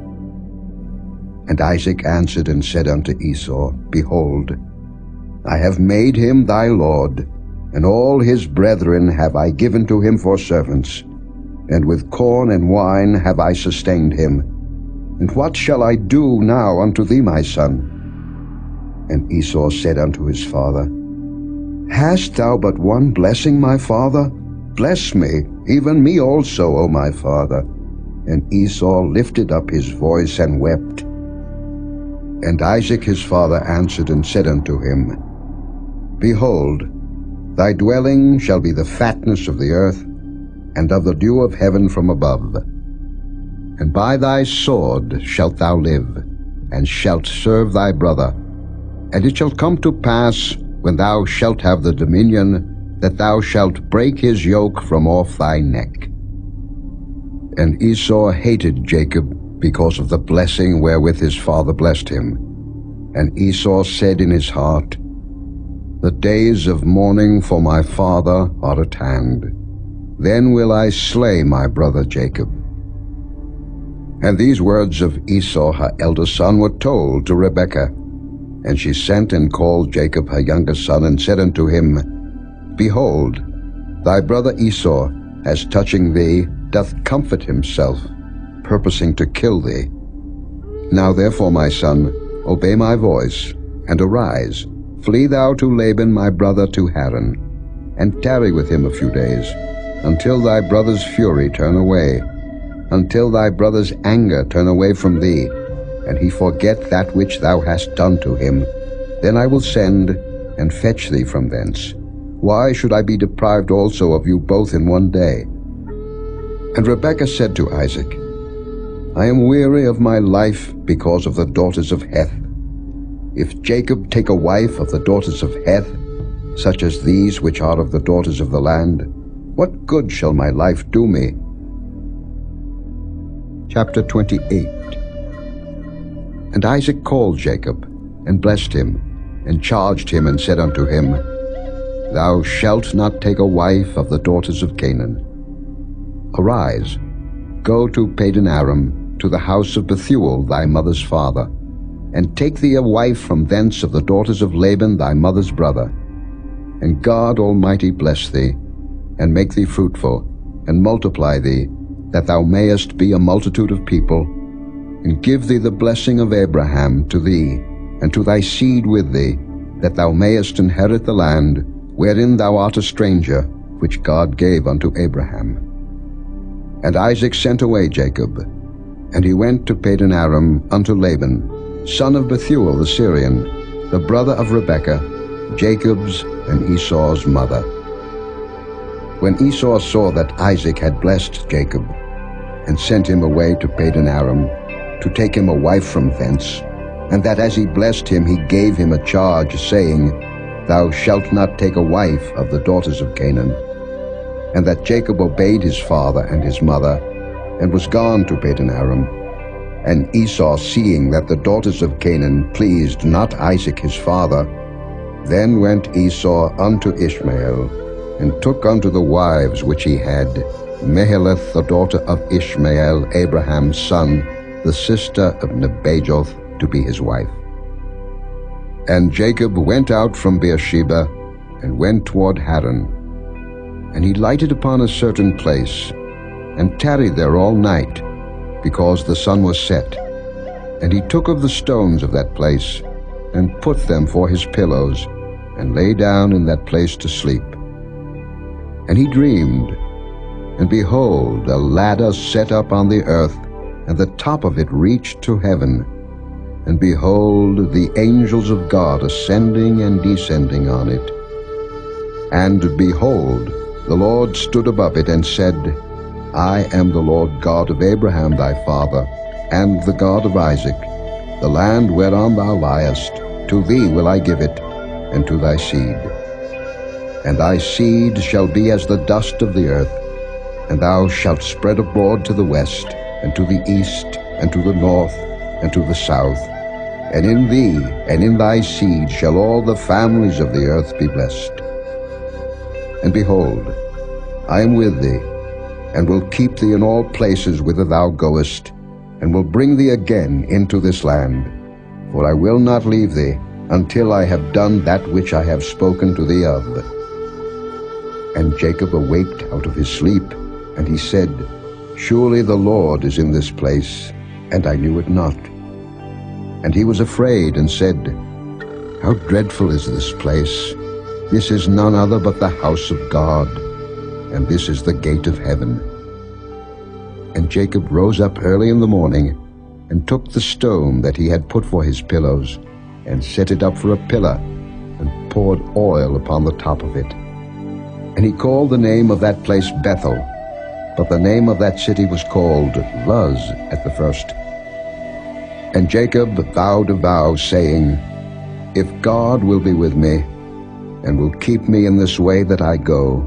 And Isaac answered and said unto Esau, Behold, I have made him thy lord, and all his brethren have I given to him for servants, and with corn and wine have I sustained him. And what shall I do now unto thee, my son? And Esau said unto his father, Hast thou but one blessing, my father? Bless me, even me also, O my father. And Esau lifted up his voice and wept. And Isaac his father answered and said unto him, Behold, thy dwelling shall be the fatness of the earth, and of the dew of heaven from above. And by thy sword shalt thou live, and shalt serve thy brother. And it shall come to pass, when thou shalt have the dominion, that thou shalt break his yoke from off thy neck. And Esau hated Jacob because of the blessing wherewith his father blessed him. And Esau said in his heart, The days of mourning for my father are at hand. Then will I slay my brother Jacob. And these words of Esau her elder son were told to Rebekah. And she sent and called Jacob her younger son, and said unto him, Behold, thy brother Esau, as touching thee, doth comfort himself, purposing to kill thee. Now therefore, my son, obey my voice, and arise, flee thou to Laban my brother to Haran, and tarry with him a few days, until thy brother's fury turn away, until thy brother's anger turn away from thee, and he forget that which thou hast done to him. Then I will send and fetch thee from thence. Why should I be deprived also of you both in one day? And Rebekah said to Isaac, I am weary of my life because of the daughters of Heth. If Jacob take a wife of the daughters of Heth, such as these which are of the daughters of the land, what good shall my life do me? Chapter 28. And Isaac called Jacob, and blessed him, and charged him, and said unto him, Thou shalt not take a wife of the daughters of Canaan. Arise, go to Padan Aram, to the house of Bethuel thy mother's father, and take thee a wife from thence of the daughters of Laban thy mother's brother. And God Almighty bless thee, and make thee fruitful, and multiply thee, that thou mayest be a multitude of people, and give thee the blessing of Abraham to thee, and to thy seed with thee, that thou mayest inherit the land wherein thou art a stranger, which God gave unto Abraham. And Isaac sent away Jacob, and he went to Padan Aram unto Laban, son of Bethuel the Syrian, the brother of Rebekah, Jacob's and Esau's mother. When Esau saw that Isaac had blessed Jacob, and sent him away to Padan Aram, to take him a wife from thence, and that as he blessed him he gave him a charge, saying, Thou shalt not take a wife of the daughters of Canaan, and that Jacob obeyed his father and his mother, and was gone to Padan Aram. And Esau, seeing that the daughters of Canaan pleased not Isaac his father, then went Esau unto Ishmael, and took unto the wives which he had Mahalath the daughter of Ishmael, Abraham's son, the sister of Nebajoth, to be his wife. And Jacob went out from Beersheba, and went toward Haran. And he lighted upon a certain place, and tarried there all night, because the sun was set. And he took of the stones of that place, and put them for his pillows, and lay down in that place to sleep. And he dreamed, and behold, a ladder set up on the earth, and the top of it reached to heaven. And behold, the angels of God ascending and descending on it. And behold, the Lord stood above it, and said, I am the Lord God of Abraham thy father, and the God of Isaac. The land whereon thou liest, to thee will I give it, and to thy seed. And thy seed shall be as the dust of the earth, and thou shalt spread abroad to the west, and to the east, and to the north, and to the south. And in thee and in thy seed shall all the families of the earth be blessed. And behold, I am with thee, and will keep thee in all places whither thou goest, and will bring thee again into this land. For I will not leave thee, until I have done that which I have spoken to thee of. And Jacob awaked out of his sleep, and he said, Surely the Lord is in this place, and I knew it not. And he was afraid, and said, How dreadful is this place! This is none other but the house of God, and this is the gate of heaven. And Jacob rose up early in the morning, and took the stone that he had put for his pillows, and set it up for a pillar, and poured oil upon the top of it. And he called the name of that place Bethel, but the name of that city was called Luz at the first. And Jacob vowed a vow, saying, If God will be with me, and will keep me in this way that I go,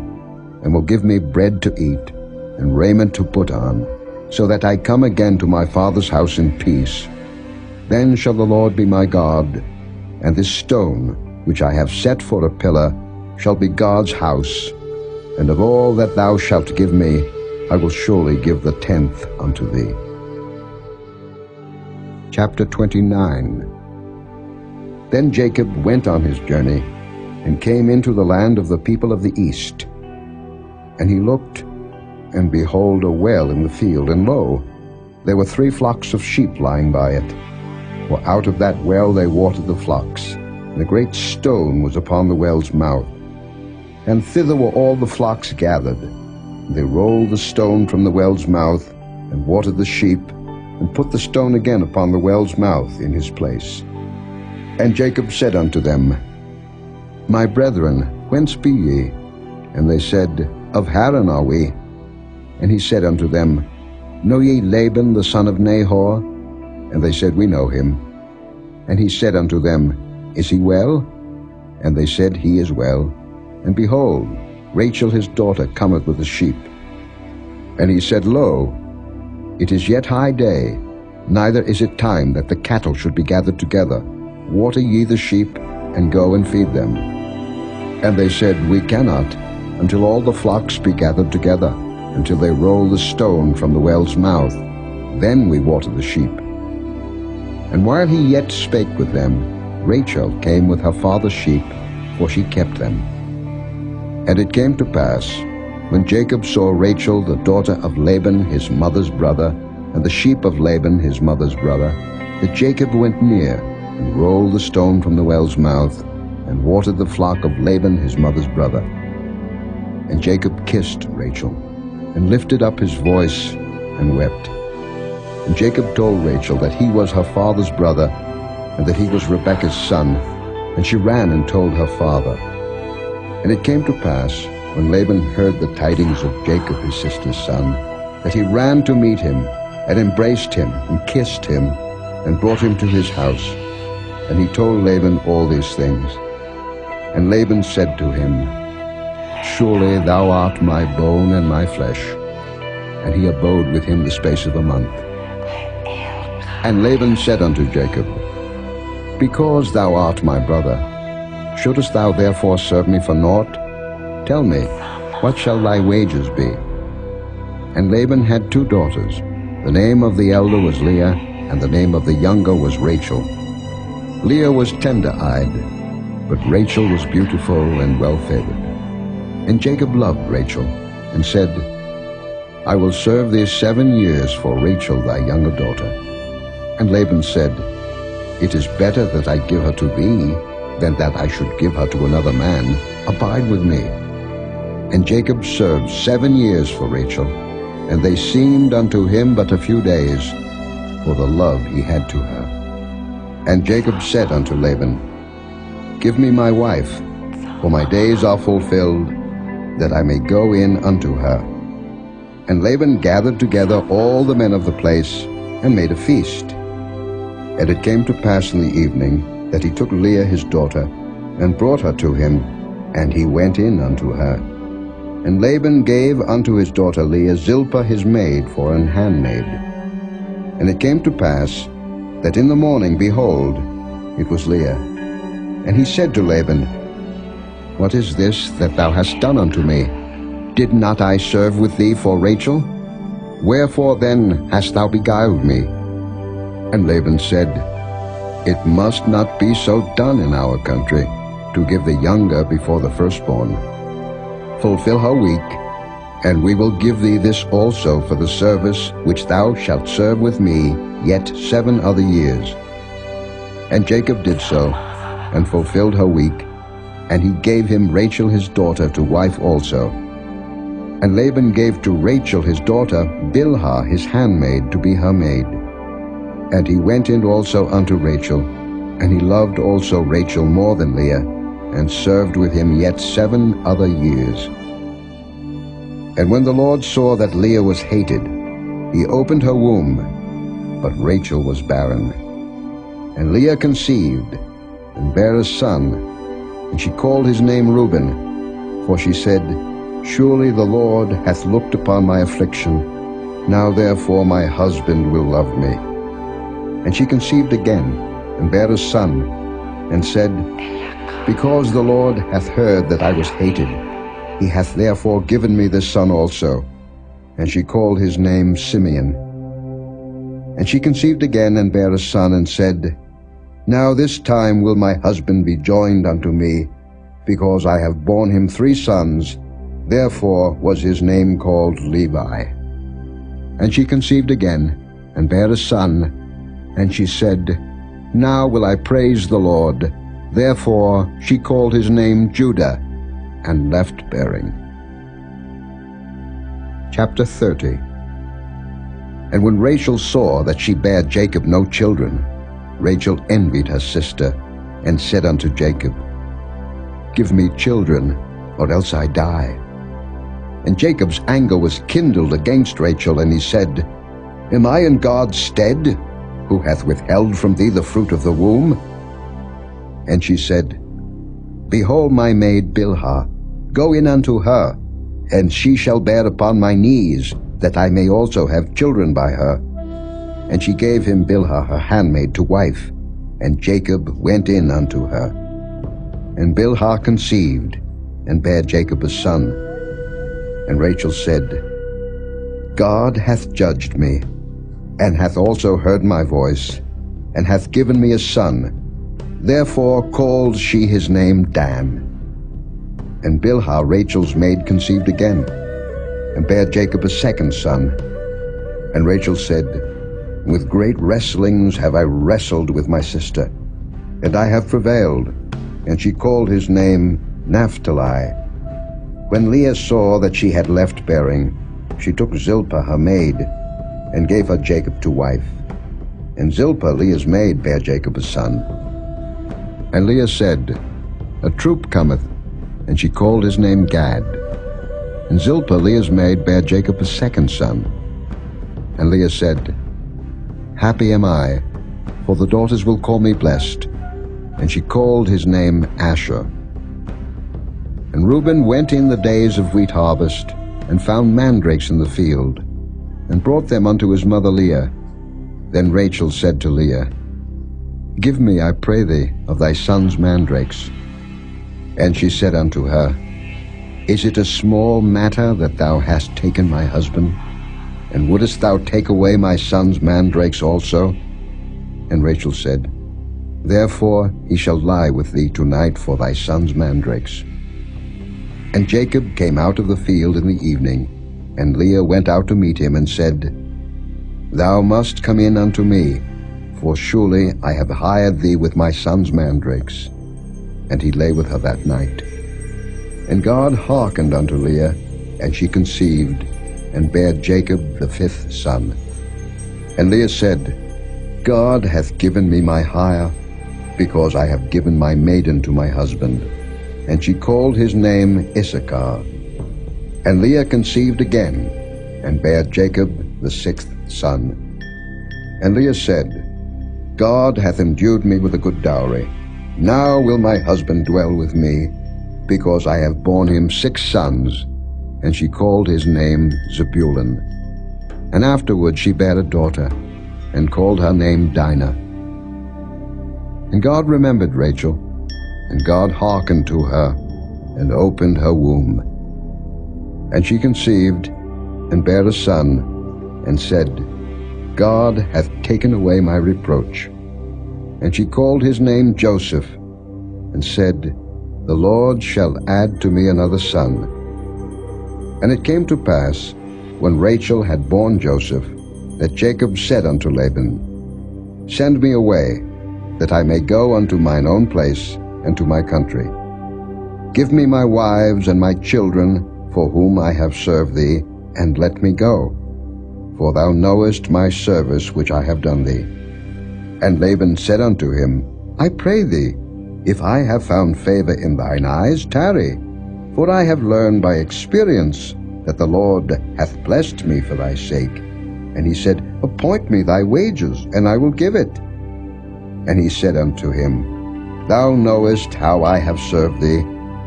and will give me bread to eat, and raiment to put on, so that I come again to my father's house in peace, then shall the Lord be my God, and this stone, which I have set for a pillar, shall be God's house, and of all that thou shalt give me, I will surely give the 10th unto thee. Chapter 29. Then Jacob went on his journey, and came into the land of the people of the east. And he looked, and behold, a well in the field, and lo, there were 3 flocks of sheep lying by it. For out of that well they watered the flocks, and a great stone was upon the well's mouth. And thither were all the flocks gathered. And they rolled the stone from the well's mouth, and watered the sheep, and put the stone again upon the well's mouth in his place. And Jacob said unto them, My brethren, whence be ye? And they said, Of Haran are we. And he said unto them, Know ye Laban the son of Nahor? And they said, We know him. And he said unto them, Is he well? And they said, He is well. And behold, Rachel his daughter cometh with the sheep. And he said, Lo, it is yet high day, neither is it time that the cattle should be gathered together. Water ye the sheep, and go and feed them. And they said, We cannot, until all the flocks be gathered together, until they roll the stone from the well's mouth. Then we water the sheep. And while he yet spake with them, Rachel came with her father's sheep, for she kept them. And it came to pass, when Jacob saw Rachel the daughter of Laban his mother's brother, and the sheep of Laban his mother's brother, that Jacob went near, and rolled the stone from the well's mouth, and watered the flock of Laban his mother's brother. And Jacob kissed Rachel, and lifted up his voice, and wept. And Jacob told Rachel that he was her father's brother, and that he was Rebekah's son, and she ran and told her father. And it came to pass, when Laban heard the tidings of Jacob his sister's son, that he ran to meet him, and embraced him, and kissed him, and brought him to his house. And he told Laban all these things. And Laban said to him, Surely thou art my bone and my flesh. And he abode with him the space of a month. And Laban said unto Jacob, Because thou art my brother, shouldest thou therefore serve me for naught? Tell me, what shall thy wages be? And Laban had 2 daughters. The name of the elder was Leah, and the name of the younger was Rachel. Leah was tender-eyed, but Rachel was beautiful and well-favored. And Jacob loved Rachel, and said, I will serve thee 7 years for Rachel thy younger daughter. And Laban said, It is better that I give her to thee, than that I should give her to another man. Abide with me. And Jacob served 7 years for Rachel, and they seemed unto him but a few days, for the love he had to her. And Jacob said unto Laban, Give me my wife, for my days are fulfilled, that I may go in unto her. And Laban gathered together all the men of the place, and made a feast. And it came to pass in the evening, that he took Leah his daughter, and brought her to him, and he went in unto her. And Laban gave unto his daughter Leah Zilpah his maid for an handmaid. And it came to pass, that in the morning, behold, it was Leah. And he said to Laban, What is this that thou hast done unto me? Did not I serve with thee for Rachel? Wherefore then hast thou beguiled me? And Laban said, It must not be so done in our country, to give the younger before the firstborn. Fulfill her week, and we will give thee this also for the service which thou shalt serve with me yet 7 other years. And Jacob did so, and fulfilled her week, and he gave him Rachel his daughter to wife also. And Laban gave to Rachel his daughter Bilhah his handmaid to be her maid. And he went in also unto Rachel, and he loved also Rachel more than Leah, and served with him yet 7 other years. And when the Lord saw that Leah was hated, he opened her womb, but Rachel was barren. And Leah conceived, and bare a son, and she called his name Reuben, for she said, Surely the Lord hath looked upon my affliction, now therefore my husband will love me. And she conceived again, and bare a son, and said, Because the Lord hath heard that I was hated, he hath therefore given me this son also. And she called his name Simeon. And she conceived again, and bare a son, and said, Now this time will my husband be joined unto me, because I have borne him 3 sons. Therefore was his name called Levi. And she conceived again, and bare a son, and she said, Now will I praise the Lord. Therefore she called his name Judah, and left bearing. Chapter 30. And when Rachel saw that she bare Jacob no children, Rachel envied her sister, and said unto Jacob, Give me children, or else I die. And Jacob's anger was kindled against Rachel, and he said, Am I in God's stead, who hath withheld from thee the fruit of the womb? And she said, Behold my maid Bilhah, go in unto her, and she shall bear upon my knees, that I may also have children by her. And she gave him Bilhah her handmaid to wife, and Jacob went in unto her. And Bilhah conceived, and bare Jacob a son. And Rachel said, God hath judged me, and hath also heard my voice, and hath given me a son. Therefore called she his name Dan. And Bilhah, Rachel's maid, conceived again, and bare Jacob a second son. And Rachel said, With great wrestlings have I wrestled with my sister, and I have prevailed. And she called his name Naphtali. When Leah saw that she had left bearing, she took Zilpah her maid, and gave her Jacob to wife. And Zilpah, Leah's maid, bare Jacob a son. And Leah said, A troop cometh, and she called his name Gad. And Zilpah, Leah's maid, bare Jacob a second son. And Leah said, Happy am I, for the daughters will call me blessed. And she called his name Asher. And Reuben went in the days of wheat harvest, and found mandrakes in the field, and brought them unto his mother Leah. Then Rachel said to Leah, Give me, I pray thee, of thy son's mandrakes. And she said unto her, Is it a small matter that thou hast taken my husband? And wouldest thou take away my son's mandrakes also? And Rachel said, Therefore he shall lie with thee tonight for thy son's mandrakes. And Jacob came out of the field in the evening, and Leah went out to meet him, and said, Thou must come in unto me, for surely I have hired thee with my son's mandrakes. And he lay with her that night. And God hearkened unto Leah, and she conceived, and bare Jacob the fifth son. And Leah said, God hath given me my hire, because I have given my maiden to my husband. And she called his name Issachar. And Leah conceived again, and bare Jacob the sixth son. And Leah said, God hath endued me with a good dowry. Now will my husband dwell with me, because I have borne him 6 sons. And she called his name Zebulun. And afterward she bare a daughter, and called her name Dinah. And God remembered Rachel, and God hearkened to her, and opened her womb. And she conceived, and bare a son, and said, God hath taken away my reproach. And she called his name Joseph, and said, The Lord shall add to me another son. And it came to pass, when Rachel had borne Joseph, that Jacob said unto Laban, Send me away, that I may go unto mine own place, and to my country. Give me my wives and my children, for whom I have served thee, and let me go. For thou knowest my service which I have done thee. And Laban said unto him, I pray thee, if I have found favor in thine eyes, tarry. For I have learned by experience that the Lord hath blessed me for thy sake. And he said, Appoint me thy wages, and I will give it. And he said unto him, Thou knowest how I have served thee,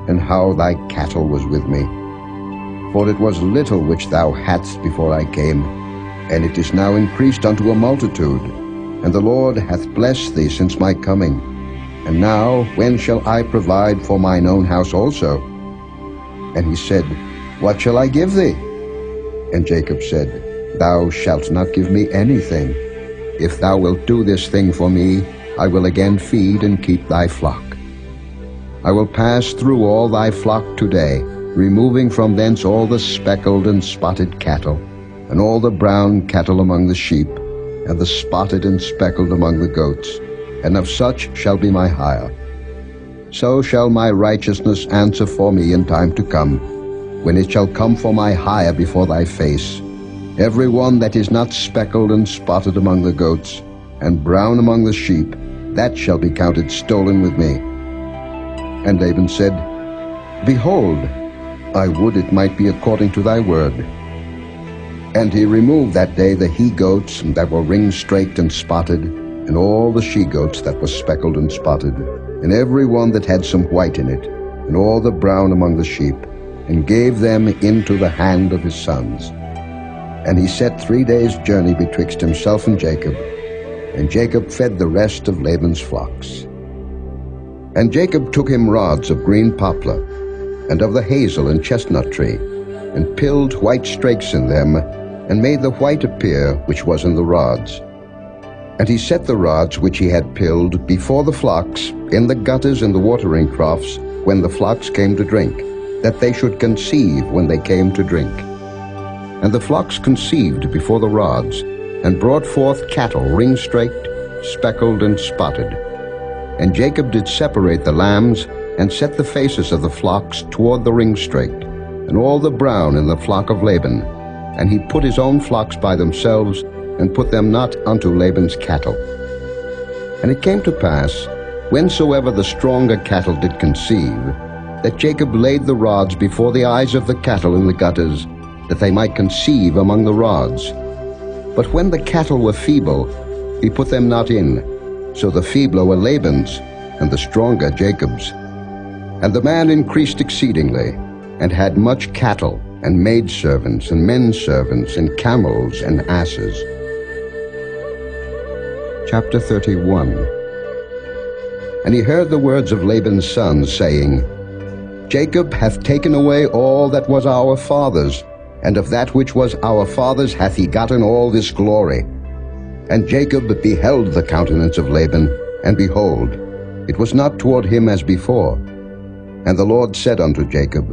and how thy cattle was with me. For it was little which thou hadst before I came, and it is now increased unto a multitude. And the Lord hath blessed thee since my coming. And now when shall I provide for mine own house also? And he said, What shall I give thee? And Jacob said, Thou shalt not give me anything. If thou wilt do this thing for me, I will again feed and keep thy flock. I will pass through all thy flock today, removing from thence all the speckled and spotted cattle, and all the brown cattle among the sheep, and the spotted and speckled among the goats, and of such shall be my hire. So shall my righteousness answer for me in time to come, when it shall come for my hire before thy face. Every one that is not speckled and spotted among the goats, and brown among the sheep, that shall be counted stolen with me. And Laban said, Behold, I would it might be according to thy word. And he removed that day the he-goats that were ring-straked and spotted, and all the she-goats that were speckled and spotted, and every one that had some white in it, and all the brown among the sheep, and gave them into the hand of his sons. And he set 3 days' journey betwixt himself and Jacob, and Jacob fed the rest of Laban's flocks. And Jacob took him rods of green poplar, and of the hazel and chestnut tree, and pilled white strakes in them, and made the white appear which was in the rods. And he set the rods which he had pilled before the flocks in the gutters and the watering troughs when the flocks came to drink. that they should conceive when they came to drink. And the flocks conceived before the rods, and brought forth cattle ring-straked, speckled, and spotted. And Jacob did separate the lambs, and set the faces of the flocks toward the ring-straked, and all the brown in the flock of Laban. And he put his own flocks by themselves, and put them not unto Laban's cattle. And it came to pass, whensoever the stronger cattle did conceive, that Jacob laid the rods before the eyes of the cattle in the gutters, that they might conceive among the rods. But when the cattle were feeble, he put them not in. So the feebler were Laban's, and the stronger Jacob's. And the man increased exceedingly, and had much cattle, and maidservants, and menservants, and camels, and asses. Chapter 31. And he heard the words of Laban's sons, saying, Jacob hath taken away all that was our father's, and of that which was our father's hath he gotten all this glory. And Jacob beheld the countenance of Laban, and behold, it was not toward him as before. And the Lord said unto Jacob,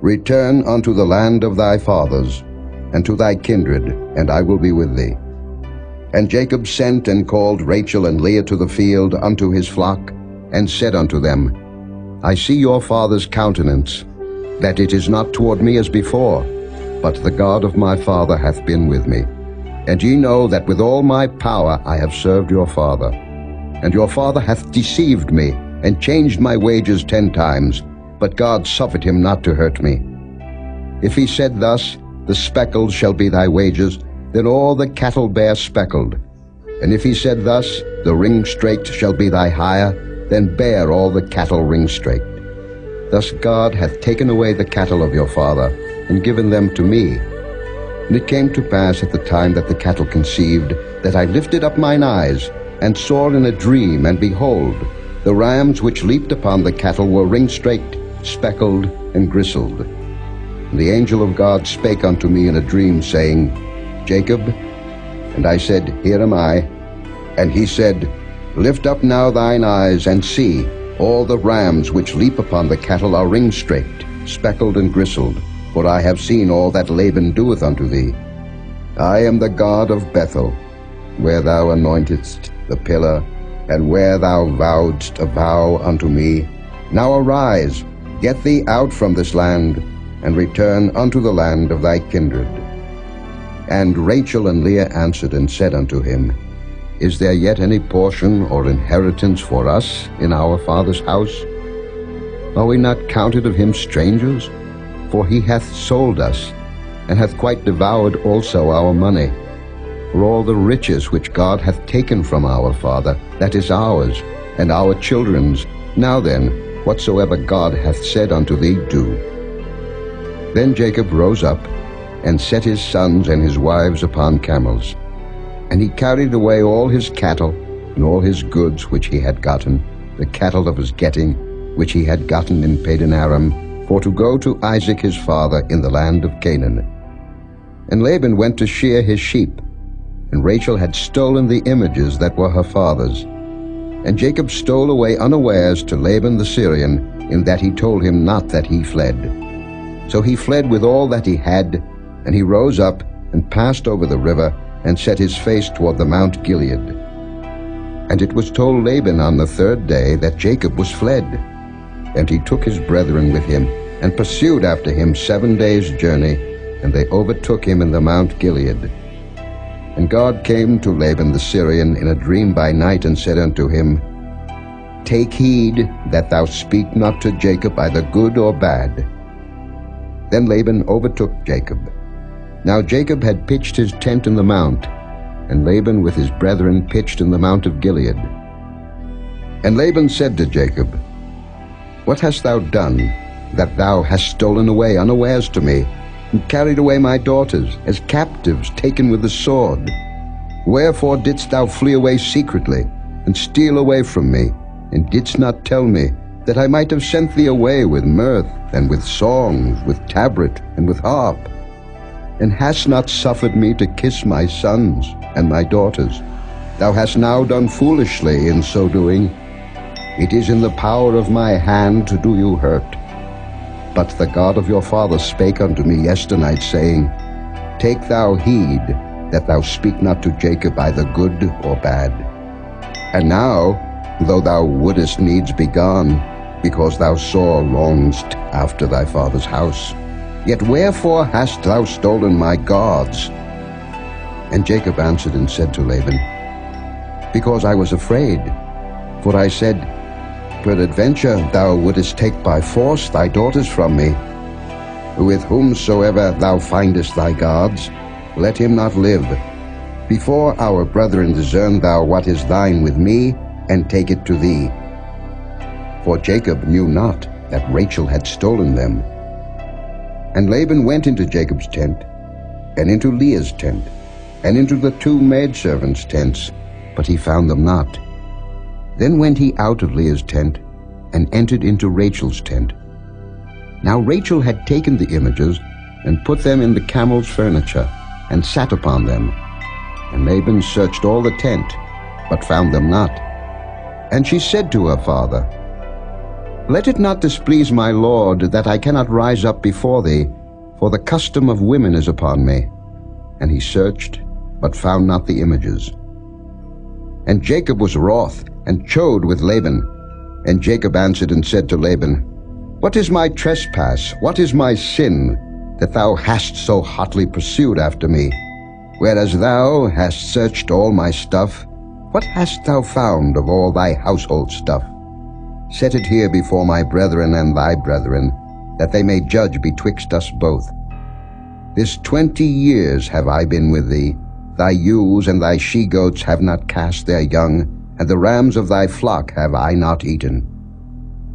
Return unto the land of thy fathers, and to thy kindred, and I will be with thee. And Jacob sent and called Rachel and Leah to the field unto his flock, and said unto them, I see your father's countenance, that it is not toward me as before, but the God of my father hath been with me. And ye know that with all my power I have served your father. And your father hath deceived me, and changed my wages 10 times, but God suffered him not to hurt me. If he said thus, The speckled shall be thy wages, then all the cattle bear speckled. And if he said thus, The ring-straked shall be thy hire, then bear all the cattle ring-straked. Thus God hath taken away the cattle of your father, and given them to me. And it came to pass at the time that the cattle conceived, that I lifted up mine eyes, and saw in a dream, and behold, the rams which leaped upon the cattle were ring-straked, speckled, and gristled. And the angel of God spake unto me in a dream, saying, Jacob. And I said, Here am I. And he said, Lift up now thine eyes, and see, all the rams which leap upon the cattle are ring-straked, speckled, and gristled. For I have seen all that Laban doeth unto thee. I am the God of Bethel, where thou anointedst the pillar, and where thou vowedst a vow unto me. Now arise, get thee out from this land, and return unto the land of thy kindred. And Rachel and Leah answered and said unto him, Is there yet any portion or inheritance for us in our father's house? Are we not counted of him strangers? For he hath sold us, and hath quite devoured also our money. For all the riches which God hath taken from our father, that is ours, and our children's. Now then, whatsoever God hath said unto thee, do. Then Jacob rose up, and set his sons and his wives upon camels. And he carried away all his cattle, and all his goods which he had gotten, the cattle of his getting, which he had gotten in Padan Aram, for to go to Isaac his father in the land of Canaan. And Laban went to shear his sheep, and Rachel had stolen the images that were her father's. And Jacob stole away unawares to Laban the Syrian, in that he told him not that he fled. So he fled with all that he had, and he rose up, and passed over the river, and set his face toward the Mount Gilead. And it was told Laban on the 3rd day that Jacob was fled. And he took his brethren with him, and pursued after him 7 days' journey, and they overtook him in the Mount Gilead. And God came to Laban the Syrian in a dream by night, and said unto him, Take heed that thou speak not to Jacob either good or bad. Then Laban overtook Jacob. Now Jacob had pitched his tent in the mount, and Laban with his brethren pitched in the Mount of Gilead. And Laban said to Jacob, What hast thou done, that thou hast stolen away unawares to me, and carried away my daughters, as captives taken with the sword? Wherefore didst thou flee away secretly, and steal away from me, and didst not tell me, that I might have sent thee away with mirth, and with songs, with tabret, and with harp? And hast not suffered me to kiss my sons and my daughters? Thou hast now done foolishly in so doing. It is in the power of my hand to do you hurt. But the God of your father spake unto me yesternight, saying, Take thou heed that thou speak not to Jacob either good or bad. And now, though thou wouldest needs be gone, because thou sore longest after thy father's house, yet wherefore hast thou stolen my gods? And Jacob answered and said to Laban, Because I was afraid, for I said, Peradventure thou wouldest take by force thy daughters from me. With whomsoever thou findest thy gods, let him not live. Before our brethren discern thou what is thine with me, and take it to thee. For Jacob knew not that Rachel had stolen them. And Laban went into Jacob's tent, and into Leah's tent, and into the 2 maidservants' tents, but he found them not. Then went he out of Leah's tent, and entered into Rachel's tent. Now Rachel had taken the images, and put them in the camel's furniture, and sat upon them. And Laban searched all the tent, but found them not. And she said to her father, Let it not displease my lord, that I cannot rise up before thee, for the custom of women is upon me. And he searched, but found not the images. And Jacob was wroth, and chode with Laban. And Jacob answered and said to Laban, What is my trespass, what is my sin, that thou hast so hotly pursued after me? Whereas thou hast searched all my stuff, what hast thou found of all thy household stuff? Set it here before my brethren and thy brethren, that they may judge betwixt us both. This 20 years have I been with thee. Thy ewes and thy she-goats have not cast their young, and the rams of thy flock have I not eaten.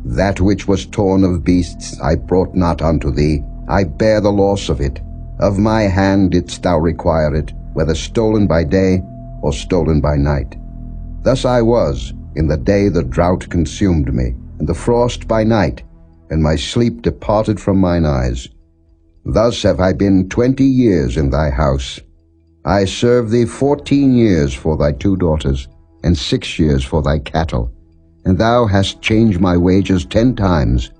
That which was torn of beasts I brought not unto thee. I bear the loss of it. Of my hand didst thou require it, whether stolen by day or stolen by night. Thus I was in the day the drought consumed me, and the frost by night, and my sleep departed from mine eyes. Thus have I been 20 years in thy house. I served thee 14 years for thy 2 daughters, and 6 years for thy cattle, and thou hast changed my wages 10 times.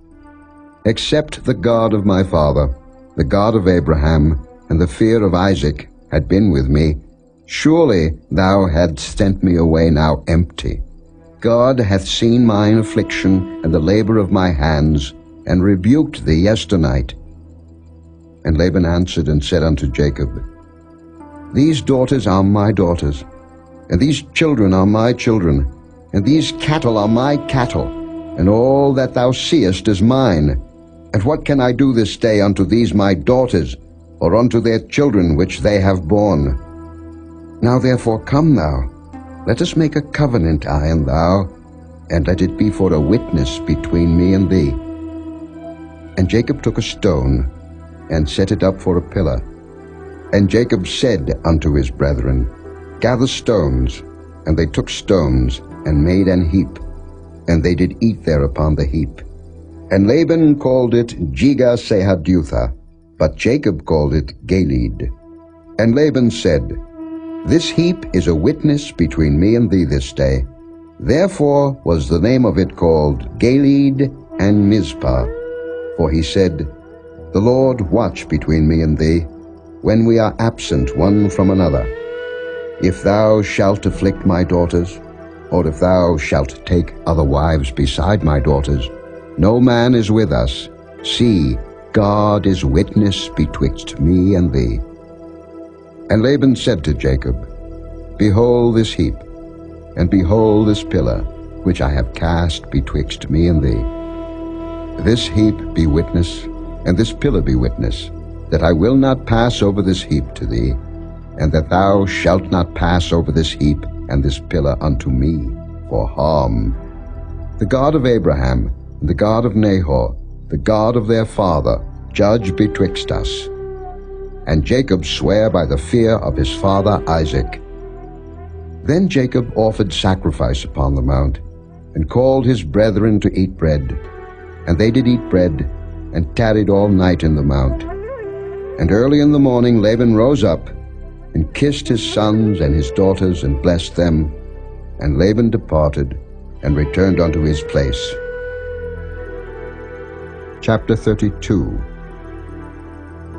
Except the God of my father, the God of Abraham, and the fear of Isaac had been with me, surely thou hadst sent me away now empty. God hath seen mine affliction and the labor of my hands, and rebuked thee yesternight. And Laban answered and said unto Jacob, These daughters are my daughters, and these children are my children, and these cattle are my cattle, and all that thou seest is mine. And what can I do this day unto these my daughters, or unto their children which they have borne? Now therefore come thou, let us make a covenant, I and thou, and let it be for a witness between me and thee. And Jacob took a stone, and set it up for a pillar. And Jacob said unto his brethren, Gather stones. And they took stones, and made an heap, and they did eat there upon the heap. And Laban called it Jegar-sahadutha, but Jacob called it Galeed. And Laban said, This heap is a witness between me and thee this day. Therefore was the name of it called Galeed and Mizpah. For he said, The Lord watch between me and thee, when we are absent one from another. If thou shalt afflict my daughters, or if thou shalt take other wives beside my daughters, no man is with us. See, God is witness betwixt me and thee. And Laban said to Jacob, Behold this heap, and behold this pillar, which I have cast betwixt me and thee. This heap be witness, and this pillar be witness, that I will not pass over this heap to thee, and that thou shalt not pass over this heap and this pillar unto me for harm. The God of Abraham, and the God of Nahor, the God of their father, judge betwixt us. And Jacob sware by the fear of his father Isaac. Then Jacob offered sacrifice upon the mount, and called his brethren to eat bread. And they did eat bread, and tarried all night in the mount. And early in the morning Laban rose up, and kissed his sons and his daughters, and blessed them. And Laban departed, and returned unto his place. Chapter 32.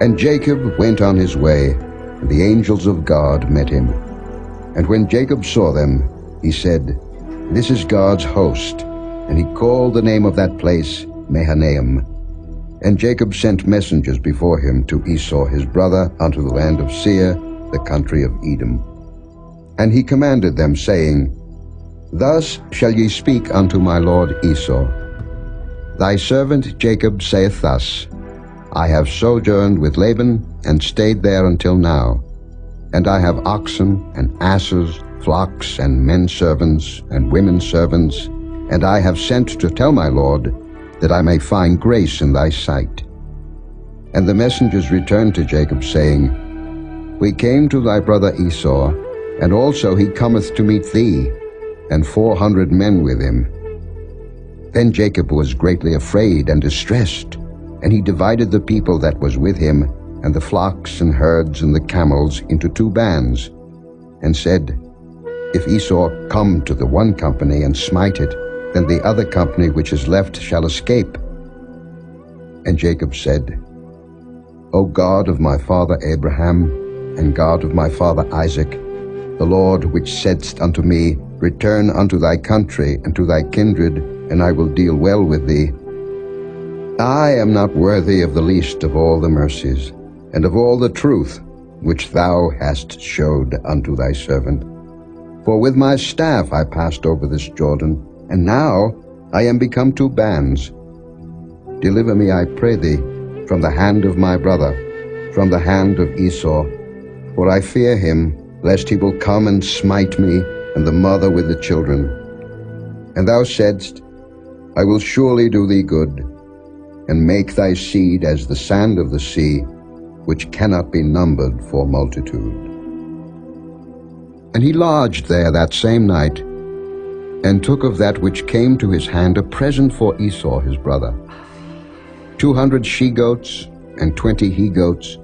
And Jacob went on his way, and the angels of God met him. And when Jacob saw them, he said, "This is God's host." And he called the name of that place Mahanaim. And Jacob sent messengers before him to Esau his brother unto the land of Seir, the country of Edom. And he commanded them, saying, "Thus shall ye speak unto my lord Esau. Thy servant Jacob saith thus, I have sojourned with Laban, and stayed there until now. And I have oxen, and asses, flocks, and men servants, and women servants, and I have sent to tell my lord, that I may find grace in thy sight." And the messengers returned to Jacob, saying, "We came to thy brother Esau, and also he cometh to meet thee, and 400 men with him." Then Jacob was greatly afraid and distressed, and he divided the people that was with him, and the flocks and herds and the camels, into 2 bands, and said, "If Esau come to the one company and smite it, then the other company which is left shall escape." And Jacob said, "O God of my father Abraham, and God of my father Isaac, the Lord which saidst unto me, Return unto thy country and to thy kindred, and I will deal well with thee. I am not worthy of the least of all the mercies, and of all the truth which thou hast showed unto thy servant. For with my staff I passed over this Jordan, and now I am become 2 bands. Deliver me, I pray thee, from the hand of my brother, from the hand of Esau, for I fear him, lest he will come and smite me, and the mother with the children. And thou saidst, I will surely do thee good, and make thy seed as the sand of the sea, which cannot be numbered for multitude." And he lodged there that same night, and took of that which came to his hand a present for Esau his brother, 200 she-goats, and 20 he-goats,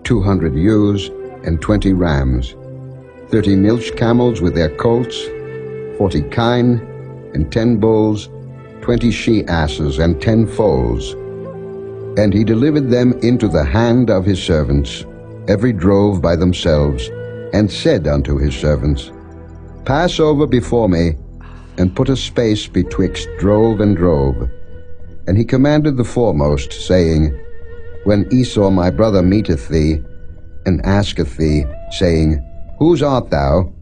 200 ewes, and 20 rams, 30 milch camels with their colts, 40 kine, and 10 bulls, 20 she-asses, and 10 foals. And he delivered them into the hand of his servants, every drove by themselves, and said unto his servants, Pass over before me, and put a space betwixt drove and drove. And he commanded the foremost, saying, When Esau my brother meeteth thee, and asketh thee, saying, Whose art thou?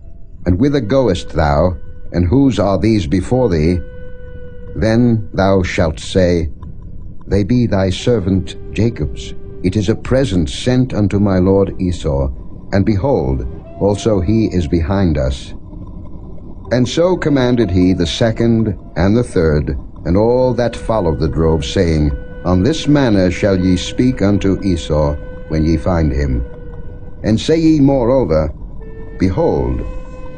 And whither goest thou? And whose are these before thee? Then thou shalt say, They be thy servant Jacob's. It is a present sent unto my lord Esau, and behold, also he is behind us. And so commanded he the second and the third, and all that followed the drove, saying, On this manner shall ye speak unto Esau when ye find him. And say ye moreover, Behold,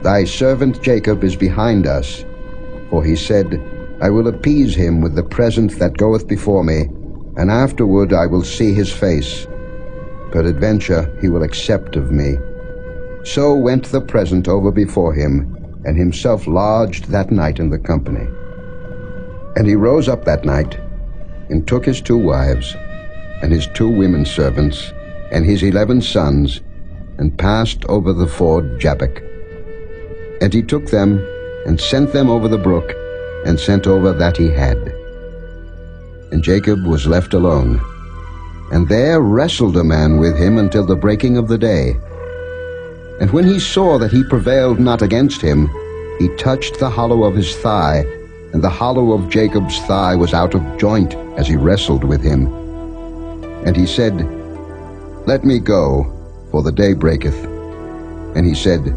thy servant Jacob is behind us. For he said, I will appease him with the present that goeth before me, and afterward I will see his face. Peradventure he will accept of me. So went the present over before him, and himself lodged that night in the company. And he rose up that night, and took his 2 wives, and his 2 women servants, and his 11 sons, and passed over the ford Jabbok. And he took them, and sent them over the brook, and sent over that he had. And Jacob was left alone, and there wrestled a man with him until the breaking of the day. And when he saw that he prevailed not against him, he touched the hollow of his thigh, and the hollow of Jacob's thigh was out of joint as he wrestled with him. And he said, Let me go, for the day breaketh. And he said,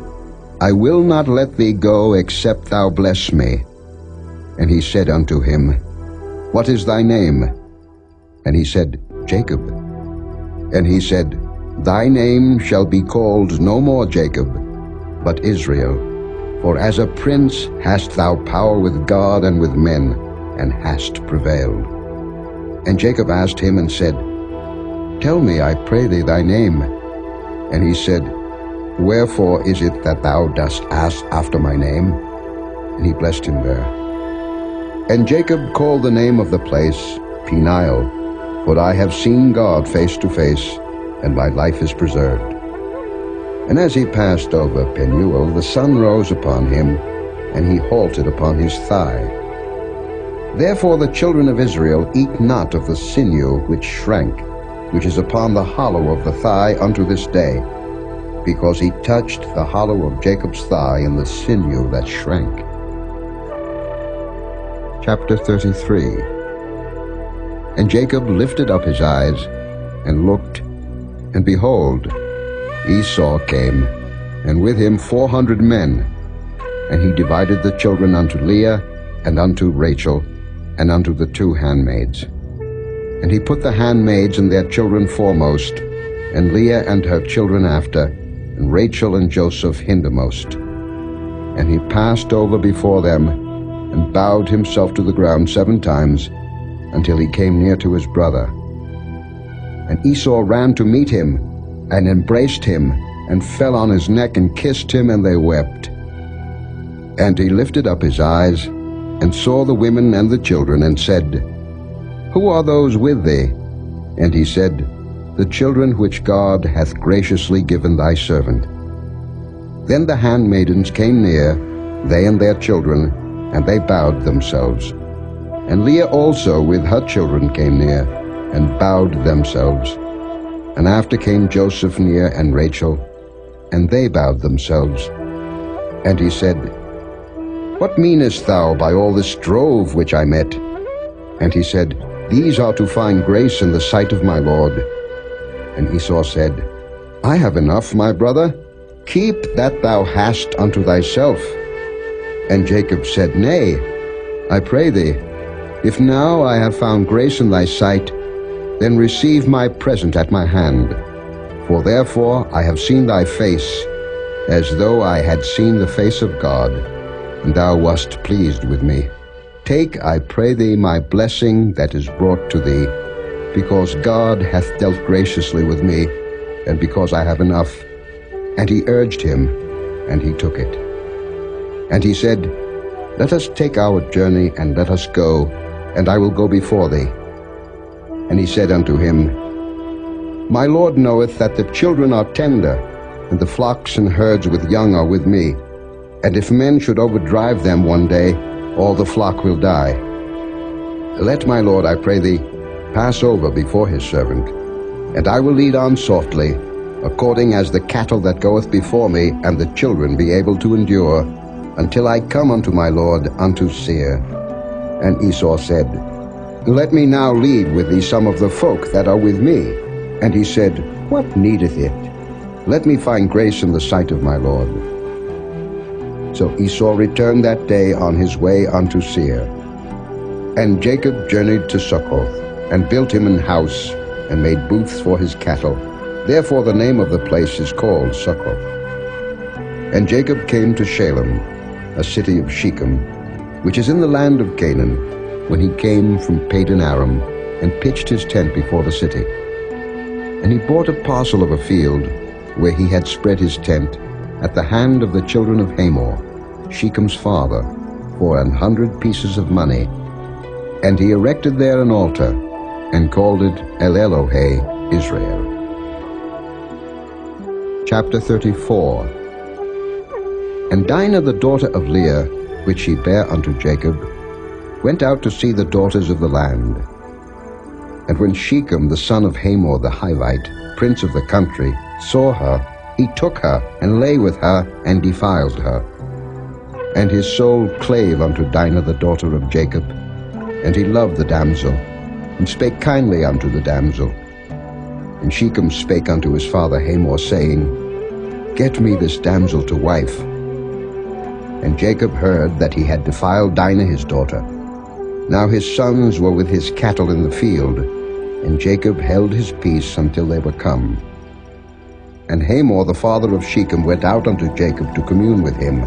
I will not let thee go, except thou bless me. And he said unto him, What is thy name? And he said, Jacob. And he said, Thy name shall be called no more Jacob, but Israel. For as a prince hast thou power with God and with men, and hast prevailed. And Jacob asked him and said, Tell me, I pray thee, thy name. And he said, Wherefore is it that thou dost ask after my name? And he blessed him there. And Jacob called the name of the place Peniel, For I have seen God face to face, and my life is preserved. And as he passed over Penuel, the sun rose upon him, and he halted upon his thigh. Therefore the children of Israel eat not of the sinew which shrank, which is upon the hollow of the thigh unto this day, because he touched the hollow of Jacob's thigh in the sinew that shrank. Chapter 33. And Jacob lifted up his eyes, and looked, and behold, Esau came, and with him 400 men. And he divided the children unto Leah, and unto Rachel, and unto the 2 handmaids. And he put the handmaids and their children foremost, and Leah and her children after, and Rachel and Joseph hindermost. And he passed over before them, and bowed himself to the ground 7 times, until he came near to his brother. And Esau ran to meet him, and embraced him, and fell on his neck, and kissed him, and they wept. And he lifted up his eyes, and saw the women and the children, and said, Who are those with thee? And he said, The children which God hath graciously given thy servant. Then the handmaidens came near, they and their children, and they bowed themselves. And Leah also with her children came near, and bowed themselves. And after came Joseph near, and Rachel, and they bowed themselves. And he said, What meanest thou by all this drove which I met? And he said, These are to find grace in the sight of my Lord. And Esau said, I have enough, my brother. Keep that thou hast unto thyself. And Jacob said, Nay, I pray thee, if now I have found grace in thy sight, then receive my present at my hand. For therefore I have seen thy face, as though I had seen the face of God, and thou wast pleased with me. Take, I pray thee, my blessing that is brought to thee, because God hath dealt graciously with me, and because I have enough. And he urged him, and he took it. And he said, Let us take our journey, and let us go, and I will go before thee. And he said unto him, My Lord knoweth that the children are tender, and the flocks and herds with young are with me. And if men should overdrive them one day, all the flock will die. Let my Lord, I pray thee, pass over before his servant, and I will lead on softly, according as the cattle that goeth before me, and the children be able to endure, until I come unto my Lord unto Seir. And Esau said, Let me now lead with thee some of the folk that are with me. And he said, What needeth it? Let me find grace in the sight of my Lord. So Esau returned that day on his way unto Seir. And Jacob journeyed to Succoth, and built him an house, and made booths for his cattle. Therefore the name of the place is called Succoth. And Jacob came to Shalem, a city of Shechem, which is in the land of Canaan, when he came from Padan Aram, and pitched his tent before the city. And he bought a parcel of a field, where he had spread his tent, at the hand of the children of Hamor, Shechem's father, for 100 pieces of money. And he erected there an altar, and called it El-Elohe Israel. Chapter 34. And Dinah the daughter of Leah, which she bare unto Jacob, went out to see the daughters of the land. And when Shechem the son of Hamor the Hivite, prince of the country, saw her, he took her, and lay with her, and defiled her. And his soul clave unto Dinah the daughter of Jacob, and he loved the damsel, and spake kindly unto the damsel. And Shechem spake unto his father Hamor, saying, Get me this damsel to wife. And Jacob heard that he had defiled Dinah his daughter. Now his sons were with his cattle in the field, and Jacob held his peace until they were come. And Hamor the father of Shechem went out unto Jacob to commune with him.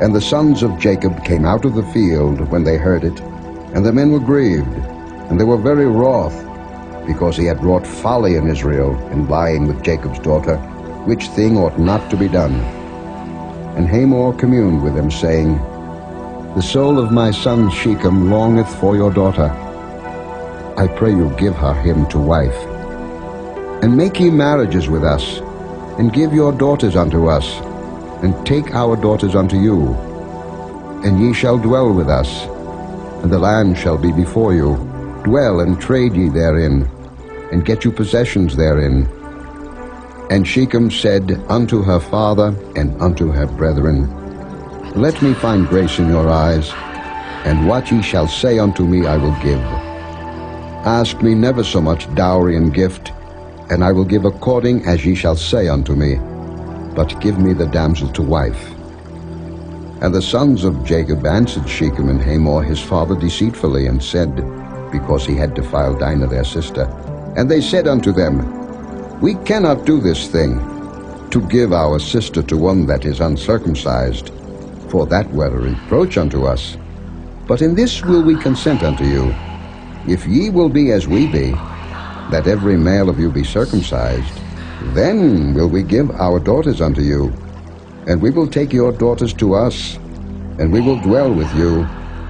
And the sons of Jacob came out of the field when they heard it, and the men were grieved, and they were very wroth, because he had wrought folly in Israel in lying with Jacob's daughter, which thing ought not to be done. And Hamor communed with him, saying, The soul of my son Shechem longeth for your daughter. I pray you give her him to wife. And make ye marriages with us, and give your daughters unto us, and take our daughters unto you. And ye shall dwell with us, and the land shall be before you. Dwell and trade ye therein, and get you possessions therein. And Shechem said unto her father and unto her brethren, Let me find grace in your eyes, and what ye shall say unto me I will give. Ask me never so much dowry and gift, and I will give according as ye shall say unto me, but give me the damsel to wife. And the sons of Jacob answered Shechem and Hamor his father deceitfully, and said, because he had defiled Dinah their sister. And they said unto them, We cannot do this thing, to give our sister to one that is uncircumcised, for that were a reproach unto us. But in this will we consent unto you, if ye will be as we be, that every male of you be circumcised, then will we give our daughters unto you, and we will take your daughters to us, and we will dwell with you,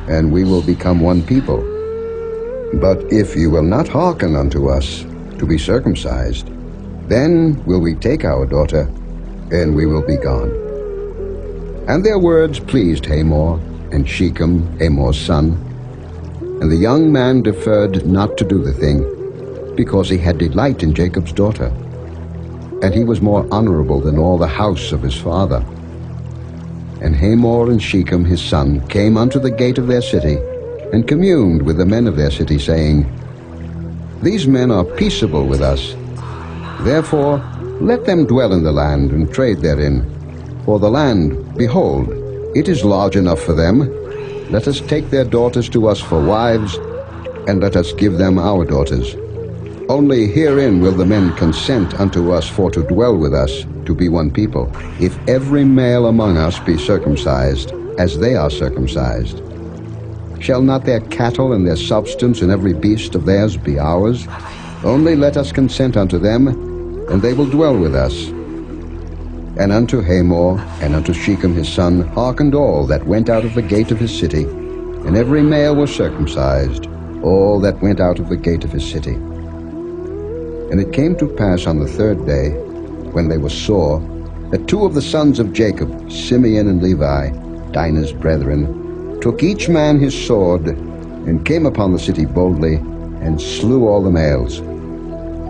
and we will become one people. But if you will not hearken unto us to be circumcised, then will we take our daughter, and we will be gone. And their words pleased Hamor and Shechem, Hamor's son. And the young man deferred not to do the thing, because he had delight in Jacob's daughter. And he was more honorable than all the house of his father. And Hamor and Shechem his son came unto the gate of their city, and communed with the men of their city, saying, These men are peaceable with us. Therefore let them dwell in the land, and trade therein. For the land, behold, it is large enough for them. Let us take their daughters to us for wives, and let us give them our daughters. Only herein will the men consent unto us for to dwell with us, to be one people, if every male among us be circumcised, as they are circumcised. Shall not their cattle and their substance and every beast of theirs be ours? Only let us consent unto them, and they will dwell with us. And unto Hamor and unto Shechem his son hearkened all that went out of the gate of his city, and every male was circumcised, all that went out of the gate of his city. And it came to pass on the third day, when they were sore, that two of the sons of Jacob, Simeon and Levi, Dinah's brethren, took each man his sword, and came upon the city boldly, and slew all the males.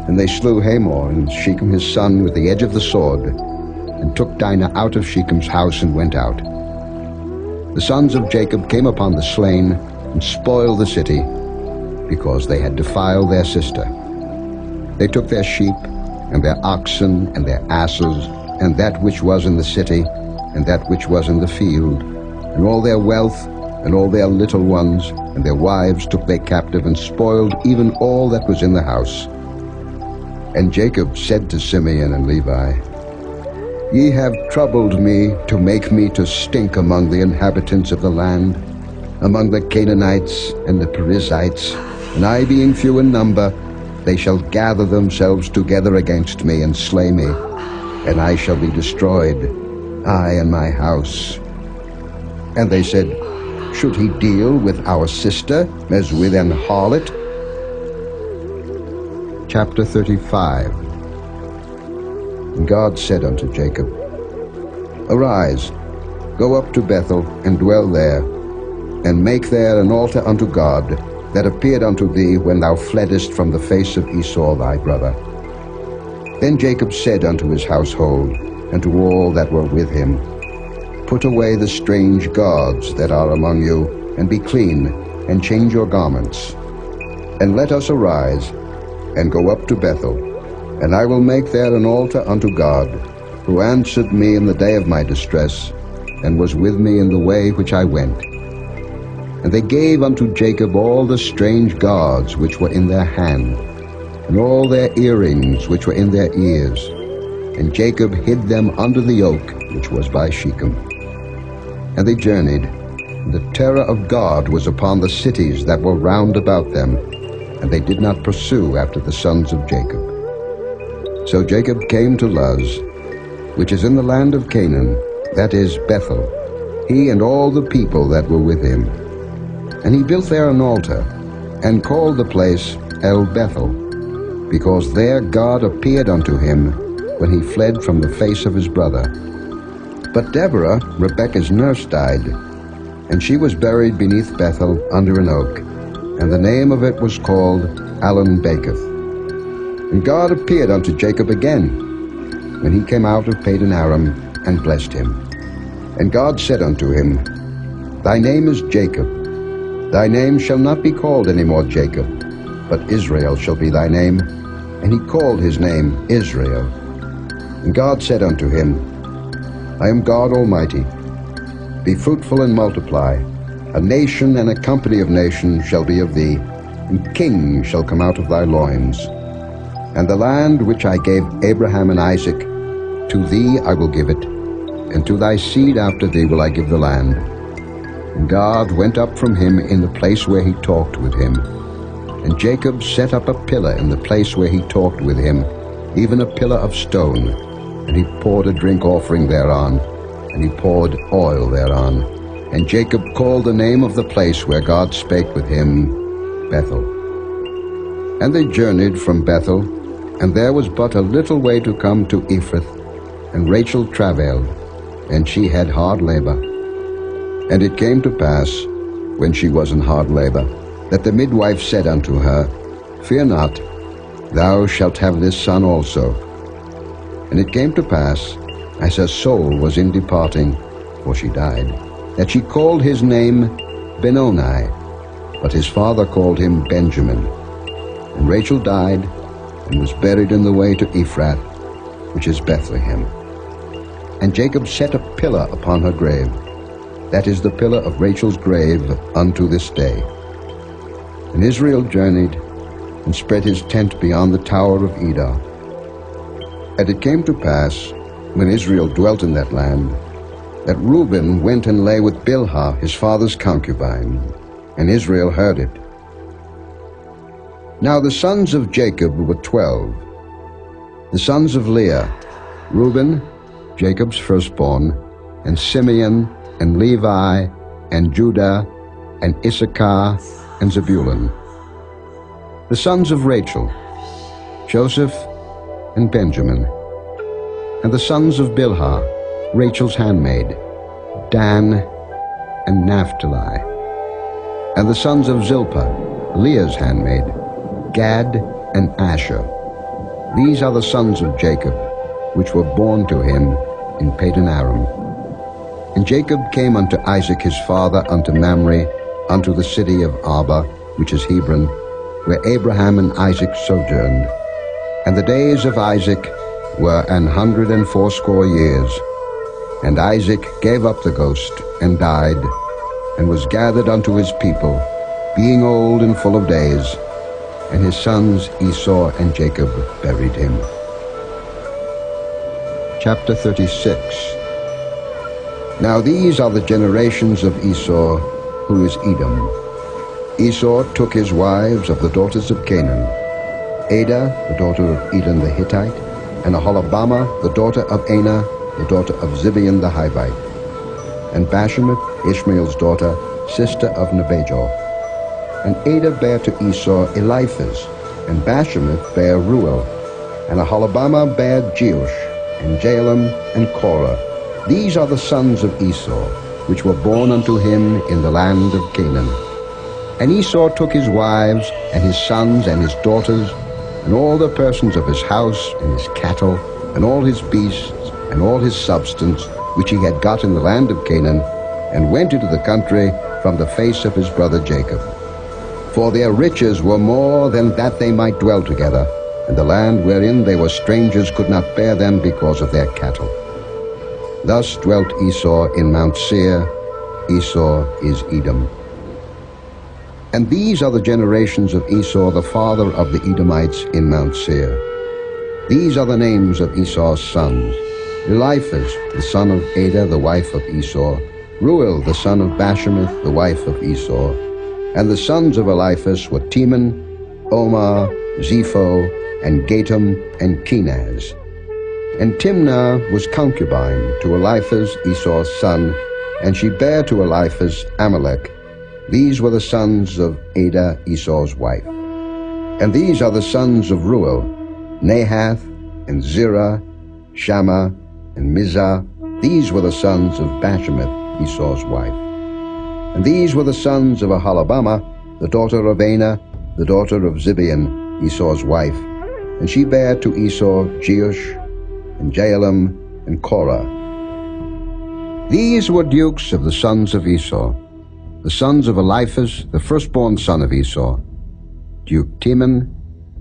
And they slew Hamor and Shechem his son with the edge of the sword, and took Dinah out of Shechem's house, and went out. The sons of Jacob came upon the slain, and spoiled the city, because they had defiled their sister. They took their sheep, and their oxen, and their asses, and that which was in the city, and that which was in the field, and all their wealth, and all their little ones, and their wives took they captive, and spoiled even all that was in the house. And Jacob said to Simeon and Levi, Ye have troubled me to make me to stink among the inhabitants of the land, among the Canaanites and the Perizzites, and I being few in number, they shall gather themselves together against me, and slay me, and I shall be destroyed, I and my house. And they said, Should he deal with our sister as with an harlot? Chapter 35. And God said unto Jacob, Arise, go up to Bethel, and dwell there, and make there an altar unto God, that appeared unto thee when thou fleddest from the face of Esau thy brother. Then Jacob said unto his household, and to all that were with him, Put away the strange gods that are among you, and be clean, and change your garments. And let us arise, and go up to Bethel, and I will make there an altar unto God, who answered me in the day of my distress, and was with me in the way which I went. And they gave unto Jacob all the strange gods which were in their hand, and all their earrings which were in their ears. And Jacob hid them under the oak which was by Shechem. And they journeyed, and the terror of God was upon the cities that were round about them, and they did not pursue after the sons of Jacob. So Jacob came to Luz, which is in the land of Canaan, that is Bethel, he and all the people that were with him. And he built there an altar, and called the place El Bethel, because there God appeared unto him when he fled from the face of his brother. But Deborah, Rebekah's nurse, died, and she was buried beneath Bethel under an oak, and the name of it was called Allon-Bacuth. And God appeared unto Jacob again, when he came out of Padan Aram, and blessed him. And God said unto him, Thy name is Jacob. Thy name shall not be called any more Jacob, but Israel shall be thy name. And he called his name Israel. And God said unto him, I am God Almighty. Be fruitful and multiply. A nation and a company of nations shall be of thee, and kings shall come out of thy loins. And the land which I gave Abraham and Isaac, to thee I will give it, and to thy seed after thee will I give the land. And God went up from him in the place where he talked with him. And Jacob set up a pillar in the place where he talked with him, even a pillar of stone. And he poured a drink offering thereon, and he poured oil thereon. And Jacob called the name of the place where God spake with him, Bethel. And they journeyed from Bethel, and there was but a little way to come to Ephrath, and Rachel travailed, and she had hard labor. And it came to pass, when she was in hard labor, that the midwife said unto her, Fear not, thou shalt have this son also. And it came to pass, as her soul was in departing, for she died, that she called his name Benoni, but his father called him Benjamin. And Rachel died, and was buried in the way to Ephrath, which is Bethlehem. And Jacob set a pillar upon her grave. That is the pillar of Rachel's grave unto this day. And Israel journeyed, and spread his tent beyond the tower of Edar. And it came to pass, when Israel dwelt in that land, that Reuben went and lay with Bilhah his father's concubine, and Israel heard it. Now the sons of Jacob were 12. The sons of Leah, Reuben, Jacob's firstborn, and Simeon, and Levi, and Judah, and Issachar, and Zebulun. The sons of Rachel, Joseph, and Benjamin. And the sons of Bilhah, Rachel's handmaid, Dan, and Naphtali. And the sons of Zilpah, Leah's handmaid, Gad, and Asher. These are the sons of Jacob, which were born to him in Padan Aram. And Jacob came unto Isaac his father unto Mamre, unto the city of Arba, which is Hebron, where Abraham and Isaac sojourned. And the days of Isaac were 180 years. And Isaac gave up the ghost, and died, and was gathered unto his people, being old and full of days. And his sons Esau and Jacob buried him. Chapter 36. Now these are the generations of Esau, who is Edom. Esau took his wives of the daughters of Canaan, Adah, the daughter of Edom the Hittite, and Aholibamah, the daughter of Anah, the daughter of Zibeon the Hivite, and Bashemath, Ishmael's daughter, sister of Nebajor. And Adah bare to Esau Eliphaz, and Bashemath bare Ruel, and Aholibamah bare Jeush, and Jaalam, and Korah. These are the sons of Esau, which were born unto him in the land of Canaan. And Esau took his wives, and his sons, and his daughters, and all the persons of his house, and his cattle, and all his beasts, and all his substance, which he had got in the land of Canaan, and went into the country from the face of his brother Jacob. For their riches were more than that they might dwell together, and the land wherein they were strangers could not bear them because of their cattle. Thus dwelt Esau in Mount Seir. Esau is Edom. And these are the generations of Esau, the father of the Edomites, in Mount Seir. These are the names of Esau's sons: Eliphaz, the son of Adah, the wife of Esau; Ruel, the son of Bashemath, the wife of Esau. And the sons of Eliphaz were Teman, Omar, Zepho, and Gatam, and Kenaz. And Timnah was concubine to Eliphaz, Esau's son, and she bare to Eliphaz Amalek. These were the sons of Adah, Esau's wife. And these are the sons of Reuel, Nahath, and Zerah, Shammah, and Mizah. These were the sons of Bashemath, Esau's wife. And these were the sons of Aholibamah, the daughter of Anah, the daughter of Zibeon, Esau's wife. And she bare to Esau Jeush, and Jaalam, and Korah. These were dukes of the sons of Esau, the sons of Eliphaz, the firstborn son of Esau, Duke Teman,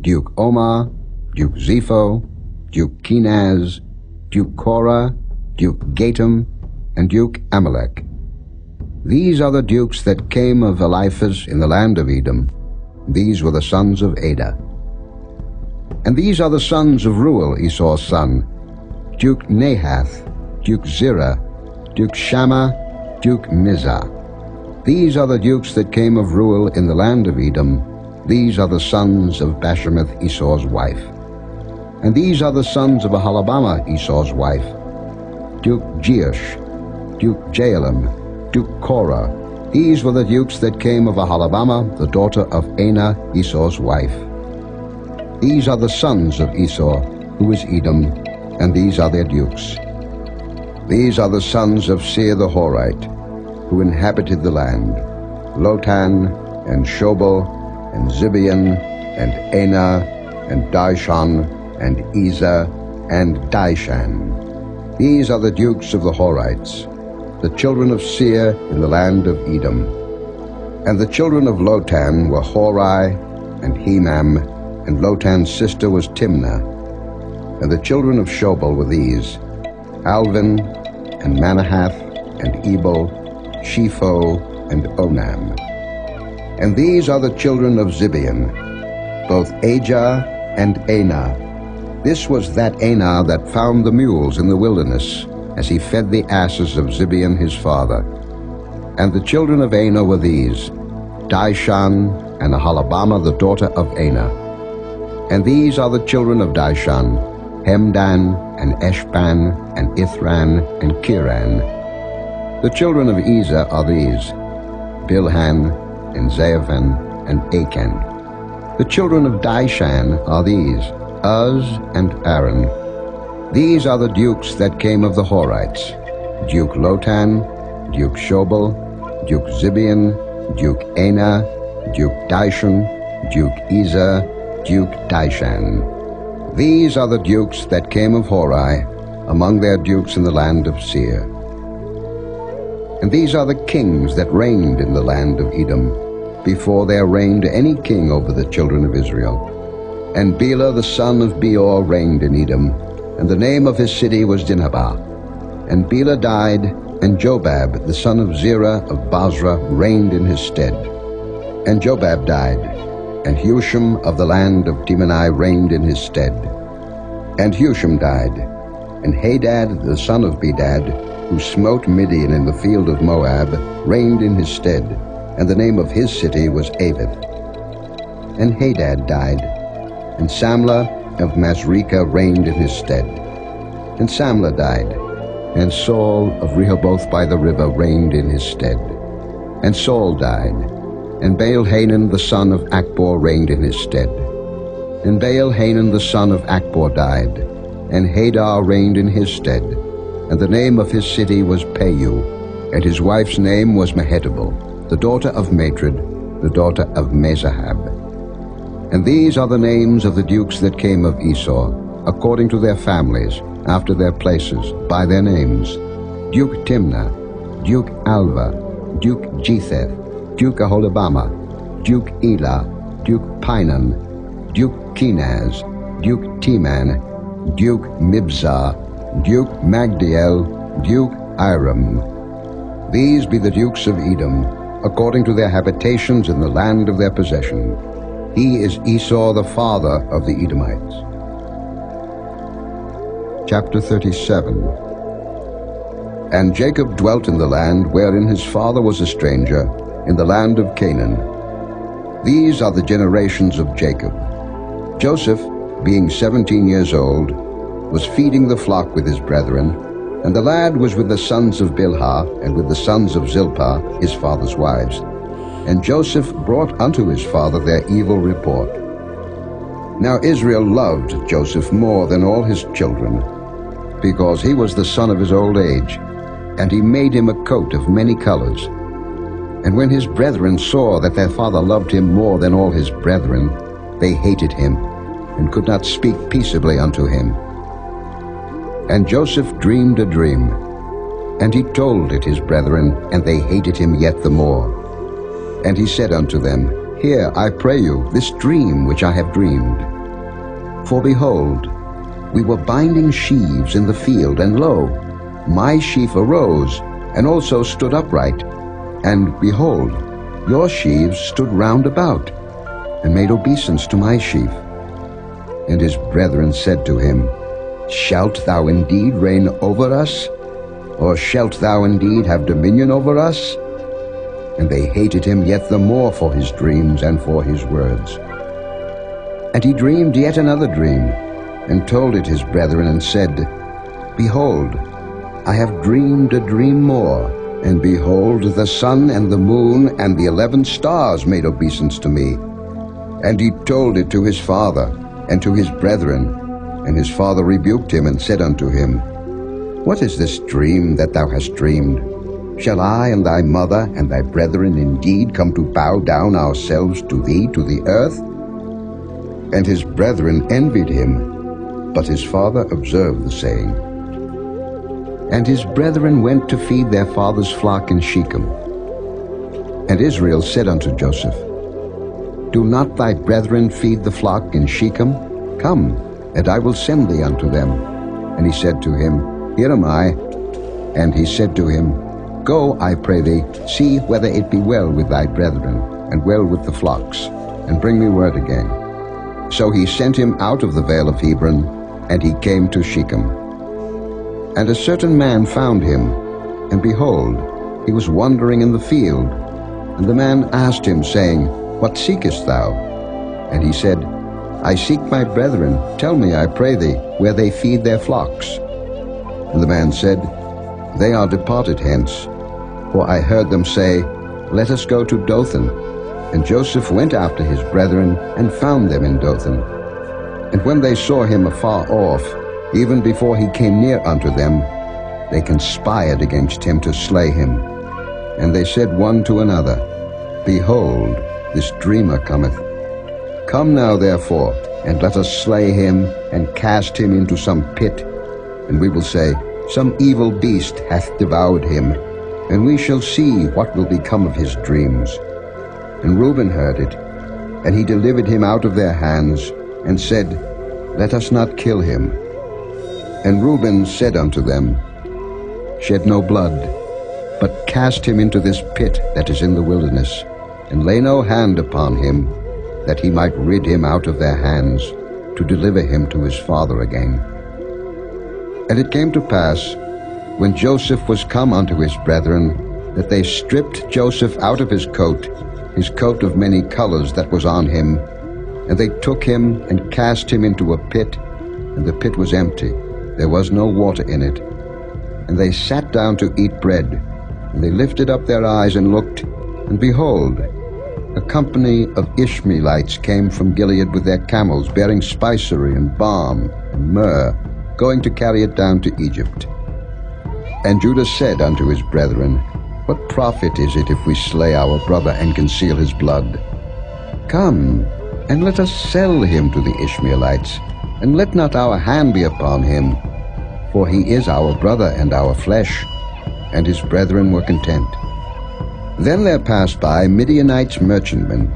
Duke Omar, Duke Zepho, Duke Kenaz, Duke Korah, Duke Gatam, and Duke Amalek. These are the dukes that came of Eliphaz in the land of Edom. These were the sons of Adah. And these are the sons of Reuel, Esau's son, Duke Nahath, Duke Zerah, Duke Shammah, Duke Mizah. These are the dukes that came of Reuel in the land of Edom. These are the sons of Bashemath, Esau's wife. And these are the sons of Aholibamah, Esau's wife, Duke Jeush, Duke Jaalam, Duke Korah. These were the dukes that came of Aholibamah, the daughter of Anah, Esau's wife. These are the sons of Esau, who is Edom, and these are their dukes. These are the sons of Seir the Horite, who inhabited the land, Lotan, and Shobal, and Zibeon, and Anah, and Dishon, and Ezer, and Dishan. These are the dukes of the Horites, the children of Seir in the land of Edom. And the children of Lotan were Hori, and Hemam, and Lotan's sister was Timnah. And the children of Shobal were these, Alvin, and Manahath, and Ebal, Shepho, and Onam. And these are the children of Zibeon, both Ajah and Anah. This was that Anah that found the mules in the wilderness, as he fed the asses of Zibeon his father. And the children of Anah were these, Dishan, and Aholibamah the daughter of Anah. And these are the children of Dishan, Hemdan, and Eshban, and Ithran, and Kiran. The children of Ezer are these, Bilhan, and Zaaphan, and Achan. The children of Dishan are these, Uz and Aaron. These are the dukes that came of the Horites, Duke Lotan, Duke Shobal, Duke Zibeon, Duke Anah, Duke Dishon, Duke Ezer, Duke Dishan. These are the dukes that came of Hori, among their dukes in the land of Seir. And these are the kings that reigned in the land of Edom, before there reigned any king over the children of Israel. And Bela the son of Beor reigned in Edom, and the name of his city was Dinhabah. And Bela died, and Jobab the son of Zerah of Basra reigned in his stead. And Jobab died, and Husham of the land of Temani reigned in his stead. And Husham died, and Hadad the son of Bedad, who smote Midian in the field of Moab, reigned in his stead, and the name of his city was Avith. And Hadad died, and Samlah of Masrekah reigned in his stead. And Samlah died, and Saul of Rehoboth by the river reigned in his stead. And Saul died, and Baal-Hanan the son of Achbor reigned in his stead. And Baal-Hanan the son of Achbor died, and Hadar reigned in his stead, and the name of his city was Payu, and his wife's name was Mehetabel, the daughter of Matred, the daughter of Mezahab. And these are the names of the dukes that came of Esau, according to their families, after their places, by their names: Duke Timnah, Duke Alva, Duke Jetheth, Duke Aholibamah, Duke Elah, Duke Pinan, Duke Kenaz, Duke Teman, Duke Mibzah, Duke Magdiel, Duke Iram. These be the dukes of Edom, according to their habitations in the land of their possession. He is Esau the father of the Edomites. Chapter 37. And Jacob dwelt in the land wherein his father was a stranger, in the land of Canaan. These are the generations of Jacob. Joseph, being 17 years old, was feeding the flock with his brethren, and the lad was with the sons of Bilhah, and with the sons of Zilpah, his father's wives. And Joseph brought unto his father their evil report. Now Israel loved Joseph more than all his children, because he was the son of his old age, and he made him a coat of many colors. And when his brethren saw that their father loved him more than all his brethren, they hated him, and could not speak peaceably unto him. And Joseph dreamed a dream, and he told it his brethren, and they hated him yet the more. And he said unto them, Hear, I pray you, this dream which I have dreamed. For behold, we were binding sheaves in the field, and lo, my sheaf arose, and also stood upright. And behold, your sheaves stood round about, and made obeisance to my sheaf. And his brethren said to him, Shalt thou indeed reign over us? Or shalt thou indeed have dominion over us? And they hated him yet the more for his dreams and for his words. And he dreamed yet another dream, and told it his brethren, and said, Behold, I have dreamed a dream more, and behold, the sun and the moon and the 11 stars made obeisance to me. And he told it to his father and to his brethren. And his father rebuked him, and said unto him, What is this dream that thou hast dreamed? Shall I and thy mother and thy brethren indeed come to bow down ourselves to thee to the earth? And his brethren envied him, but his father observed the saying. And his brethren went to feed their father's flock in Shechem. And Israel said unto Joseph, Do not thy brethren feed the flock in Shechem? Come, and I will send thee unto them. And he said to him, Here am I. And he said to him, Go, I pray thee, see whether it be well with thy brethren, and well with the flocks, and bring me word again. So he sent him out of the vale of Hebron, and he came to Shechem. And a certain man found him, and behold, he was wandering in the field. And the man asked him, saying, What seekest thou? And he said, I seek my brethren. Tell me, I pray thee, where they feed their flocks. And the man said, They are departed hence. For I heard them say, Let us go to Dothan. And Joseph went after his brethren, and found them in Dothan. And when they saw him afar off, even before he came near unto them, they conspired against him to slay him. And they said one to another, Behold, this dreamer cometh. Come now therefore, and let us slay him, and cast him into some pit. And we will say, Some evil beast hath devoured him, and we shall see what will become of his dreams. And Reuben heard it, and he delivered him out of their hands, and said, Let us not kill him. And Reuben said unto them, Shed no blood, but cast him into this pit that is in the wilderness, and lay no hand upon him, that he might rid him out of their hands, to deliver him to his father again. And it came to pass, when Joseph was come unto his brethren, that they stripped Joseph out of his coat of many colors that was on him, and they took him and cast him into a pit, and the pit was empty, there was no water in it. And they sat down to eat bread, and they lifted up their eyes and looked, and behold, a company of Ishmaelites came from Gilead with their camels, bearing spicery and balm and myrrh, going to carry it down to Egypt. And Judah said unto his brethren, What profit is it if we slay our brother and conceal his blood? Come, and let us sell him to the Ishmaelites, and let not our hand be upon him, for he is our brother and our flesh. And his brethren were content. Then there passed by Midianites merchantmen,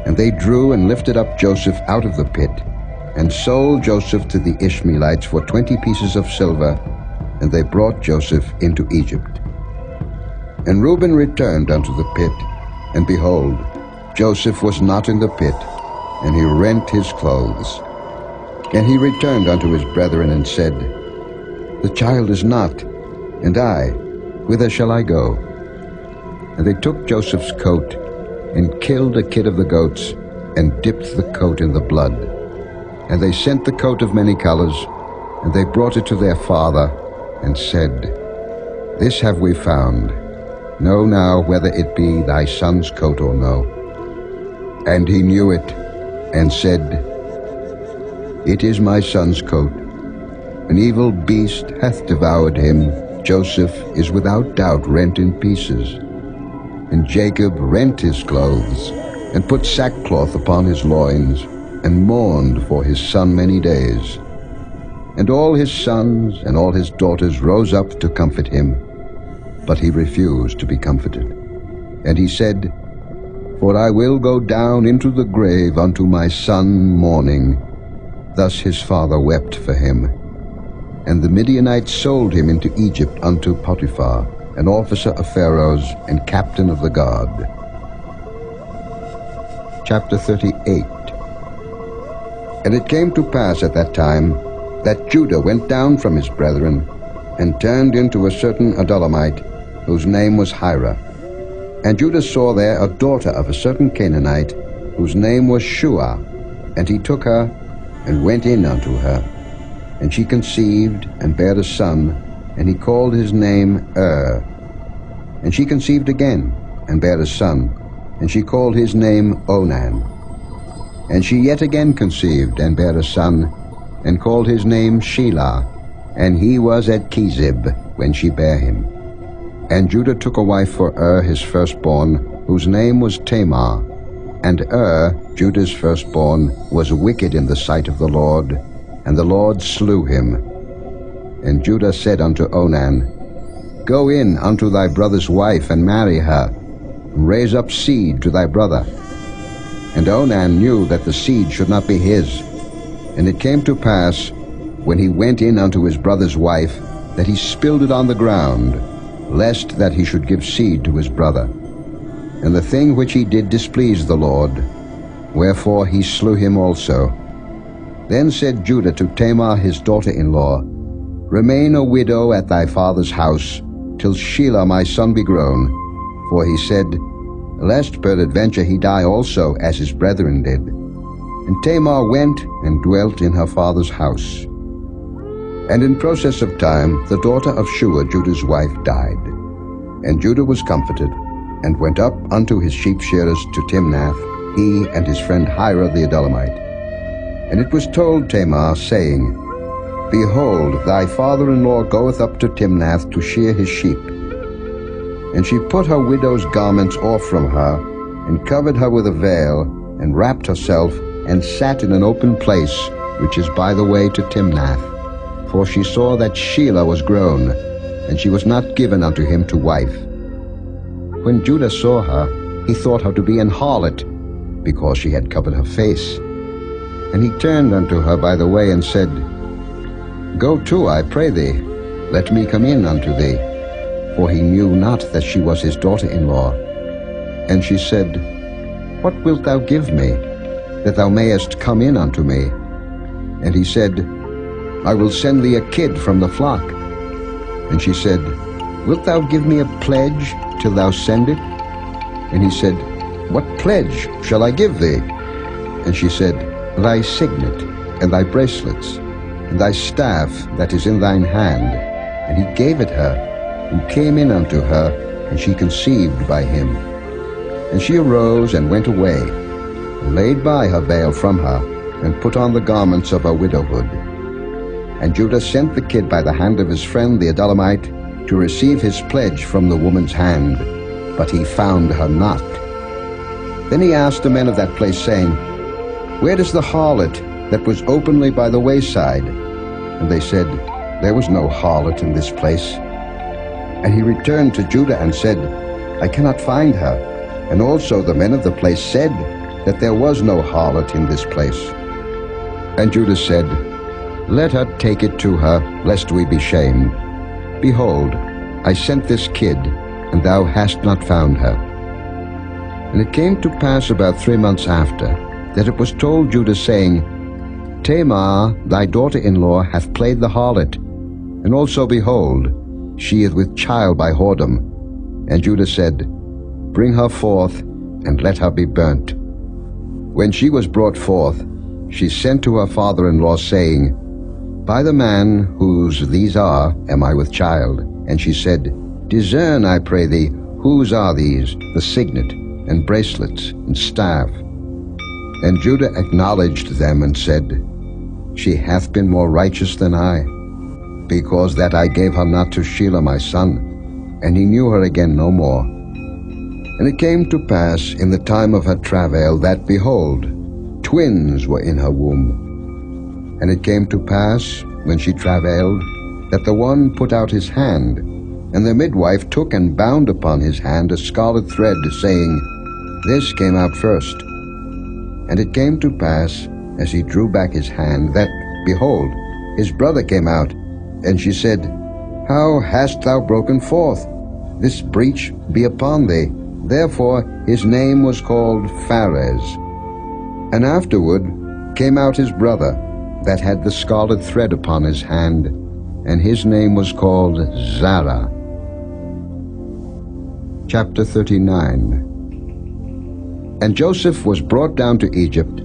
and they drew and lifted up Joseph out of the pit, and sold Joseph to the Ishmaelites for 20 pieces of silver, and they brought Joseph into Egypt. And Reuben returned unto the pit, and behold, Joseph was not in the pit, and he rent his clothes. And he returned unto his brethren, and said, The child is not, and I, whither shall I go? And they took Joseph's coat, and killed a kid of the goats, and dipped the coat in the blood. And they sent the coat of many colors, and they brought it to their father, and said, This have we found. Know now whether it be thy son's coat or no. And he knew it, and said, "It is my son's coat. An evil beast hath devoured him. Joseph is without doubt rent in pieces." And Jacob rent his clothes, and put sackcloth upon his loins, and mourned for his son many days. And all his sons and all his daughters rose up to comfort him, but he refused to be comforted. And he said, "For I will go down into the grave unto my son mourning." Thus his father wept for him. And the Midianites sold him into Egypt unto Potiphar, an officer of Pharaoh's and captain of the guard. Chapter 38. And it came to pass at that time that Judah went down from his brethren, and turned into a certain Adullamite, whose name was Hira. And Judah saw there a daughter of a certain Canaanite, whose name was Shua. And he took her, and went in unto her. And she conceived, and bare a son, and he called his name And she conceived again, and bare a son, and she called his name Onan. And she yet again conceived, and bare a son, and called his name Shelah. And he was at Kezib when she bare him. And Judah took a wife for his firstborn, whose name was Tamar. And Judah's firstborn, was wicked in the sight of the Lord, and the Lord slew him. And Judah said unto Onan, "Go in unto thy brother's wife, and marry her, and raise up seed to thy brother." And Onan knew that the seed should not be his. And it came to pass, when he went in unto his brother's wife, that he spilled it on the ground, lest that he should give seed to his brother. And the thing which he did displeased the Lord, wherefore he slew him also. Then said Judah to Tamar his daughter-in-law, "Remain a widow at thy father's house, till Shelah my son be grown." For he said, "Lest peradventure he die also, as his brethren did." And Tamar went and dwelt in her father's house. And in process of time the daughter of Shua Judah's wife died. And Judah was comforted, and went up unto his sheep shearers to Timnath, he and his friend Hira the Adullamite. And it was told Tamar, saying, "Behold, thy father-in-law goeth up to Timnath to shear his sheep." And she put her widow's garments off from her, and covered her with a veil, and wrapped herself, and sat in an open place, which is by the way to Timnath. For she saw that Shelah was grown, and she was not given unto him to wife. When Judah saw her, he thought her to be an harlot, because she had covered her face. And he turned unto her by the way, and said, "Go to, I pray thee, let me come in unto thee." For he knew not that she was his daughter-in-law. And she said, "What wilt thou give me, that thou mayest come in unto me?" And he said, "I will send thee a kid from the flock." And she said, "Wilt thou give me a pledge till thou send it?" And he said, "What pledge shall I give thee?" And she said, "Thy signet, and thy bracelets, and thy staff that is in thine hand." And he gave it her, and came in unto her, and she conceived by him. And she arose and went away, and laid by her veil from her, and put on the garments of her widowhood. And Judah sent the kid by the hand of his friend the Adullamite to receive his pledge from the woman's hand, but he found her not. Then he asked the men of that place, saying, "Where is the harlot that was openly by the wayside?" And they said, "There was no harlot in this place." And he returned to Judah and said, "I cannot find her." And also the men of the place said that there was no harlot in this place. And Judah said, "Let her take it to her, lest we be shamed. Behold, I sent this kid, and thou hast not found her." And it came to pass about 3 months after, that it was told Judah, saying, "Tamar, thy daughter-in-law, hath played the harlot, and also, behold, she is with child by whoredom." And Judah said, "Bring her forth, and let her be burnt." When she was brought forth, she sent to her father-in-law, saying, "By the man whose these are am I with child." And she said, "Discern, I pray thee, whose are these, the signet, and bracelets, and staff?" And Judah acknowledged them, and said, She hath been more righteous than I, because that I gave her not to Shelah my son, and he knew her again no more. And it came to pass in the time of her travail that, behold, twins were in her womb. And it came to pass, when she travailed, that the one put out his hand, and the midwife took and bound upon his hand a scarlet thread, saying, This came out first. And it came to pass, as he drew back his hand, that, behold, his brother came out. And she said, How hast thou broken forth? This breach be upon thee. Therefore his name was called Phares. And afterward came out his brother, that had the scarlet thread upon his hand, and his name was called Zara. Chapter 39. And Joseph was brought down to Egypt,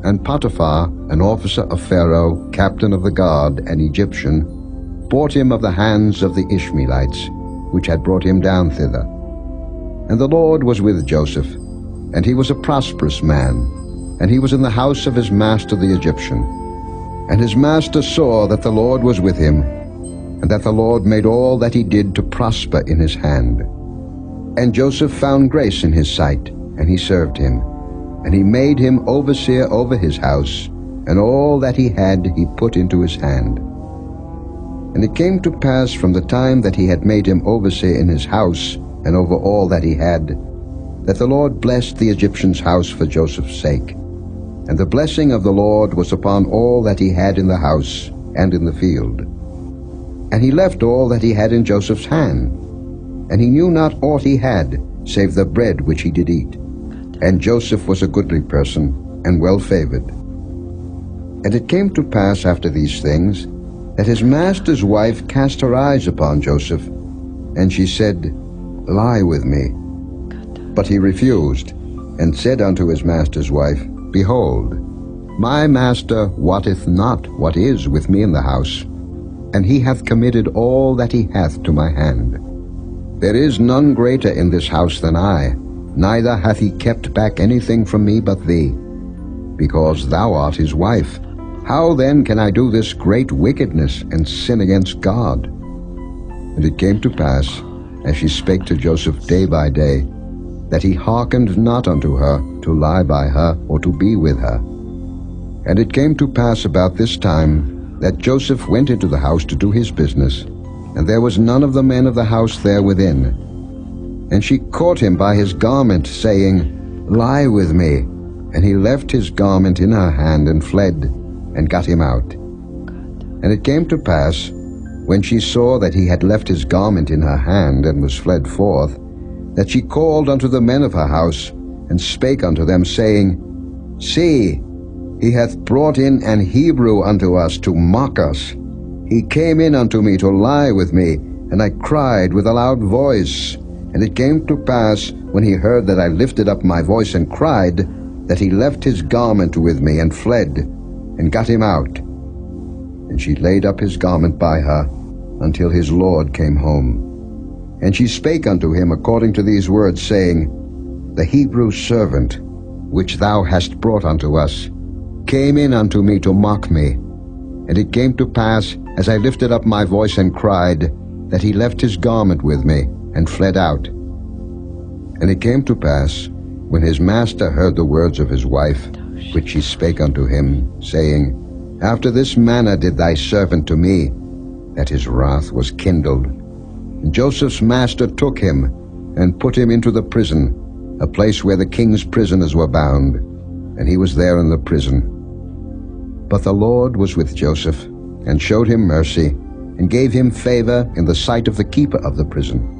and Potiphar, an officer of Pharaoh, captain of the guard, an Egyptian, bought him of the hands of the Ishmaelites, which had brought him down thither. And the Lord was with Joseph, and he was a prosperous man, and he was in the house of his master the Egyptian. And his master saw that the Lord was with him, and that the Lord made all that he did to prosper in his hand. And Joseph found grace in his sight, and he served him. And he made him overseer over his house, and all that he had he put into his hand. And it came to pass from the time that he had made him overseer in his house, and over all that he had, that the Lord blessed the Egyptian's house for Joseph's sake. And the blessing of the Lord was upon all that he had in the house and in the field. And he left all that he had in Joseph's hand, and he knew not aught he had, save the bread which he did eat. And Joseph was a goodly person, and well favored. And it came to pass after these things, that his master's wife cast her eyes upon Joseph, and she said, Lie with me. But he refused, and said unto his master's wife, Behold, my master wotteth not what is with me in the house, and he hath committed all that he hath to my hand. There is none greater in this house than I, neither hath he kept back anything from me but thee, because thou art his wife. How then can I do this great wickedness and sin against God? And it came to pass, as she spake to Joseph day by day, that he hearkened not unto her to lie by her or to be with her. And it came to pass about this time that Joseph went into the house to do his business, and there was none of the men of the house there within. And she caught him by his garment, saying, Lie with me. And he left his garment in her hand and fled, and got him out. And it came to pass, when she saw that he had left his garment in her hand and was fled forth, that she called unto the men of her house, and spake unto them, saying, See, he hath brought in an Hebrew unto us to mock us. He came in unto me to lie with me, and I cried with a loud voice. And it came to pass, when he heard that I lifted up my voice and cried, that he left his garment with me, and fled, and got him out. And she laid up his garment by her, until his Lord came home. And she spake unto him according to these words, saying, The Hebrew servant, which thou hast brought unto us, came in unto me to mock me. And it came to pass, as I lifted up my voice and cried, that he left his garment with me, and fled out. And it came to pass, when his master heard the words of his wife, which she spake unto him, saying, After this manner did thy servant to me, that his wrath was kindled. And Joseph's master took him, and put him into the prison, a place where the king's prisoners were bound, and he was there in the prison. But the Lord was with Joseph, and showed him mercy, and gave him favor in the sight of the keeper of the prison.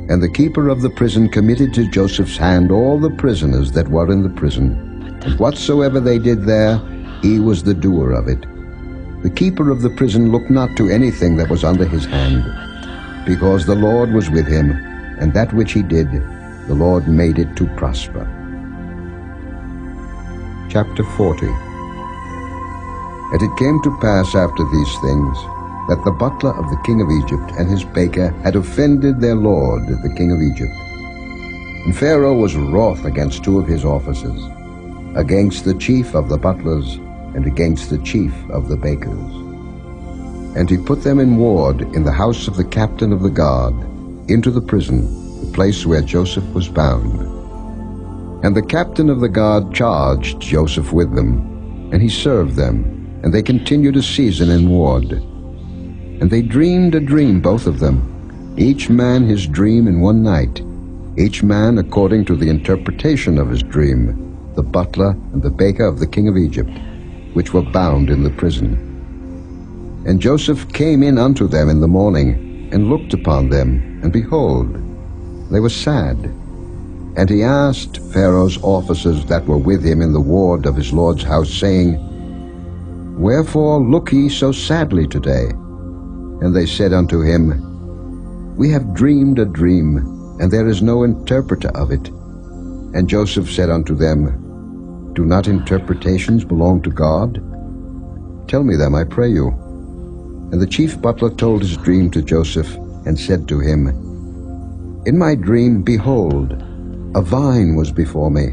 And the keeper of the prison committed to Joseph's hand all the prisoners that were in the prison. And whatsoever they did there, he was the doer of it. The keeper of the prison looked not to anything that was under his hand, because the Lord was with him, and that which he did, the Lord made it to prosper. Chapter 40. And it came to pass after these things, that the butler of the king of Egypt and his baker had offended their lord, the king of Egypt. And Pharaoh was wroth against two of his officers, against the chief of the butlers, and against the chief of the bakers. And he put them in ward in the house of the captain of the guard, into the prison, the place where Joseph was bound. And the captain of the guard charged Joseph with them, and he served them, and they continued a season in ward. And they dreamed a dream, both of them, each man his dream in one night, each man according to the interpretation of his dream, the butler and the baker of the king of Egypt, which were bound in the prison. And Joseph came in unto them in the morning, and looked upon them, and behold, they were sad. And he asked Pharaoh's officers that were with him in the ward of his lord's house, saying, Wherefore look ye so sadly today? And they said unto him, We have dreamed a dream, and there is no interpreter of it. And Joseph said unto them, Do not interpretations belong to God? Tell me them, I pray you. And the chief butler told his dream to Joseph, and said to him, In my dream, behold, a vine was before me,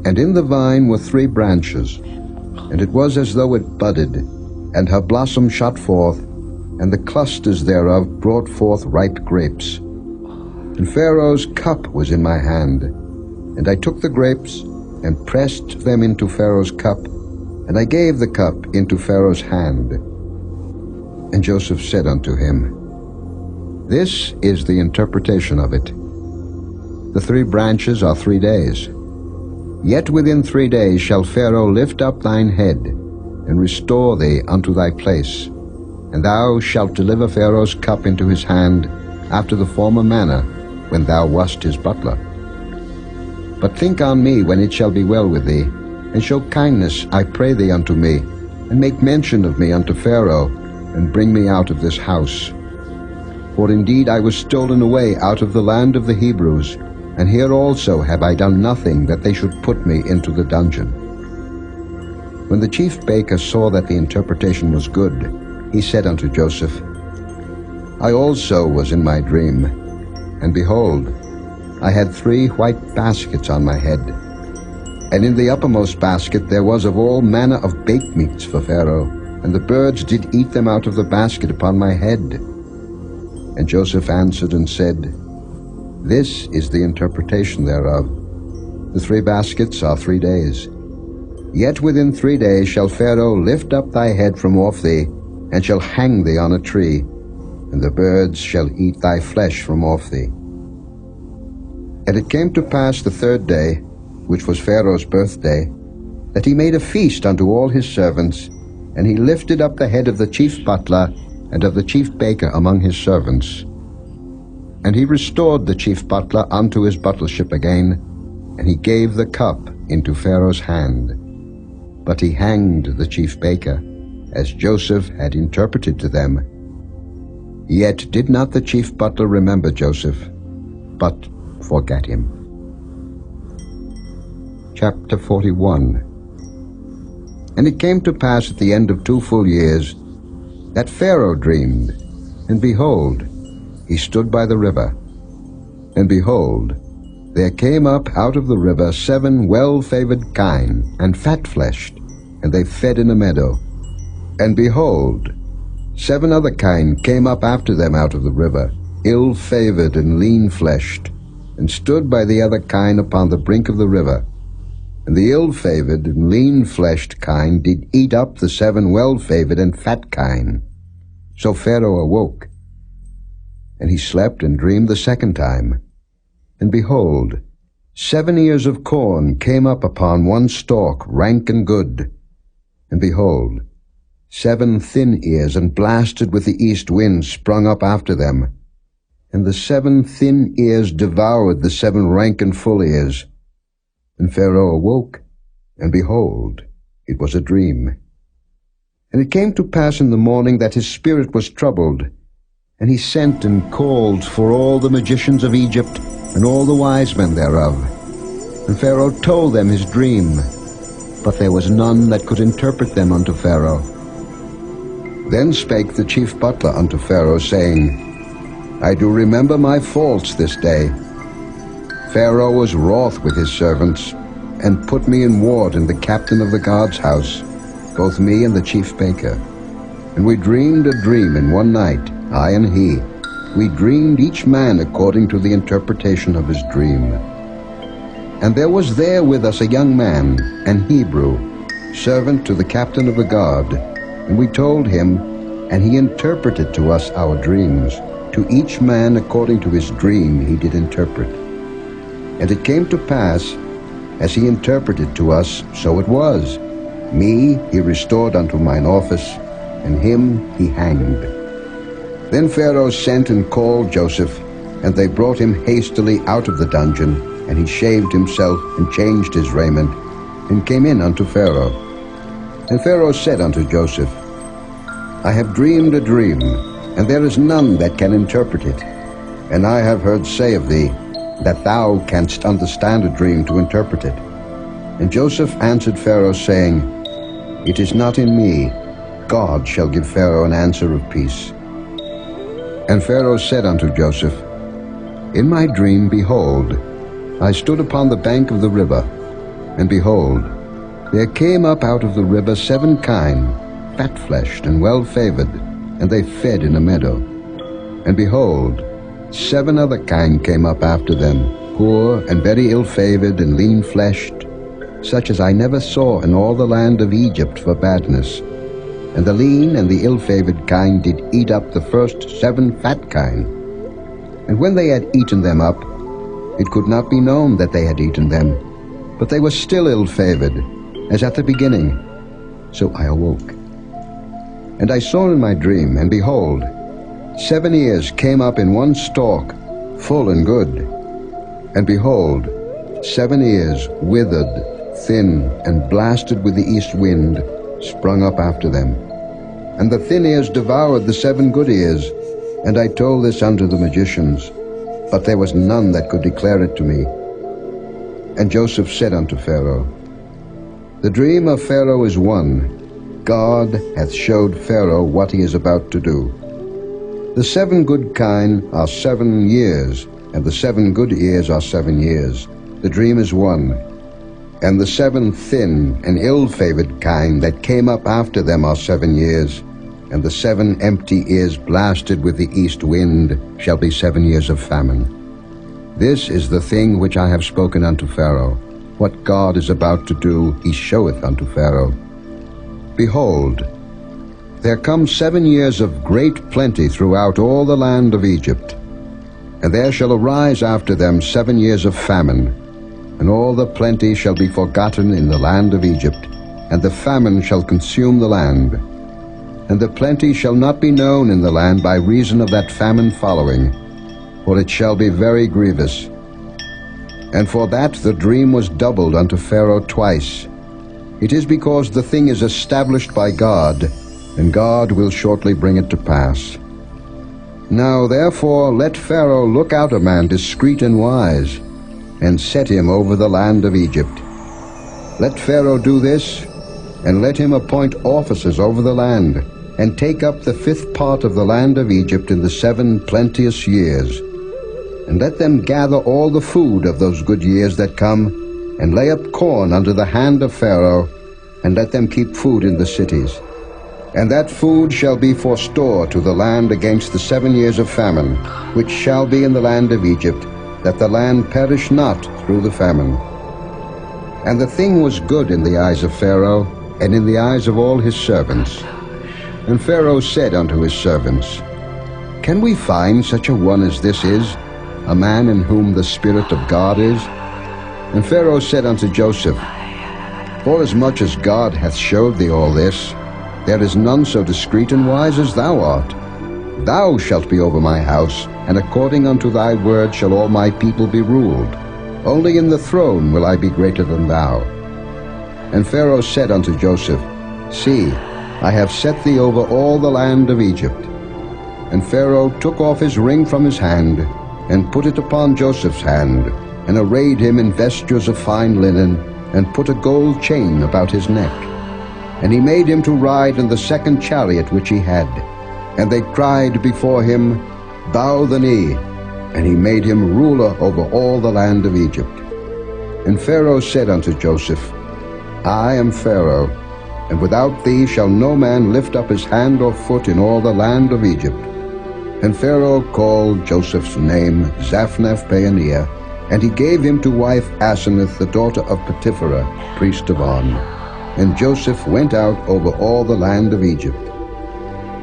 and in the vine were 3 branches, and it was as though it budded, and her blossom shot forth, and the clusters thereof brought forth ripe grapes. And Pharaoh's cup was in my hand, and I took the grapes, and pressed them into Pharaoh's cup, and I gave the cup into Pharaoh's hand. And Joseph said unto him, This is the interpretation of it. The 3 branches are 3 days. Yet within 3 days shall Pharaoh lift up thine head, and restore thee unto thy place, and thou shalt deliver Pharaoh's cup into his hand, after the former manner, when thou wast his butler. But think on me when it shall be well with thee, and show kindness, I pray thee, unto me, and make mention of me unto Pharaoh, and bring me out of this house. For indeed I was stolen away out of the land of the Hebrews, and here also have I done nothing that they should put me into the dungeon. When the chief baker saw that the interpretation was good, he said unto Joseph, I also was in my dream, and behold, I had 3 white baskets on my head, and in the uppermost basket there was of all manner of baked meats for Pharaoh, and the birds did eat them out of the basket upon my head. And Joseph answered and said, This is the interpretation thereof. The 3 baskets are 3 days. Yet within 3 days shall Pharaoh lift up thy head from off thee, and shall hang thee on a tree, and the birds shall eat thy flesh from off thee. And it came to pass the 3rd day, which was Pharaoh's birthday, that he made a feast unto all his servants, and he lifted up the head of the chief butler and of the chief baker among his servants. And he restored the chief butler unto his butlership again, and he gave the cup into Pharaoh's hand. But he hanged the chief baker, as Joseph had interpreted to them. Yet did not the chief butler remember Joseph, but forgat him. Chapter 41. And it came to pass at the end of 2 full years, that Pharaoh dreamed, and behold, he stood by the river. And behold, there came up out of the river 7 well-favored kine, and fat-fleshed, and they fed in a meadow. And behold, 7 other kine came up after them out of the river, ill-favored and lean-fleshed, and stood by the other kine upon the brink of the river. And the ill-favored and lean-fleshed kine did eat up the 7 well-favored and fat kine. So Pharaoh awoke, and he slept and dreamed the 2nd time. And behold, 7 ears of corn came up upon one stalk, rank and good. And behold, 7 thin ears and blasted with the east wind sprung up after them. And the 7 thin ears devoured the 7 rank and full ears. And Pharaoh awoke, and behold, it was a dream. And it came to pass in the morning that his spirit was troubled, and he sent and called for all the magicians of Egypt, and all the wise men thereof. And Pharaoh told them his dream, but there was none that could interpret them unto Pharaoh. Then spake the chief butler unto Pharaoh, saying, I do remember my faults this day. Pharaoh was wroth with his servants, and put me in ward in the captain of the guard's house. both me and the chief baker. And we dreamed a dream in one night, I and he. We dreamed each man according to the interpretation of his dream. And there was there with us a young man, an Hebrew, servant to the captain of the guard. And we told him, and he interpreted to us our dreams. To each man according to his dream he did interpret. And it came to pass, as he interpreted to us, so it was. Me he restored unto mine office, and him he hanged. Then Pharaoh sent and called Joseph, and they brought him hastily out of the dungeon, and he shaved himself, and changed his raiment, and came in unto Pharaoh. And Pharaoh said unto Joseph, I have dreamed a dream, and there is none that can interpret it. And I have heard say of thee, that thou canst understand a dream to interpret it. And Joseph answered Pharaoh, saying, It is not in me. God shall give Pharaoh an answer of peace. And Pharaoh said unto Joseph, In my dream, behold, I stood upon the bank of the river, and behold, there came up out of the river 7 kine, fat-fleshed and well-favored, and they fed in a meadow. And behold, 7 other kine came up after them, poor and very ill-favored and lean-fleshed, such as I never saw in all the land of Egypt for badness. And the lean and the ill-favored kine did eat up the first 7 fat kine. And when they had eaten them up, it could not be known that they had eaten them, but they were still ill-favored, as at the beginning. So I awoke. And I saw in my dream, and behold, 7 ears came up in one stalk, full and good. And behold, 7 ears, withered, thin, and blasted with the east wind, sprung up after them. And the thin ears devoured the 7 good ears. And I told this unto the magicians, but there was none that could declare it to me. And Joseph said unto Pharaoh, The dream of Pharaoh is one. God hath showed Pharaoh what he is about to do. The 7 good kine are 7 years, and the 7 good ears are 7 years. The dream is one. And the 7 thin and ill-favored kine that came up after them are 7 years, and the 7 empty ears blasted with the east wind shall be 7 years of famine. This is the thing which I have spoken unto Pharaoh. What God is about to do, he showeth unto Pharaoh. Behold, there come 7 years of great plenty throughout all the land of Egypt. And there shall arise after them 7 years of famine, and all the plenty shall be forgotten in the land of Egypt, and the famine shall consume the land. And the plenty shall not be known in the land by reason of that famine following, for it shall be very grievous. And for that the dream was doubled unto Pharaoh twice. It is because the thing is established by God, and God will shortly bring it to pass. Now therefore let Pharaoh look out a man discreet and wise, and set him over the land of Egypt. Let Pharaoh do this, and let him appoint officers over the land, and take up the 5th part of the land of Egypt in the 7 plenteous years. And let them gather all the food of those good years that come, and lay up corn under the hand of Pharaoh, and let them keep food in the cities. And that food shall be for store to the land against the 7 years of famine, which shall be in the land of Egypt, that the land perish not through the famine. And the thing was good in the eyes of Pharaoh, and in the eyes of all his servants. And Pharaoh said unto his servants, Can we find such a one as this is, a man in whom the Spirit of God is? And Pharaoh said unto Joseph, Forasmuch as God hath showed thee all this, there is none so discreet and wise as thou art. Thou shalt be over my house, and according unto thy word shall all my people be ruled. Only in the throne will I be greater than thou. And Pharaoh said unto Joseph, See, I have set thee over all the land of Egypt. And Pharaoh took off his ring from his hand, and put it upon Joseph's hand, and arrayed him in vestures of fine linen, and put a gold chain about his neck. And he made him to ride in the 2nd chariot which he had. And they cried before him, Bow the knee. And he made him ruler over all the land of Egypt. And Pharaoh said unto Joseph, I am Pharaoh, and without thee shall no man lift up his hand or foot in all the land of Egypt. And Pharaoh called Joseph's name Zaphnath-Paaneah, and he gave him to wife Asenath, the daughter of Potipherah, priest of On. And Joseph went out over all the land of Egypt.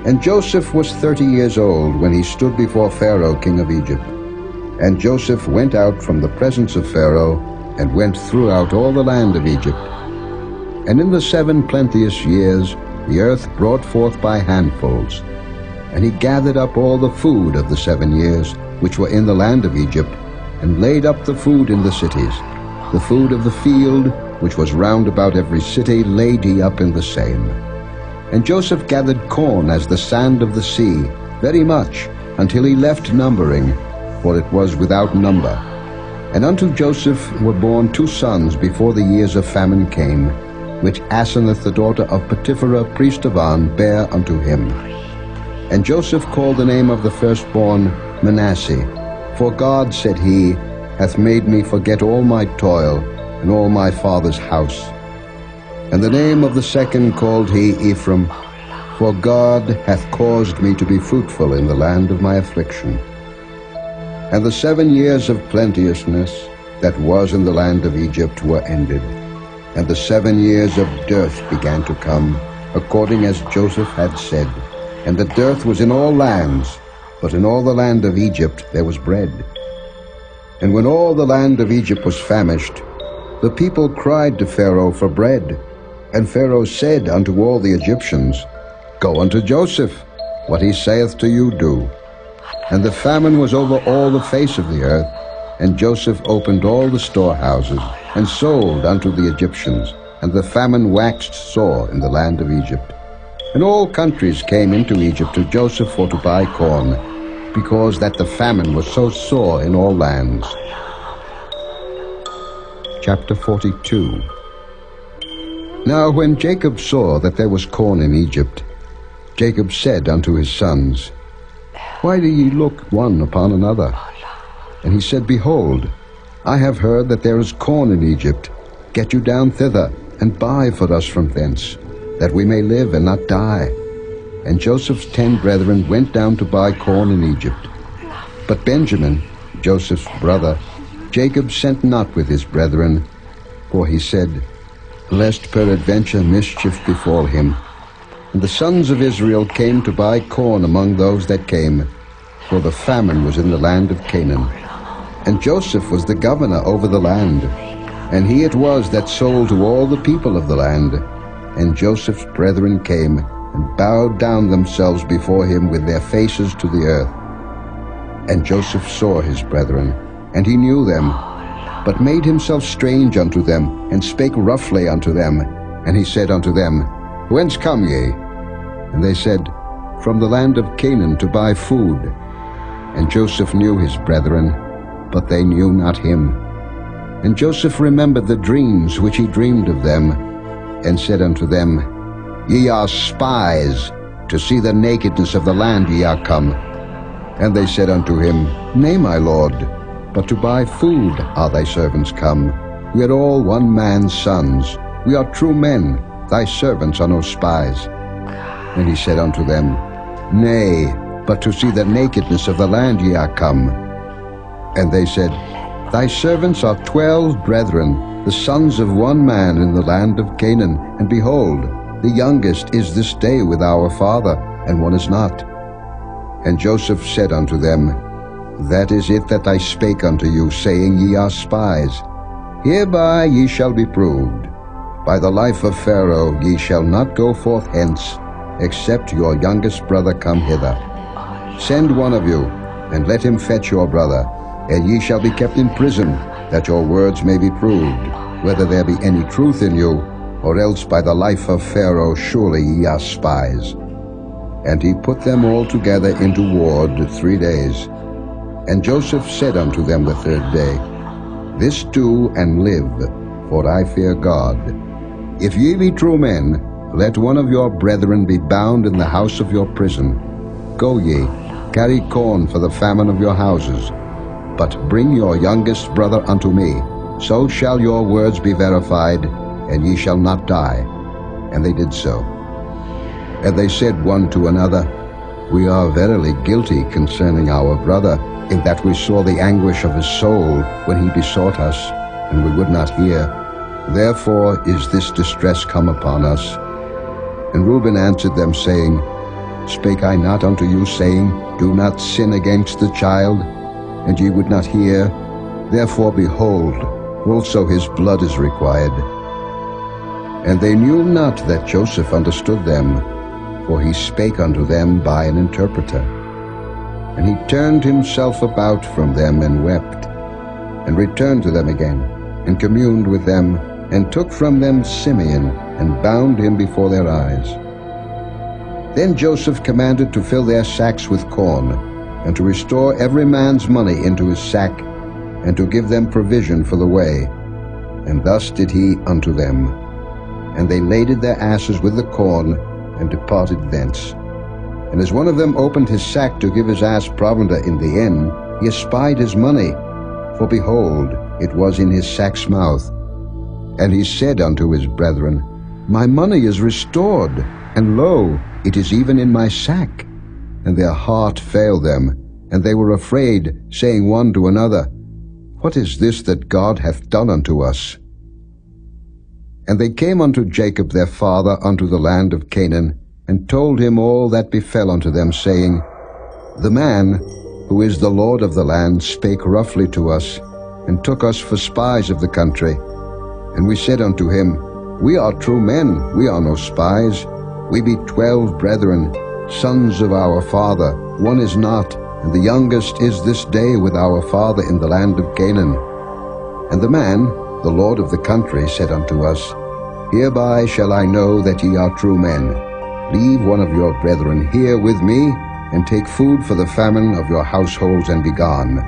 And Joseph was 30 years old when he stood before Pharaoh king of Egypt. And Joseph went out from the presence of Pharaoh, and went throughout all the land of Egypt. And in the 7 plenteous years the earth brought forth by handfuls. And he gathered up all the food of the 7 years which were in the land of Egypt, and laid up the food in the cities. The food of the field, which was round about every city, laid he up in the same. And Joseph gathered corn as the sand of the sea, very much, until he left numbering, for it was without number. And unto Joseph were born 2 sons before the years of famine came, which Asenath the daughter of Potipherah priest of On bare unto him. And Joseph called the name of the firstborn Manasseh, for God, said he, hath made me forget all my toil, and all my father's house. And the name of the second called he Ephraim, for God hath caused me to be fruitful in the land of my affliction. And the 7 years of plenteousness that was in the land of Egypt were ended, and the 7 years of dearth began to come, according as Joseph had said. And the dearth was in all lands, but in all the land of Egypt there was bread. And when all the land of Egypt was famished, the people cried to Pharaoh for bread. And Pharaoh said unto all the Egyptians, Go unto Joseph, what he saith to you do. And the famine was over all the face of the earth, and Joseph opened all the storehouses, and sold unto the Egyptians, and the famine waxed sore in the land of Egypt. And all countries came into Egypt to Joseph for to buy corn, because that the famine was so sore in all lands. Chapter 42. Now when Jacob saw that there was corn in Egypt, Jacob said unto his sons, Why do ye look one upon another? And he said, Behold, I have heard that there is corn in Egypt. Get you down thither, and buy for us from thence, that we may live and not die. And Joseph's 10 brethren went down to buy corn in Egypt. But Benjamin, Joseph's brother, Jacob sent not with his brethren, for he said, Lest peradventure mischief befall him. And the sons of Israel came to buy corn among those that came, for the famine was in the land of Canaan. And Joseph was the governor over the land, and he it was that sold to all the people of the land. And Joseph's brethren came, and bowed down themselves before him with their faces to the earth. And Joseph saw his brethren, and he knew them, but made himself strange unto them, and spake roughly unto them. And he said unto them, Whence come ye? And they said, From the land of Canaan to buy food. And Joseph knew his brethren, but they knew not him. And Joseph remembered the dreams which he dreamed of them, and said unto them, Ye are spies, to see the nakedness of the land ye are come. And they said unto him, Nay, my lord, but to buy food are thy servants come. We are all one man's sons. We are true men. Thy servants are no spies. And he said unto them, Nay, but to see the nakedness of the land ye are come. And they said, Thy servants are 12 brethren, the sons of one man in the land of Canaan. And behold, the youngest is this day with our father, and one is not. And Joseph said unto them, That is it that I spake unto you, saying, Ye are spies. Hereby ye shall be proved. By the life of Pharaoh ye shall not go forth hence, except your youngest brother come hither. Send one of you, and let him fetch your brother, and ye shall be kept in prison, that your words may be proved, whether there be any truth in you, or else by the life of Pharaoh surely ye are spies. And he put them all together into ward 3 days. And Joseph said unto them the 3rd day, This do and live, for I fear God. If ye be true men, let one of your brethren be bound in the house of your prison. Go ye, carry corn for the famine of your houses, but bring your youngest brother unto me. So shall your words be verified, and ye shall not die. And they did so. And they said one to another, We are verily guilty concerning our brother, in that we saw the anguish of his soul when he besought us, and we would not hear. Therefore is this distress come upon us. And Reuben answered them, saying, Spake I not unto you, saying, Do not sin against the child? And ye would not hear. Therefore, behold, also his blood is required. And they knew not that Joseph understood them, for he spake unto them by an interpreter. And he turned himself about from them and wept, and returned to them again, and communed with them, and took from them Simeon, and bound him before their eyes. Then Joseph commanded to fill their sacks with corn, and to restore every man's money into his sack, and to give them provision for the way. And thus did he unto them. And they laded their asses with the corn, and departed thence. And as one of them opened his sack to give his ass provender in the inn, he espied his money, for behold, it was in his sack's mouth. And he said unto his brethren, My money is restored, and lo, it is even in my sack. And their heart failed them, and they were afraid, saying one to another, What is this that God hath done unto us? And they came unto Jacob their father unto the land of Canaan, and told him all that befell unto them, saying, The man, who is the Lord of the land, spake roughly to us, and took us for spies of the country. And we said unto him, We are true men, we are no spies. We be 12 brethren, sons of our father. One is not, and the youngest is this day with our father in the land of Canaan. And the man, the Lord of the country, said unto us, Hereby shall I know that ye are true men. Leave one of your brethren here with me, and take food for the famine of your households, and be gone.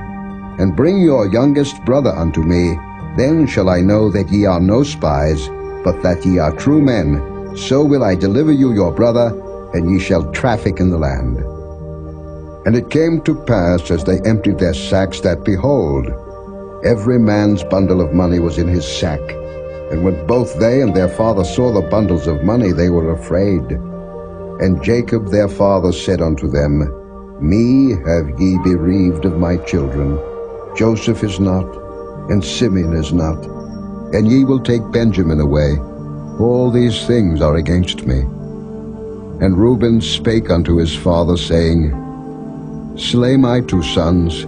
And bring your youngest brother unto me, then shall I know that ye are no spies, but that ye are true men. So will I deliver you your brother, and ye shall traffic in the land. And it came to pass, as they emptied their sacks, that, behold, every man's bundle of money was in his sack. And when both they and their father saw the bundles of money, they were afraid. And Jacob their father said unto them, Me have ye bereaved of my children. Joseph is not, and Simeon is not, and ye will take Benjamin away. All these things are against me. And Reuben spake unto his father, saying, Slay my 2 sons,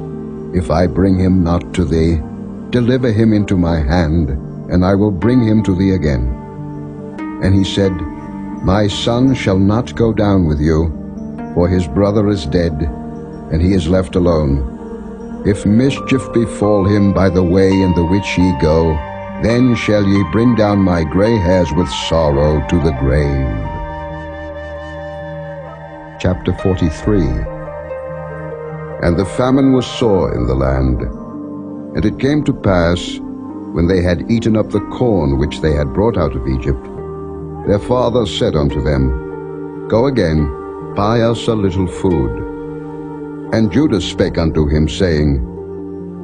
if I bring him not to thee. Deliver him into my hand, and I will bring him to thee again. And he said, My son shall not go down with you, for his brother is dead, and he is left alone. If mischief befall him by the way in the which ye go, then shall ye bring down my gray hairs with sorrow to the grave. Chapter 43. And the famine was sore in the land. And it came to pass, when they had eaten up the corn which they had brought out of Egypt, their father said unto them, Go again, buy us a little food. And Judah spake unto him, saying,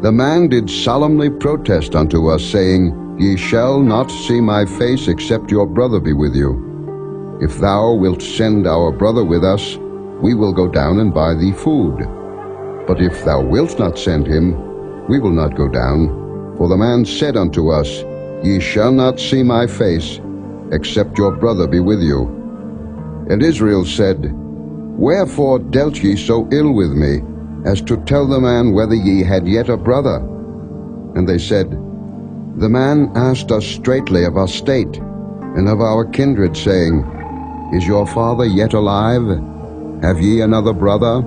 The man did solemnly protest unto us, saying, Ye shall not see my face, except your brother be with you. If thou wilt send our brother with us, we will go down and buy thee food. But if thou wilt not send him, we will not go down. For the man said unto us, Ye shall not see my face, except your brother be with you. And Israel said, Wherefore dealt ye so ill with me, as to tell the man whether ye had yet a brother? And they said, The man asked us straitly of our state, and of our kindred, saying, Is your father yet alive? Have ye another brother?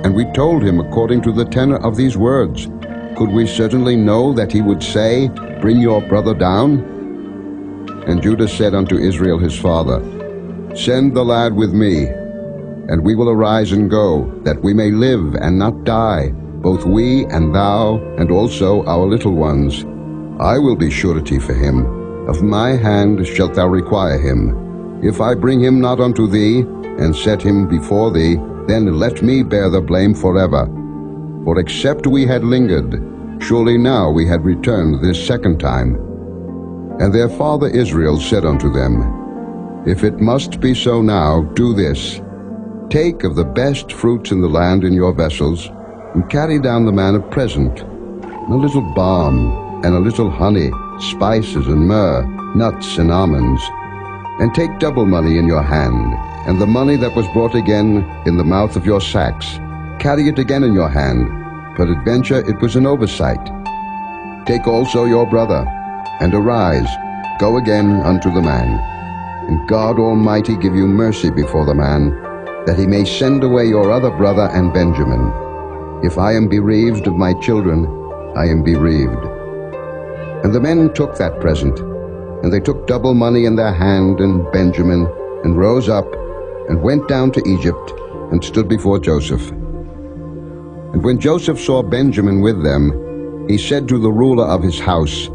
And we told him according to the tenor of these words. Could we certainly know that he would say, Bring your brother down? And Judah said unto Israel his father, Send the lad with me, and we will arise and go, that we may live and not die, both we and thou, and also our little ones. I will be surety for him. Of my hand shalt thou require him. If I bring him not unto thee, and set him before thee, then let me bear the blame forever. For except we had lingered, surely now we had returned this second time. And their father Israel said unto them, If it must be so now, do this. Take of the best fruits in the land in your vessels, and carry down the man a present, a little balm, and a little honey, spices and myrrh, nuts and almonds. And take double money in your hand, and the money that was brought again in the mouth of your sacks. Carry it again in your hand. Peradventure it was an oversight. Take also your brother, and arise, go again unto the man. And God Almighty give you mercy before the man, that he may send away your other brother and Benjamin. If I am bereaved of my children, I am bereaved. And the men took that present, and they took double money in their hand and Benjamin, and rose up, and went down to Egypt, and stood before Joseph. And when Joseph saw Benjamin with them, he said to the ruler of his house,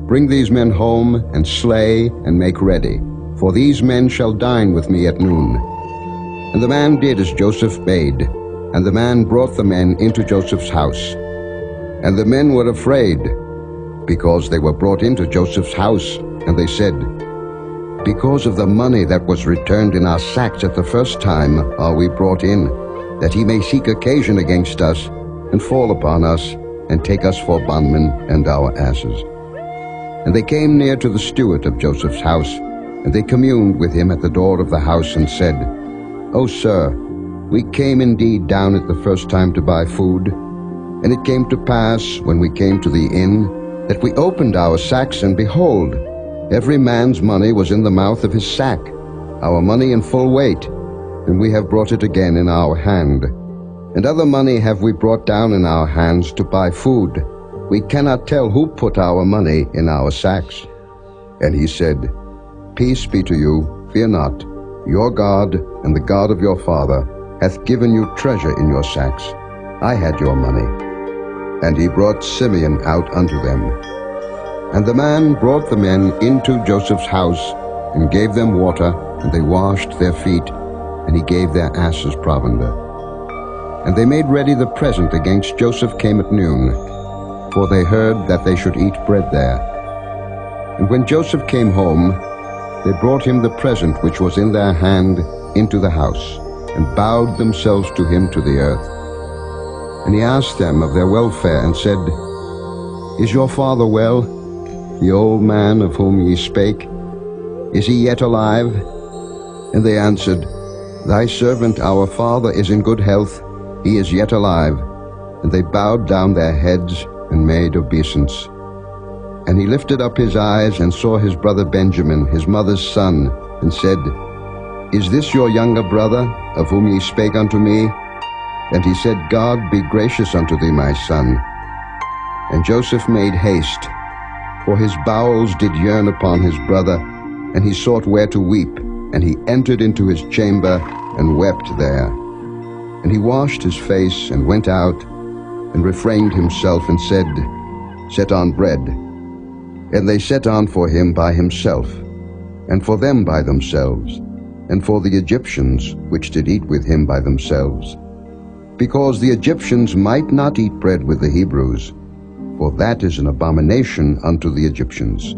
Bring these men home, and slay, and make ready, for these men shall dine with me at noon. And the man did as Joseph bade, and the man brought the men into Joseph's house. And the men were afraid, because they were brought into Joseph's house, and they said, Because of the money that was returned in our sacks at the first time are we brought in, that he may seek occasion against us, and fall upon us, and take us for bondmen and our asses. And they came near to the steward of Joseph's house, and they communed with him at the door of the house, and said, O sir, we came indeed down at the first time to buy food. And it came to pass, when we came to the inn, that we opened our sacks, and behold, every man's money was in the mouth of his sack, our money in full weight, and we have brought it again in our hand. And other money have we brought down in our hands to buy food. We cannot tell who put our money in our sacks. And he said, Peace be to you, fear not. Your God and the God of your father hath given you treasure in your sacks. I had your money. And he brought Simeon out unto them. And the man brought the men into Joseph's house, and gave them water, and they washed their feet, and he gave their asses provender. And they made ready the present against Joseph came at noon, for they heard that they should eat bread there. And when Joseph came home, they brought him the present which was in their hand into the house, and bowed themselves to him to the earth. And he asked them of their welfare, and said, Is your father well, the old man of whom ye spake? Is he yet alive? And they answered, Thy servant our father is in good health, he is yet alive. And they bowed down their heads, and made obeisance. And he lifted up his eyes, and saw his brother Benjamin, his mother's son, and said, Is this your younger brother, of whom ye spake unto me? And he said, God be gracious unto thee, my son. And Joseph made haste, for his bowels did yearn upon his brother, and he sought where to weep, and he entered into his chamber, and wept there. And he washed his face, and went out, and refrained himself, and said, Set on bread. And they set on for him by himself, and for them by themselves, and for the Egyptians which did eat with him by themselves, because the Egyptians might not eat bread with the Hebrews, for that is an abomination unto the Egyptians.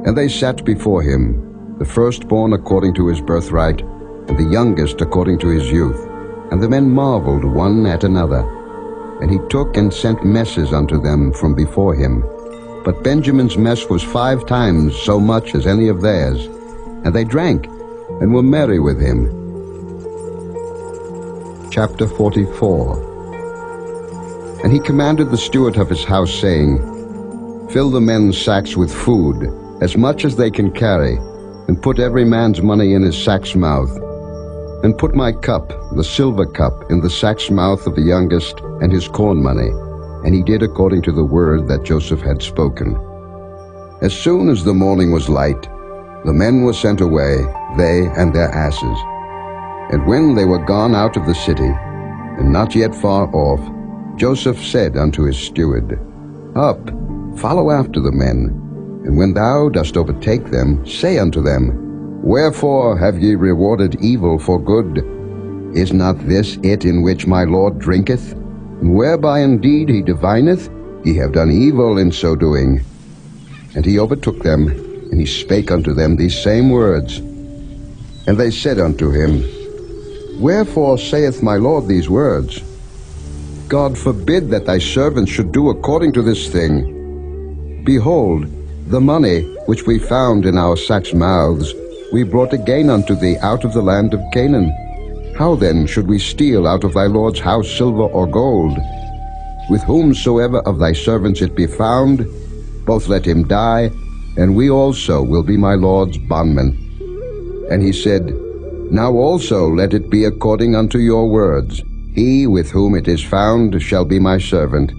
And they sat before him, the firstborn according to his birthright, and the youngest according to his youth. And the men marveled one at another. And he took and sent messes unto them from before him. But Benjamin's mess was 5 times so much as any of theirs. And they drank, and were merry with him. Chapter 44. And he commanded the steward of his house, saying, Fill the men's sacks with food, as much as they can carry, and put every man's money in his sack's mouth. And put my cup, the silver cup, in the sack's mouth of the youngest, and his corn money. And he did according to the word that Joseph had spoken. As soon as the morning was light, the men were sent away, they and their asses. And when they were gone out of the city, and not yet far off, Joseph said unto his steward, Up, follow after the men, and when thou dost overtake them, say unto them, Wherefore have ye rewarded evil for good? Is not this it in which my Lord drinketh? And whereby indeed he divineth? Ye have done evil in so doing. And he overtook them, and he spake unto them these same words, And they said unto him, Wherefore saith my Lord these words? God forbid that thy servants should do according to this thing. Behold, the money which we found in our sacks' mouths we brought again unto thee out of the land of Canaan. How then should we steal out of thy Lord's house silver or gold? With whomsoever of thy servants it be found, both let him die, and we also will be my Lord's bondmen. And he said, Now also let it be according unto your words. He with whom it is found shall be my servant,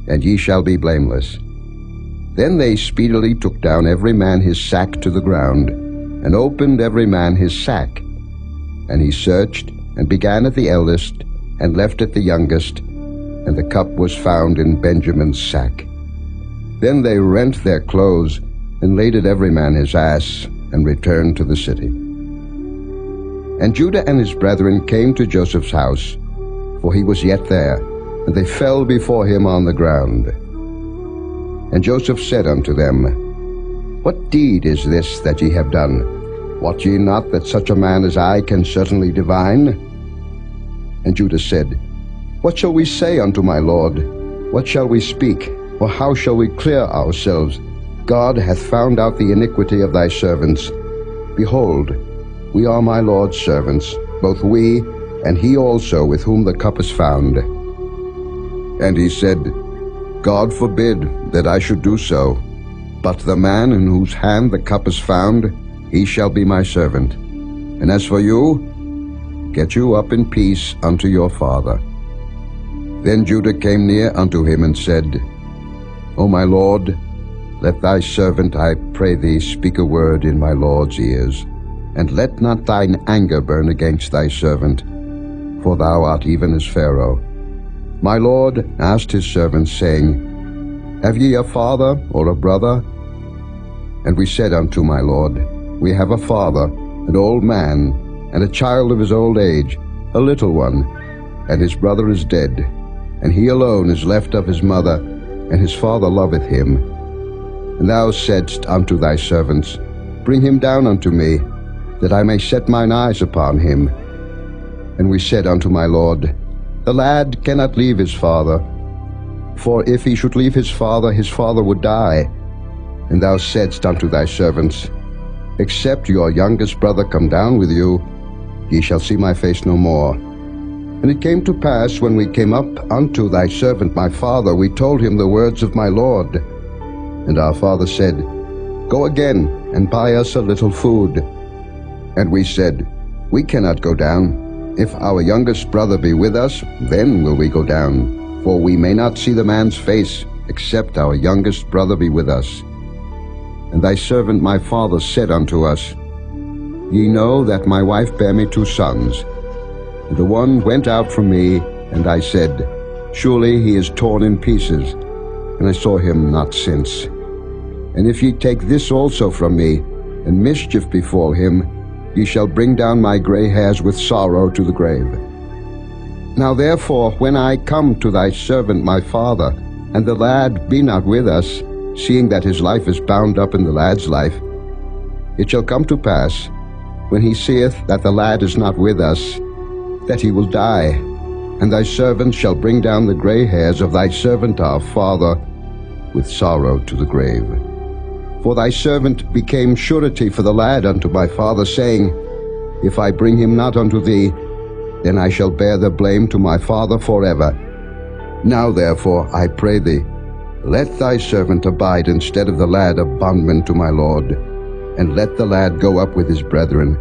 and ye shall be blameless. Then they speedily took down every man his sack to the ground, and opened every man his sack. And he searched, and began at the eldest, and left at the youngest, and the cup was found in Benjamin's sack. Then they rent their clothes, and laded every man his ass, and returned to the city. And Judah and his brethren came to Joseph's house, for he was yet there, and they fell before him on the ground. And Joseph said unto them, What deed is this that ye have done? Wot ye not that such a man as I can certainly divine? And Judah said, What shall we say unto my Lord? What shall we speak? Or how shall we clear ourselves? God hath found out the iniquity of thy servants. Behold, we are my Lord's servants, both we and he also with whom the cup is found. And he said, God forbid that I should do so, but the man in whose hand the cup is found, he shall be my servant. And as for you, get you up in peace unto your father. Then Judah came near unto him and said, O my Lord, let thy servant, I pray thee, speak a word in my Lord's ears. And let not thine anger burn against thy servant, for thou art even as Pharaoh. My Lord asked his servants, saying, Have ye a father or a brother? And we said unto my Lord, We have a father, an old man, and a child of his old age, a little one, and his brother is dead, and he alone is left of his mother, and his father loveth him. And thou saidst unto thy servants, Bring him down unto me, that I may set mine eyes upon him. And we said unto my Lord, The lad cannot leave his father, for if he should leave his father would die. And thou saidst unto thy servants, Except your youngest brother come down with you, ye shall see my face no more. And it came to pass, when we came up unto thy servant my father, we told him the words of my Lord. And our father said, Go again, and buy us a little food. And we said, We cannot go down. If our youngest brother be with us, then will we go down. For we may not see the man's face, except our youngest brother be with us. And thy servant my father said unto us, Ye know that my wife bare me 2 sons. And the one went out from me, and I said, Surely he is torn in pieces, and I saw him not since. And if ye take this also from me, and mischief befall him, ye shall bring down my gray hairs with sorrow to the grave. Now therefore, when I come to thy servant my father, and the lad be not with us, seeing that his life is bound up in the lad's life, it shall come to pass, when he seeth that the lad is not with us, that he will die, and thy servant shall bring down the gray hairs of thy servant our father with sorrow to the grave. For thy servant became surety for the lad unto my father, saying, If I bring him not unto thee, then I shall bear the blame to my father forever. Now therefore, I pray thee, let thy servant abide instead of the lad a bondman to my Lord, and let the lad go up with his brethren.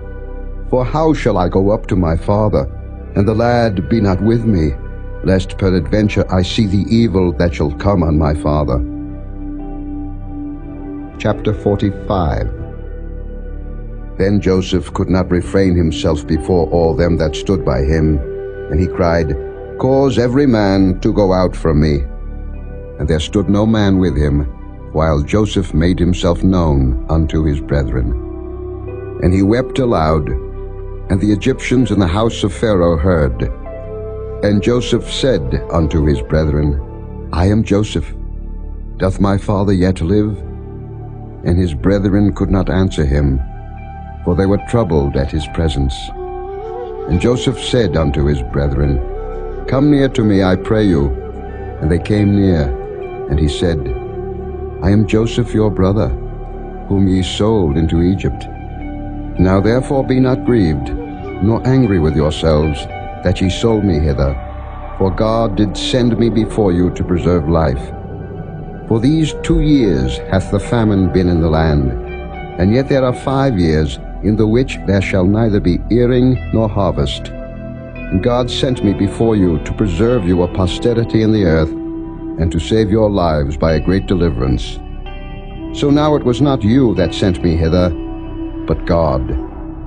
For how shall I go up to my father, and the lad be not with me, lest peradventure I see the evil that shall come on my father? Chapter 45. Then Joseph could not refrain himself before all them that stood by him, and he cried, Cause every man to go out from me. And there stood no man with him, while Joseph made himself known unto his brethren. And he wept aloud, and the Egyptians in the house of Pharaoh heard. And Joseph said unto his brethren, I am Joseph. Doth my father yet live? And his brethren could not answer him, for they were troubled at his presence. And Joseph said unto his brethren, Come near to me, I pray you. And they came near, and he said, I am Joseph your brother, whom ye sold into Egypt. Now therefore be not grieved, nor angry with yourselves, that ye sold me hither. For God did send me before you to preserve life. For these 2 years hath the famine been in the land, and yet there are 5 years, in the which there shall neither be earing nor harvest. And God sent me before you to preserve you a posterity in the earth, and to save your lives by a great deliverance. So now it was not you that sent me hither, but God.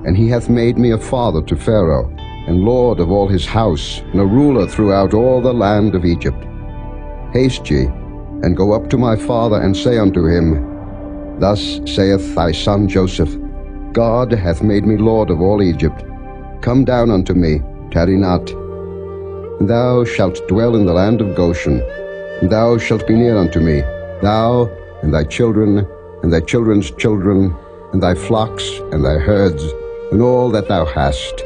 And he hath made me a father to Pharaoh, and lord of all his house, and a ruler throughout all the land of Egypt. Haste ye, and go up to my father, and say unto him, Thus saith thy son Joseph, God hath made me lord of all Egypt. Come down unto me, tarry not. And thou shalt dwell in the land of Goshen, and thou shalt be near unto me, thou, and thy children, and thy children's children, and thy flocks, and thy herds, and all that thou hast.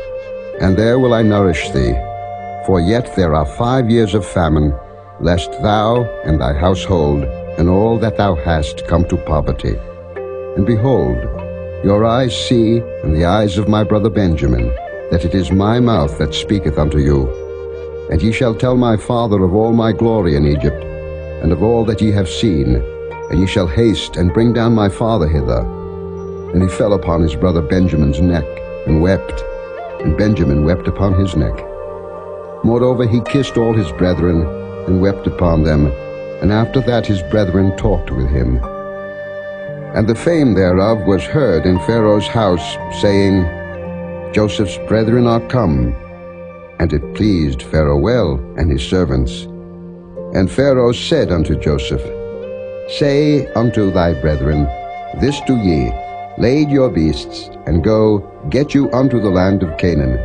And there will I nourish thee. For yet there are 5 years of famine, lest thou, and thy household, and all that thou hast come to poverty. And behold, your eyes see, and the eyes of my brother Benjamin, that it is my mouth that speaketh unto you. And ye shall tell my father of all my glory in Egypt, and of all that ye have seen, and ye shall haste and bring down my father hither. And he fell upon his brother Benjamin's neck, and wept, and Benjamin wept upon his neck. Moreover he kissed all his brethren, and wept upon them, and after that his brethren talked with him. And the fame thereof was heard in Pharaoh's house, saying, Joseph's brethren are come. And it pleased Pharaoh well, and his servants. And Pharaoh said unto Joseph, Say unto thy brethren, This do ye, lade your beasts, and go, get you unto the land of Canaan.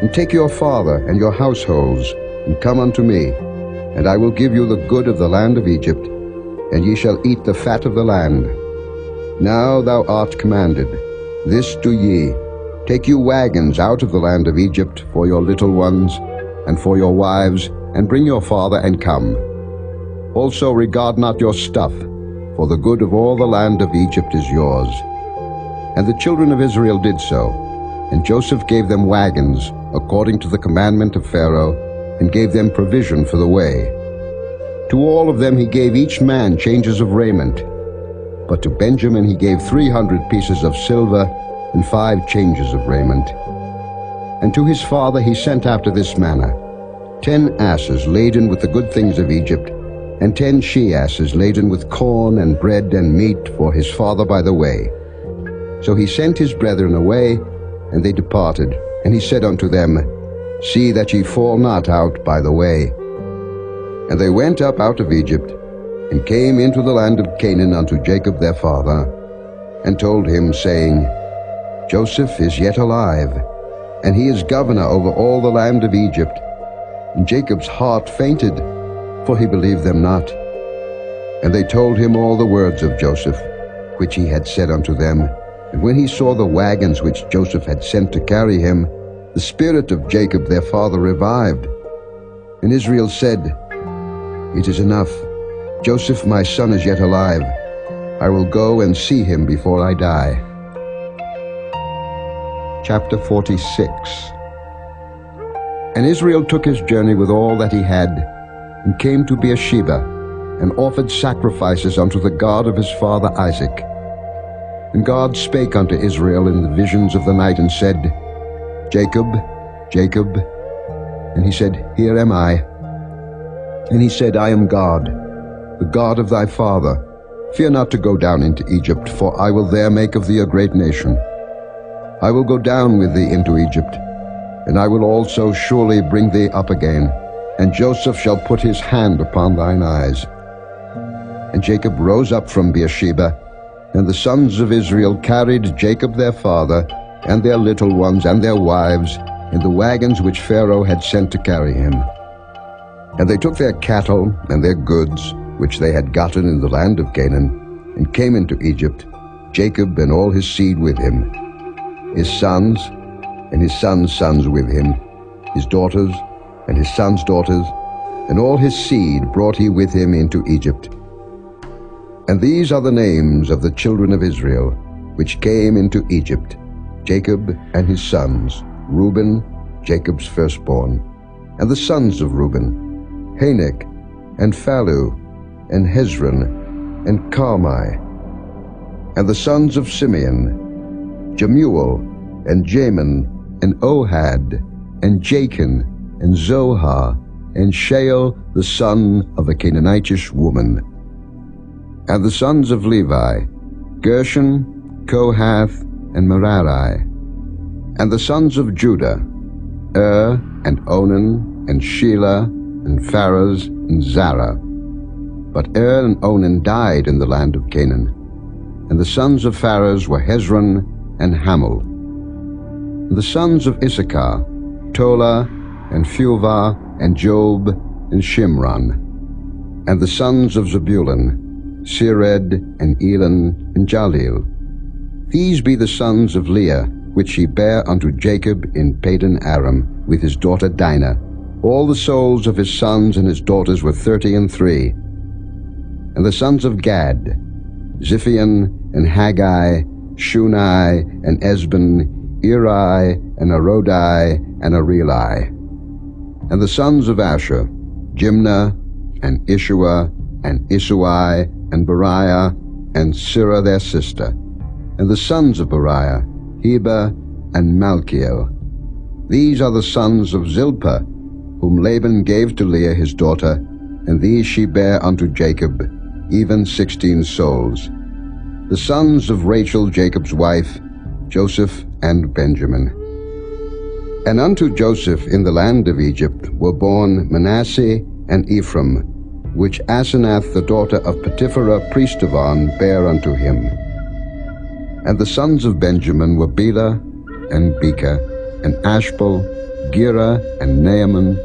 And take your father and your households, and come unto me, and I will give you the good of the land of Egypt, and ye shall eat the fat of the land. Now thou art commanded, This do ye, take you wagons out of the land of Egypt for your little ones, and for your wives, and bring your father, and come. Also regard not your stuff, for the good of all the land of Egypt is yours. And the children of Israel did so, and Joseph gave them wagons, according to the commandment of Pharaoh, and gave them provision for the way. To all of them he gave each man changes of raiment, but to Benjamin he gave 300 pieces of silver, and 5 changes of raiment. And to his father he sent after this manner, 10 asses laden with the good things of Egypt, and 10 she-asses laden with corn and bread and meat for his father by the way. So he sent his brethren away, and they departed. And he said unto them, See that ye fall not out by the way. And they went up out of Egypt, and came into the land of Canaan unto Jacob their father, and told him, saying, Joseph is yet alive, and he is governor over all the land of Egypt. And Jacob's heart fainted, for he believed them not. And they told him all the words of Joseph, which he had said unto them. And when he saw the wagons which Joseph had sent to carry him, the spirit of Jacob their father revived. And Israel said, It is enough. Joseph my son is yet alive. I will go and see him before I die. Chapter 46. And Israel took his journey with all that he had, and came to Beersheba, and offered sacrifices unto the God of his father Isaac. And God spake unto Israel in the visions of the night, and said, Jacob, Jacob. And he said, Here am I. And he said, I am God, the God of thy father. Fear not to go down into Egypt, for I will there make of thee a great nation. I will go down with thee into Egypt, and I will also surely bring thee up again, and Joseph shall put his hand upon thine eyes. And Jacob rose up from Beersheba, and the sons of Israel carried Jacob their father, and their little ones, and their wives, in the wagons which Pharaoh had sent to carry him. And they took their cattle and their goods, which they had gotten in the land of Canaan, and came into Egypt, Jacob and all his seed with him. his sons, and his sons' sons with him, his daughters, and his sons' daughters, and all his seed brought he with him into Egypt. And these are the names of the children of Israel, which came into Egypt, Jacob and his sons, Reuben, Jacob's firstborn, and the sons of Reuben, Hanok, and Phalu, and Hezron, and Carmi, and the sons of Simeon, Jemuel, and Jamin, and Ohad, and Jachin, and Zohar, and Shael, the son of a Canaanitish woman. And the sons of Levi, Gershon, Kohath, and Merari. And the sons of Judah, and Onan, and Shelah, and Pharez, and Zara. But and Onan died in the land of Canaan. And the sons of Pharez were Hezron and Hamul. And the sons of Issachar, Tola, and Phuvah, and Job, and Shimron. And the sons of Zebulun, Sered, and Elon, and Jalil. These be the sons of Leah, which he bare unto Jacob in Padan Aram, with his daughter Dinah. All the souls of his sons and his daughters were 33. And the sons of Gad, Ziphion, and Haggai, Shunai, and Esben, Eri, and Arodi, and Areli. And the sons of Asher, Jimnah, and Ishua, and Isui, and Beriah, and Sirah their sister. And the sons of Beriah, Heber, and Malchiel. These are the sons of Zilpah, whom Laban gave to Leah his daughter, and these she bare unto Jacob, even 16 souls. The sons of Rachel Jacob's wife, Joseph and Benjamin. And unto Joseph in the land of Egypt were born Manasseh and Ephraim, which Asenath the daughter of Potipherah priest of On bare unto him. And the sons of Benjamin were Bela, and Beka, and Ashbel, Gera, and Naaman,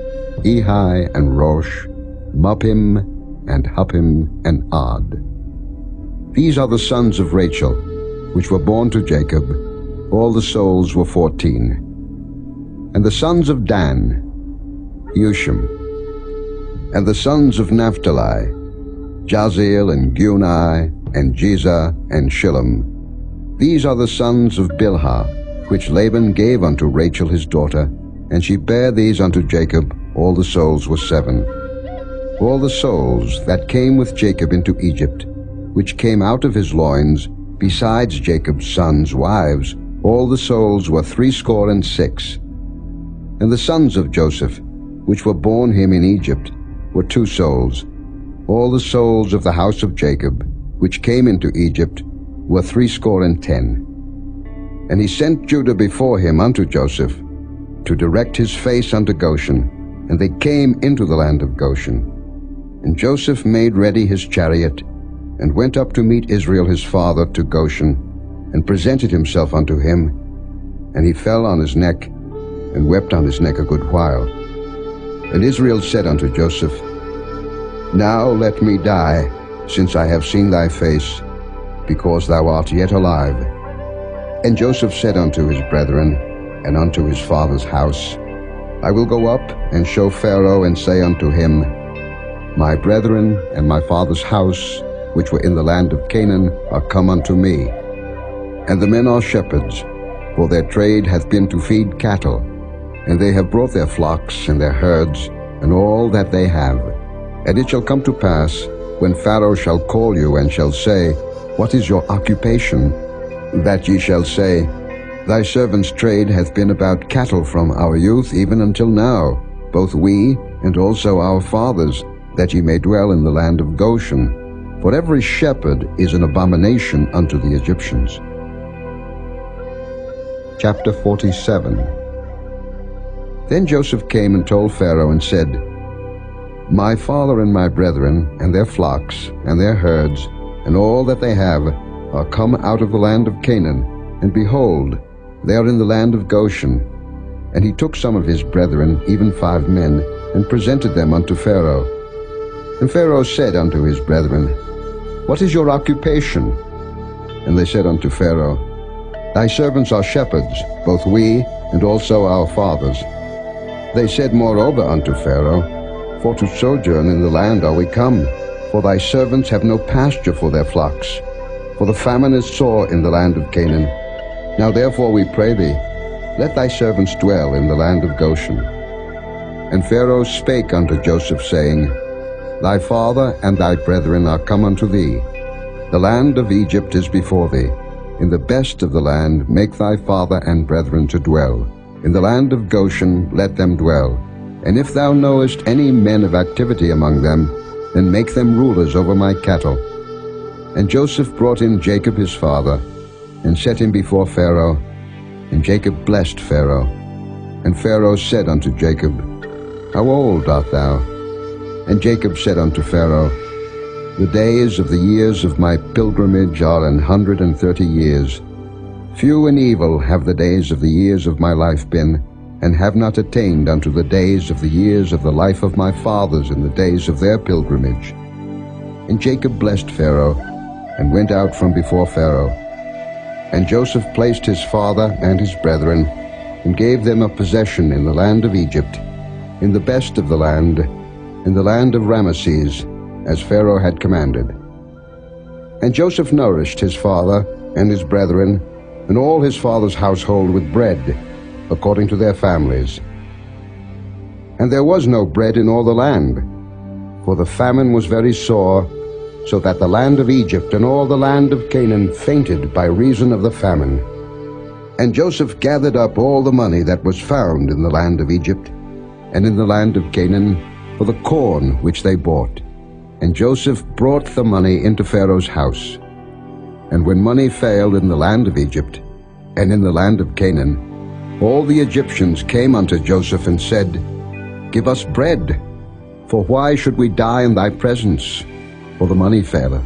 Ehi, and Rosh, Muppim, and Huppim, and Ard. These are the sons of Rachel, which were born to Jacob. All the souls were 14. And the sons of Dan, Hushim. And the sons of Naphtali, Jaziel, and Guni, and Jezer, and Shillem. These are the sons of Bilhah, which Laban gave unto Rachel his daughter, and she bare these unto Jacob. All the souls were 7. All the souls that came with Jacob into Egypt, which came out of his loins, besides Jacob's sons' wives, all the souls were 66. And the sons of Joseph, which were born him in Egypt, were 2 souls. All the souls of the house of Jacob, which came into Egypt, were 70. And he sent Judah before him unto Joseph, to direct his face unto Goshen, and they came into the land of Goshen. And Joseph made ready his chariot, and went up to meet Israel his father to Goshen, and presented himself unto him. And he fell on his neck, and wept on his neck a good while. And Israel said unto Joseph, Now let me die, since I have seen thy face, because thou art yet alive. And Joseph said unto his brethren, and unto his father's house, I will go up and show Pharaoh, and say unto him, My brethren and my father's house, which were in the land of Canaan, are come unto me. And the men are shepherds, for their trade hath been to feed cattle, and they have brought their flocks and their herds, and all that they have. And it shall come to pass, when Pharaoh shall call you, and shall say, What is your occupation? That ye shall say, Thy servant's trade hath been about cattle from our youth even until now, both we and also our fathers, that ye may dwell in the land of Goshen. For every shepherd is an abomination unto the Egyptians. Chapter 47. Then Joseph came and told Pharaoh and said, My father and my brethren, and their flocks, and their herds, and all that they have, are come out of the land of Canaan, and behold, they are in the land of Goshen. And he took some of his brethren, even 5 men, and presented them unto Pharaoh. And Pharaoh said unto his brethren, What is your occupation? And they said unto Pharaoh, Thy servants are shepherds, both we and also our fathers. They said moreover unto Pharaoh, For to sojourn in the land are we come, for thy servants have no pasture for their flocks. For the famine is sore in the land of Canaan. Now therefore we pray thee, let thy servants dwell in the land of Goshen. And Pharaoh spake unto Joseph, saying, Thy father and thy brethren are come unto thee. The land of Egypt is before thee. In the best of the land make thy father and brethren to dwell. In the land of Goshen let them dwell. And if thou knowest any men of activity among them, then make them rulers over my cattle. And Joseph brought in Jacob his father, and set him before Pharaoh. And Jacob blessed Pharaoh. And Pharaoh said unto Jacob, How old art thou? And Jacob said unto Pharaoh, The days of the years of my pilgrimage are 130 years. Few and evil have the days of the years of my life been, and have not attained unto the days of the years of the life of my fathers in the days of their pilgrimage. And Jacob blessed Pharaoh, and went out from before Pharaoh. And Joseph placed his father and his brethren, and gave them a possession in the land of Egypt, in the best of the land, in the land of Ramesses, as Pharaoh had commanded. And Joseph nourished his father and his brethren, and all his father's household with bread, according to their families. And there was no bread in all the land, for the famine was very sore, so that the land of Egypt and all the land of Canaan fainted by reason of the famine. And Joseph gathered up all the money that was found in the land of Egypt and in the land of Canaan for the corn which they bought. And Joseph brought the money into Pharaoh's house. And when money failed in the land of Egypt and in the land of Canaan, all the Egyptians came unto Joseph and said, Give us bread, for why should we die in thy presence? For the money faileth.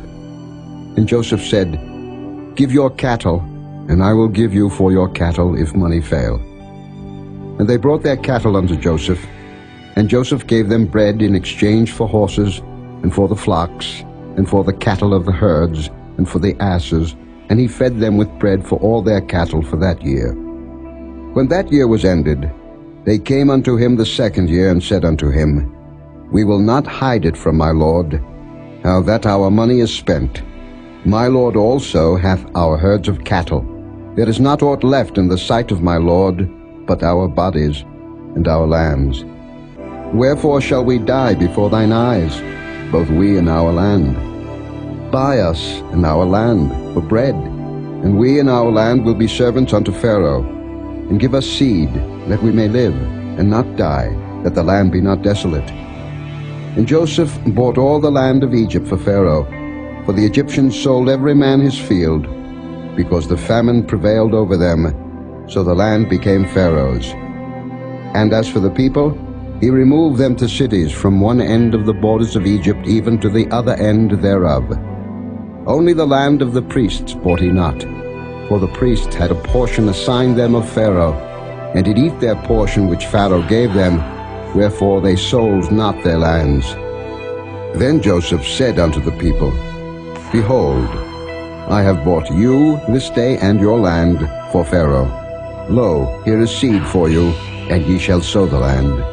And Joseph said, Give your cattle, and I will give you for your cattle if money fail. And they brought their cattle unto Joseph, and Joseph gave them bread in exchange for horses, and for the flocks, and for the cattle of the herds, and for the asses, and he fed them with bread for all their cattle for that year. When that year was ended, they came unto him the second year, and said unto him, We will not hide it from my lord, how that our money is spent. My lord also hath our herds of cattle. There is not aught left in the sight of my lord, but our bodies and our lands. Wherefore shall we die before thine eyes, both we and our land? Buy us and our land for bread, and we and our land will be servants unto Pharaoh. And give us seed, that we may live, and not die, that the land be not desolate. And Joseph bought all the land of Egypt for Pharaoh, for the Egyptians sold every man his field, because the famine prevailed over them, so the land became Pharaoh's. And as for the people, he removed them to cities from one end of the borders of Egypt even to the other end thereof. Only the land of the priests bought he not, for the priests had a portion assigned them of Pharaoh, and did eat their portion which Pharaoh gave them, wherefore they sold not their lands. Then Joseph said unto the people, Behold, I have bought you this day and your land for Pharaoh. Lo, here is seed for you, and ye shall sow the land.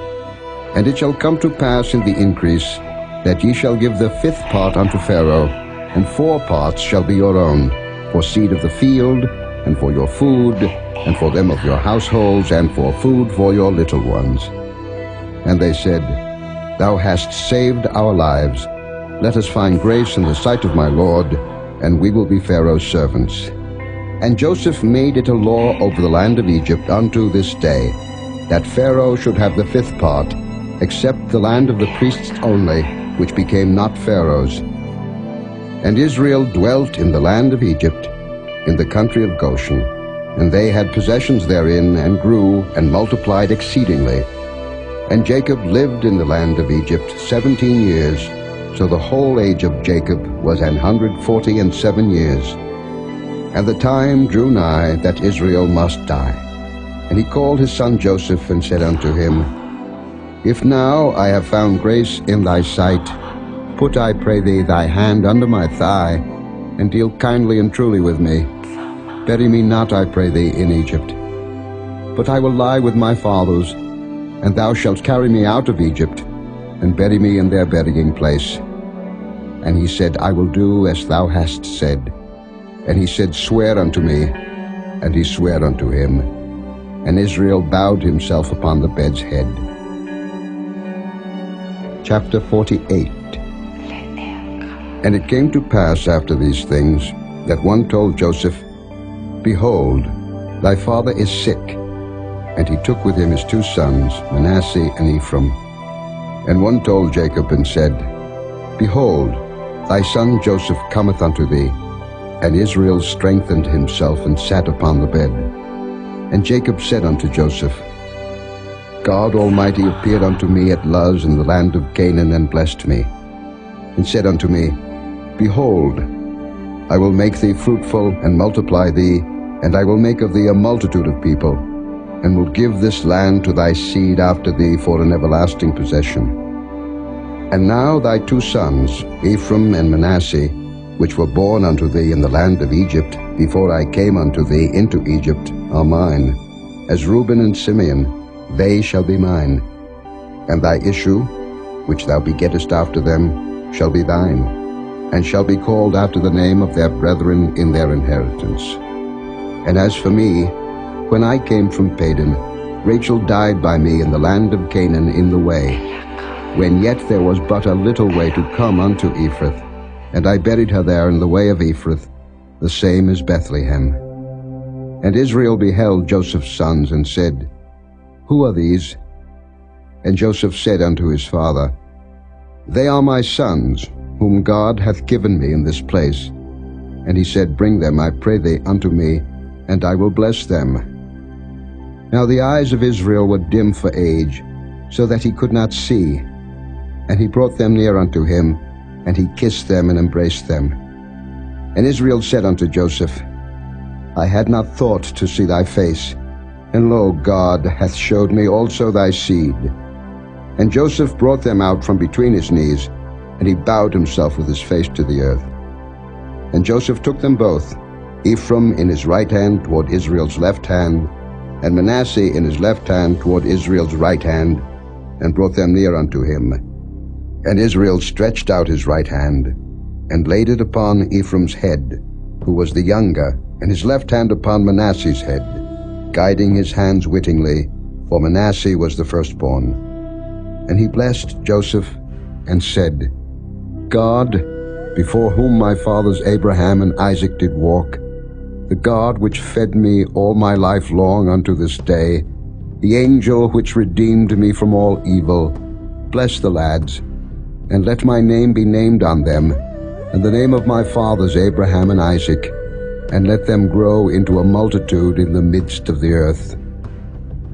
And it shall come to pass in the increase, that ye shall give the 5th part unto Pharaoh, and 4 parts shall be your own, for seed of the field, and for your food, and for them of your households, and for food for your little ones. And they said, Thou hast saved our lives. Let us find grace in the sight of my Lord, and we will be Pharaoh's servants. And Joseph made it a law over the land of Egypt unto this day, that Pharaoh should have the 5th part, except the land of the priests only, which became not Pharaoh's. And Israel dwelt in the land of Egypt, in the country of Goshen, and they had possessions therein, and grew, and multiplied exceedingly. And Jacob lived in the land of Egypt 17 years, so the whole age of Jacob was 147 years. And the time drew nigh that Israel must die. And he called his son Joseph, and said unto him, If now I have found grace in thy sight, put, I pray thee, thy hand under my thigh, and deal kindly and truly with me. Bury me not, I pray thee, in Egypt. But I will lie with my fathers, and thou shalt carry me out of Egypt, and bury me in their burying place. And he said, I will do as thou hast said. And he said, Swear unto me. And he sware unto him. And Israel bowed himself upon the bed's head. Chapter 48. And it came to pass after these things, that one told Joseph, Behold, thy father is sick. And he took with him his 2 sons, Manasseh and Ephraim. And one told Jacob and said, Behold, thy son Joseph cometh unto thee. And Israel strengthened himself and sat upon the bed. And Jacob said unto Joseph, God Almighty appeared unto me at Luz in the land of Canaan, and blessed me, and said unto me, Behold, I will make thee fruitful, and multiply thee, and I will make of thee a multitude of people, and will give this land to thy seed after thee for an everlasting possession. And now thy 2 sons, Ephraim and Manasseh, which were born unto thee in the land of Egypt, before I came unto thee into Egypt, are mine. As Reuben and Simeon, they shall be mine. And thy issue, which thou begettest after them, shall be thine, and shall be called after the name of their brethren in their inheritance. And as for me, when I came from Padan, Rachel died by me in the land of Canaan in the way, when yet there was but a little way to come unto Ephrath, and I buried her there in the way of Ephrath, the same as Bethlehem. And Israel beheld Joseph's sons, and said, Who are these? And Joseph said unto his father, They are my sons, whom God hath given me in this place. And he said, Bring them, I pray thee, unto me, and I will bless them. Now the eyes of Israel were dim for age, so that he could not see. And he brought them near unto him, and he kissed them and embraced them. And Israel said unto Joseph, I had not thought to see thy face, and lo, God hath showed me also thy seed. And Joseph brought them out from between his knees, and he bowed himself with his face to the earth. And Joseph took them both, Ephraim in his right hand toward Israel's left hand, and Manasseh in his left hand toward Israel's right hand, and brought them near unto him. And Israel stretched out his right hand, and laid it upon Ephraim's head, who was the younger, and his left hand upon Manasseh's head, guiding his hands wittingly, for Manasseh was the firstborn. And he blessed Joseph, and said, God, before whom my fathers Abraham and Isaac did walk, the God which fed me all my life long unto this day, the angel which redeemed me from all evil, bless the lads, and let my name be named on them, and the name of my fathers Abraham and Isaac, and let them grow into a multitude in the midst of the earth.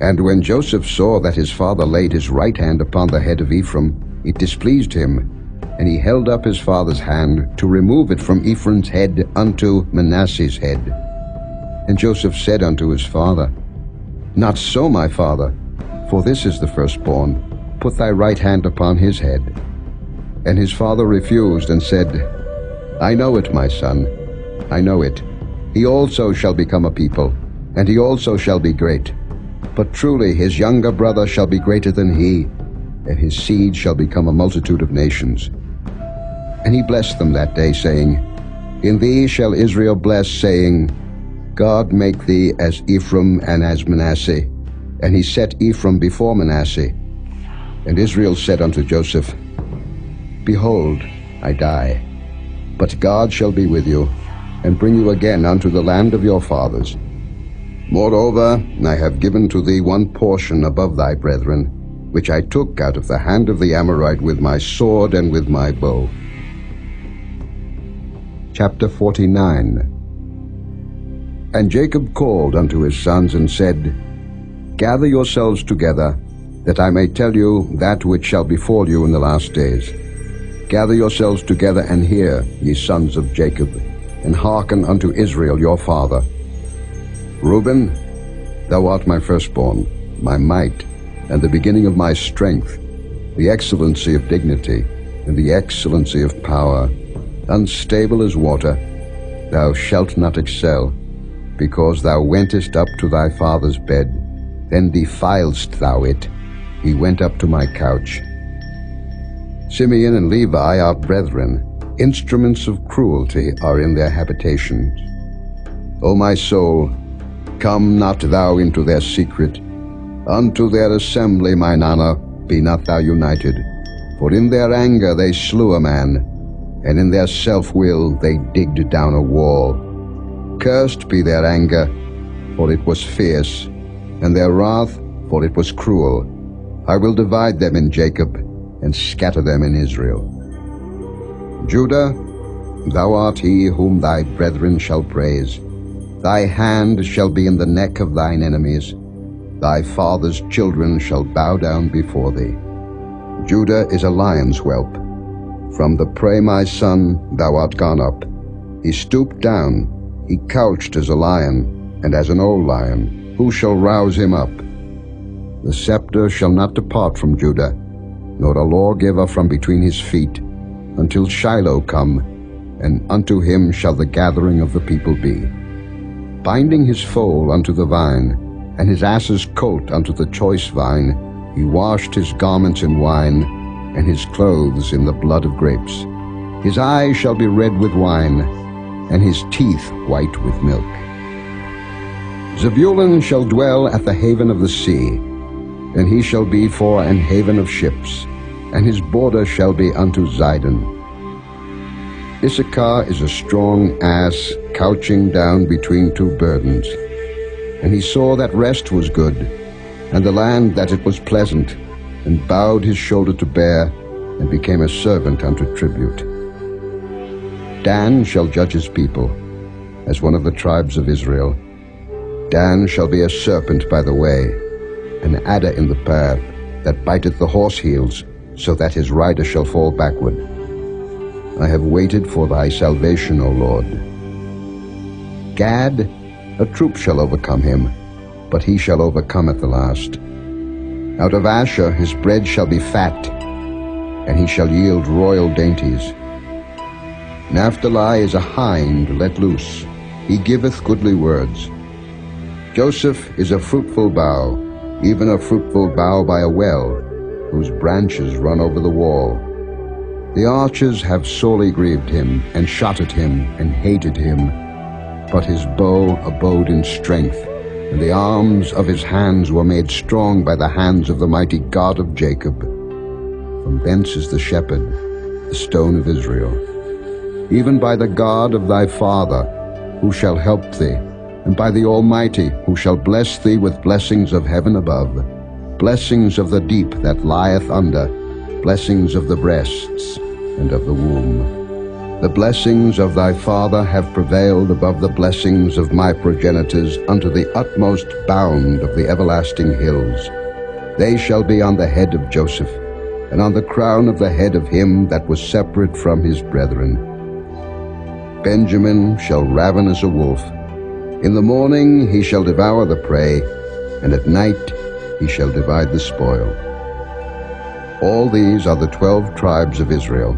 And when Joseph saw that his father laid his right hand upon the head of Ephraim, it displeased him, and he held up his father's hand to remove it from Ephraim's head unto Manasseh's head. And Joseph said unto his father, Not so, my father, for this is the firstborn. Put thy right hand upon his head. And his father refused, and said, I know it, my son, I know it. He also shall become a people, and he also shall be great. But truly his younger brother shall be greater than he, and his seed shall become a multitude of nations. And he blessed them that day, saying, In thee shall Israel bless, saying, God make thee as Ephraim and as Manasseh. And he set Ephraim before Manasseh. And Israel said unto Joseph, Behold, I die, but God shall be with you, and bring you again unto the land of your fathers. Moreover, I have given to thee one portion above thy brethren, which I took out of the hand of the Amorite with my sword and with my bow. Chapter 49. And Jacob called unto his sons, and said, Gather yourselves together, that I may tell you that which shall befall you in the last days. Gather yourselves together, and hear, ye sons of Jacob, and hearken unto Israel your father. Reuben, thou art my firstborn, my might, and the beginning of my strength, the excellency of dignity, and the excellency of power. Unstable as water, thou shalt not excel. because thou wentest up to thy father's bed, then defiledst thou it. He went up to my couch. Simeon and Levi are brethren. Instruments of cruelty are in their habitations. O my soul, come not thou into their secret. Unto their assembly, mine honor, be not thou united. For in their anger they slew a man, and in their self-will they digged down a wall. Cursed be their anger, for it was fierce, and their wrath, for it was cruel. I will divide them in Jacob, and scatter them in Israel. Judah, thou art he whom thy brethren shall praise. Thy hand shall be in the neck of thine enemies. Thy father's children shall bow down before thee. Judah is a lion's whelp. From the prey, my son, thou art gone up. He stooped down, he couched as a lion, and as an old lion. Who shall rouse him up? The scepter shall not depart from Judah, nor a lawgiver from between his feet, until Shiloh come, and unto him shall the gathering of the people be. Binding his foal unto the vine, and his ass's colt unto the choice vine, he washed his garments in wine, and his clothes in the blood of grapes. His eyes shall be red with wine, and his teeth white with milk. Zebulun shall dwell at the haven of the sea, and he shall be for an haven of ships, and his border shall be unto Zidon. Issachar is a strong ass, couching down between two burdens. And he saw that rest was good, and the land that it was pleasant, and bowed his shoulder to bear, and became a servant unto tribute. Dan shall judge his people, as one of the tribes of Israel. Dan shall be a serpent by the way, an adder in the path, that biteth the horse heels, so that his rider shall fall backward. I have waited for thy salvation, O Lord. Gad, a troop shall overcome him, but he shall overcome at the last. Out of Asher his bread shall be fat, and he shall yield royal dainties. Naphtali is a hind let loose, he giveth goodly words. Joseph is a fruitful bough, even a fruitful bough by a well, whose branches run over the wall. The archers have sorely grieved him, and shot at him, and hated him. But his bow abode in strength, and the arms of his hands were made strong by the hands of the mighty God of Jacob. From thence is the shepherd, the stone of Israel. Even by the God of thy father, who shall help thee, and by the Almighty, who shall bless thee with blessings of heaven above, blessings of the deep that lieth under, blessings of the breasts and of the womb. The blessings of thy father have prevailed above the blessings of my progenitors unto the utmost bound of the everlasting hills. They shall be on the head of Joseph, and on the crown of the head of him that was separate from his brethren. Benjamin shall raven as a wolf. In the morning he shall devour the prey, and at night he shall divide the spoil. All these are the 12 tribes of Israel.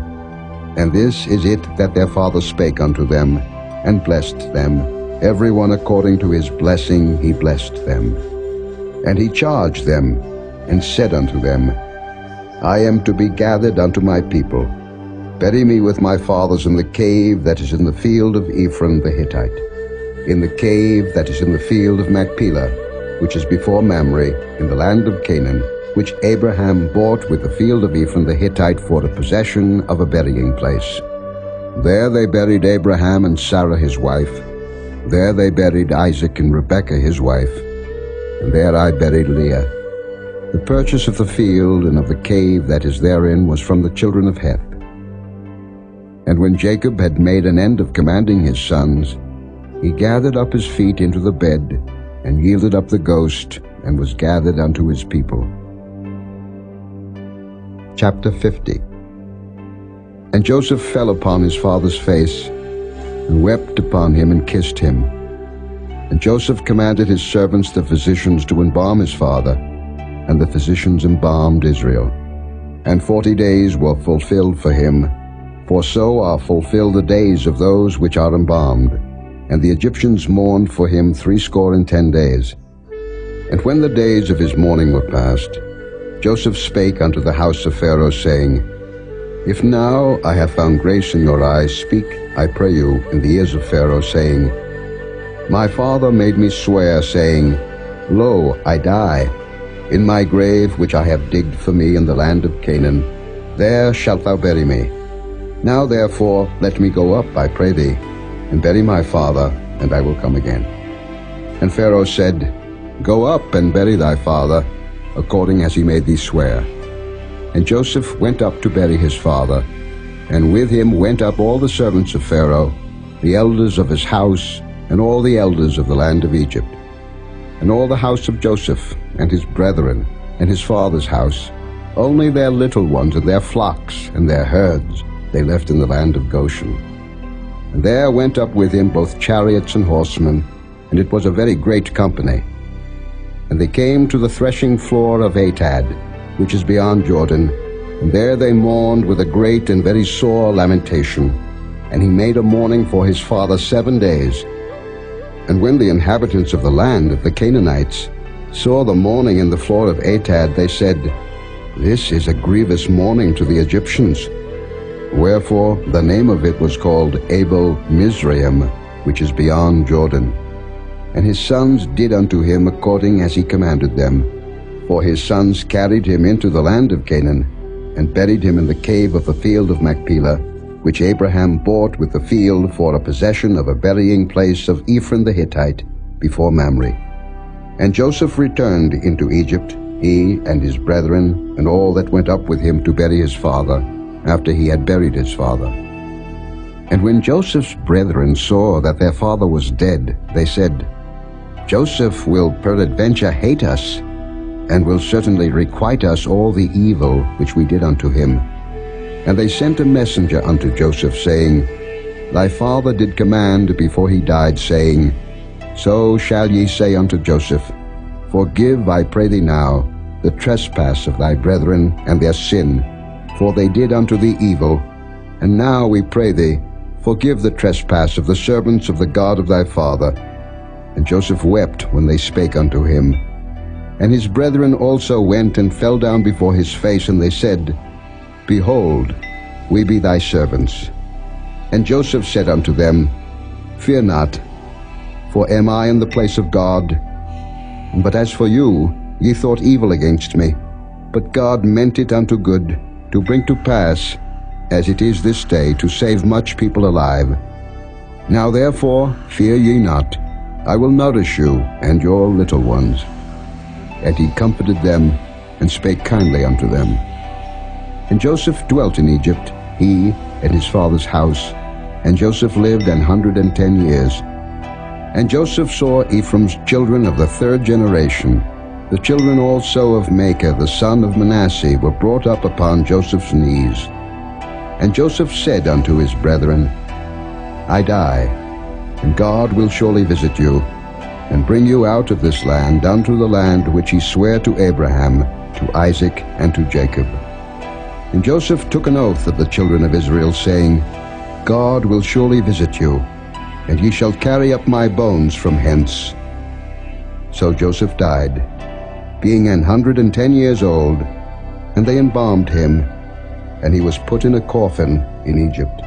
And this is it that their father spake unto them, and blessed them. Every one according to his blessing he blessed them. And he charged them, and said unto them, I am to be gathered unto my people. Bury me with my fathers in the cave that is in the field of Ephron the Hittite, in the cave that is in the field of Machpelah, which is before Mamre, in the land of Canaan, which Abraham bought with the field of Ephron the Hittite for the possession of a burying place. There they buried Abraham and Sarah his wife. There they buried Isaac and Rebekah his wife. And there I buried Leah. The purchase of the field and of the cave that is therein was from the children of Heth. And when Jacob had made an end of commanding his sons, he gathered up his feet into the bed, and yielded up the ghost, and was gathered unto his people. Chapter 50. And Joseph fell upon his father's face, and wept upon him, and kissed him. And Joseph commanded his servants the physicians to embalm his father, and the physicians embalmed Israel. And 40 days were fulfilled for him, for so are fulfilled the days of those which are embalmed. And the Egyptians mourned for him 70 days. And when the days of his mourning were past, Joseph spake unto the house of Pharaoh, saying, If now I have found grace in your eyes, speak, I pray you, in the ears of Pharaoh, saying, My father made me swear, saying, Lo, I die. In my grave which I have digged for me in the land of Canaan, there shalt thou bury me. Now therefore let me go up, I pray thee, and bury my father, and I will come again. And Pharaoh said, Go up and bury thy father, according as he made thee swear. And Joseph went up to bury his father, and with him went up all the servants of Pharaoh, the elders of his house, and all the elders of the land of Egypt. And all the house of Joseph, and his brethren, and his father's house, only their little ones and their flocks and their herds they left in the land of Goshen. And there went up with him both chariots and horsemen, and it was a very great company. And they came to the threshing floor of Atad, which is beyond Jordan, and there they mourned with a great and very sore lamentation. And he made a mourning for his father 7 days. And when the inhabitants of the land of the Canaanites saw the mourning in the floor of Atad, they said, This is a grievous mourning to the Egyptians. Wherefore the name of it was called Abel Mizraim, which is beyond Jordan. And his sons did unto him according as he commanded them. For his sons carried him into the land of Canaan, and buried him in the cave of the field of Machpelah, which Abraham bought with the field for a possession of a burying place of Ephron the Hittite, before Mamre. And Joseph returned into Egypt, he and his brethren, and all that went up with him to bury his father, after he had buried his father. And when Joseph's brethren saw that their father was dead, they said, Joseph will peradventure hate us, and will certainly requite us all the evil which we did unto him. And they sent a messenger unto Joseph, saying, Thy father did command before he died, saying, So shall ye say unto Joseph, Forgive, I pray thee now, the trespass of thy brethren and their sin, for they did unto thee evil. And now we pray thee, forgive the trespass of the servants of the God of thy father. And Joseph wept when they spake unto him. And his brethren also went and fell down before his face, and they said, Behold, we be thy servants. And Joseph said unto them, Fear not, for am I in the place of God? But as for you, ye thought evil against me, but God meant it unto good, to bring to pass, as it is this day, to save much people alive. Now therefore fear ye not, I will nourish you and your little ones. And he comforted them, and spake kindly unto them. And Joseph dwelt in Egypt, he and his father's house, and Joseph lived 110 years. And Joseph saw Ephraim's children of the 3rd generation. The children also of Machir the son of Manasseh were brought up upon Joseph's knees. And Joseph said unto his brethren, I die, and God will surely visit you, and bring you out of this land unto the land which he sware to Abraham, to Isaac, and to Jacob. And Joseph took an oath of the children of Israel, saying, God will surely visit you, and ye shall carry up my bones from hence. So Joseph died, being 110 years old, and they embalmed him, and he was put in a coffin in Egypt.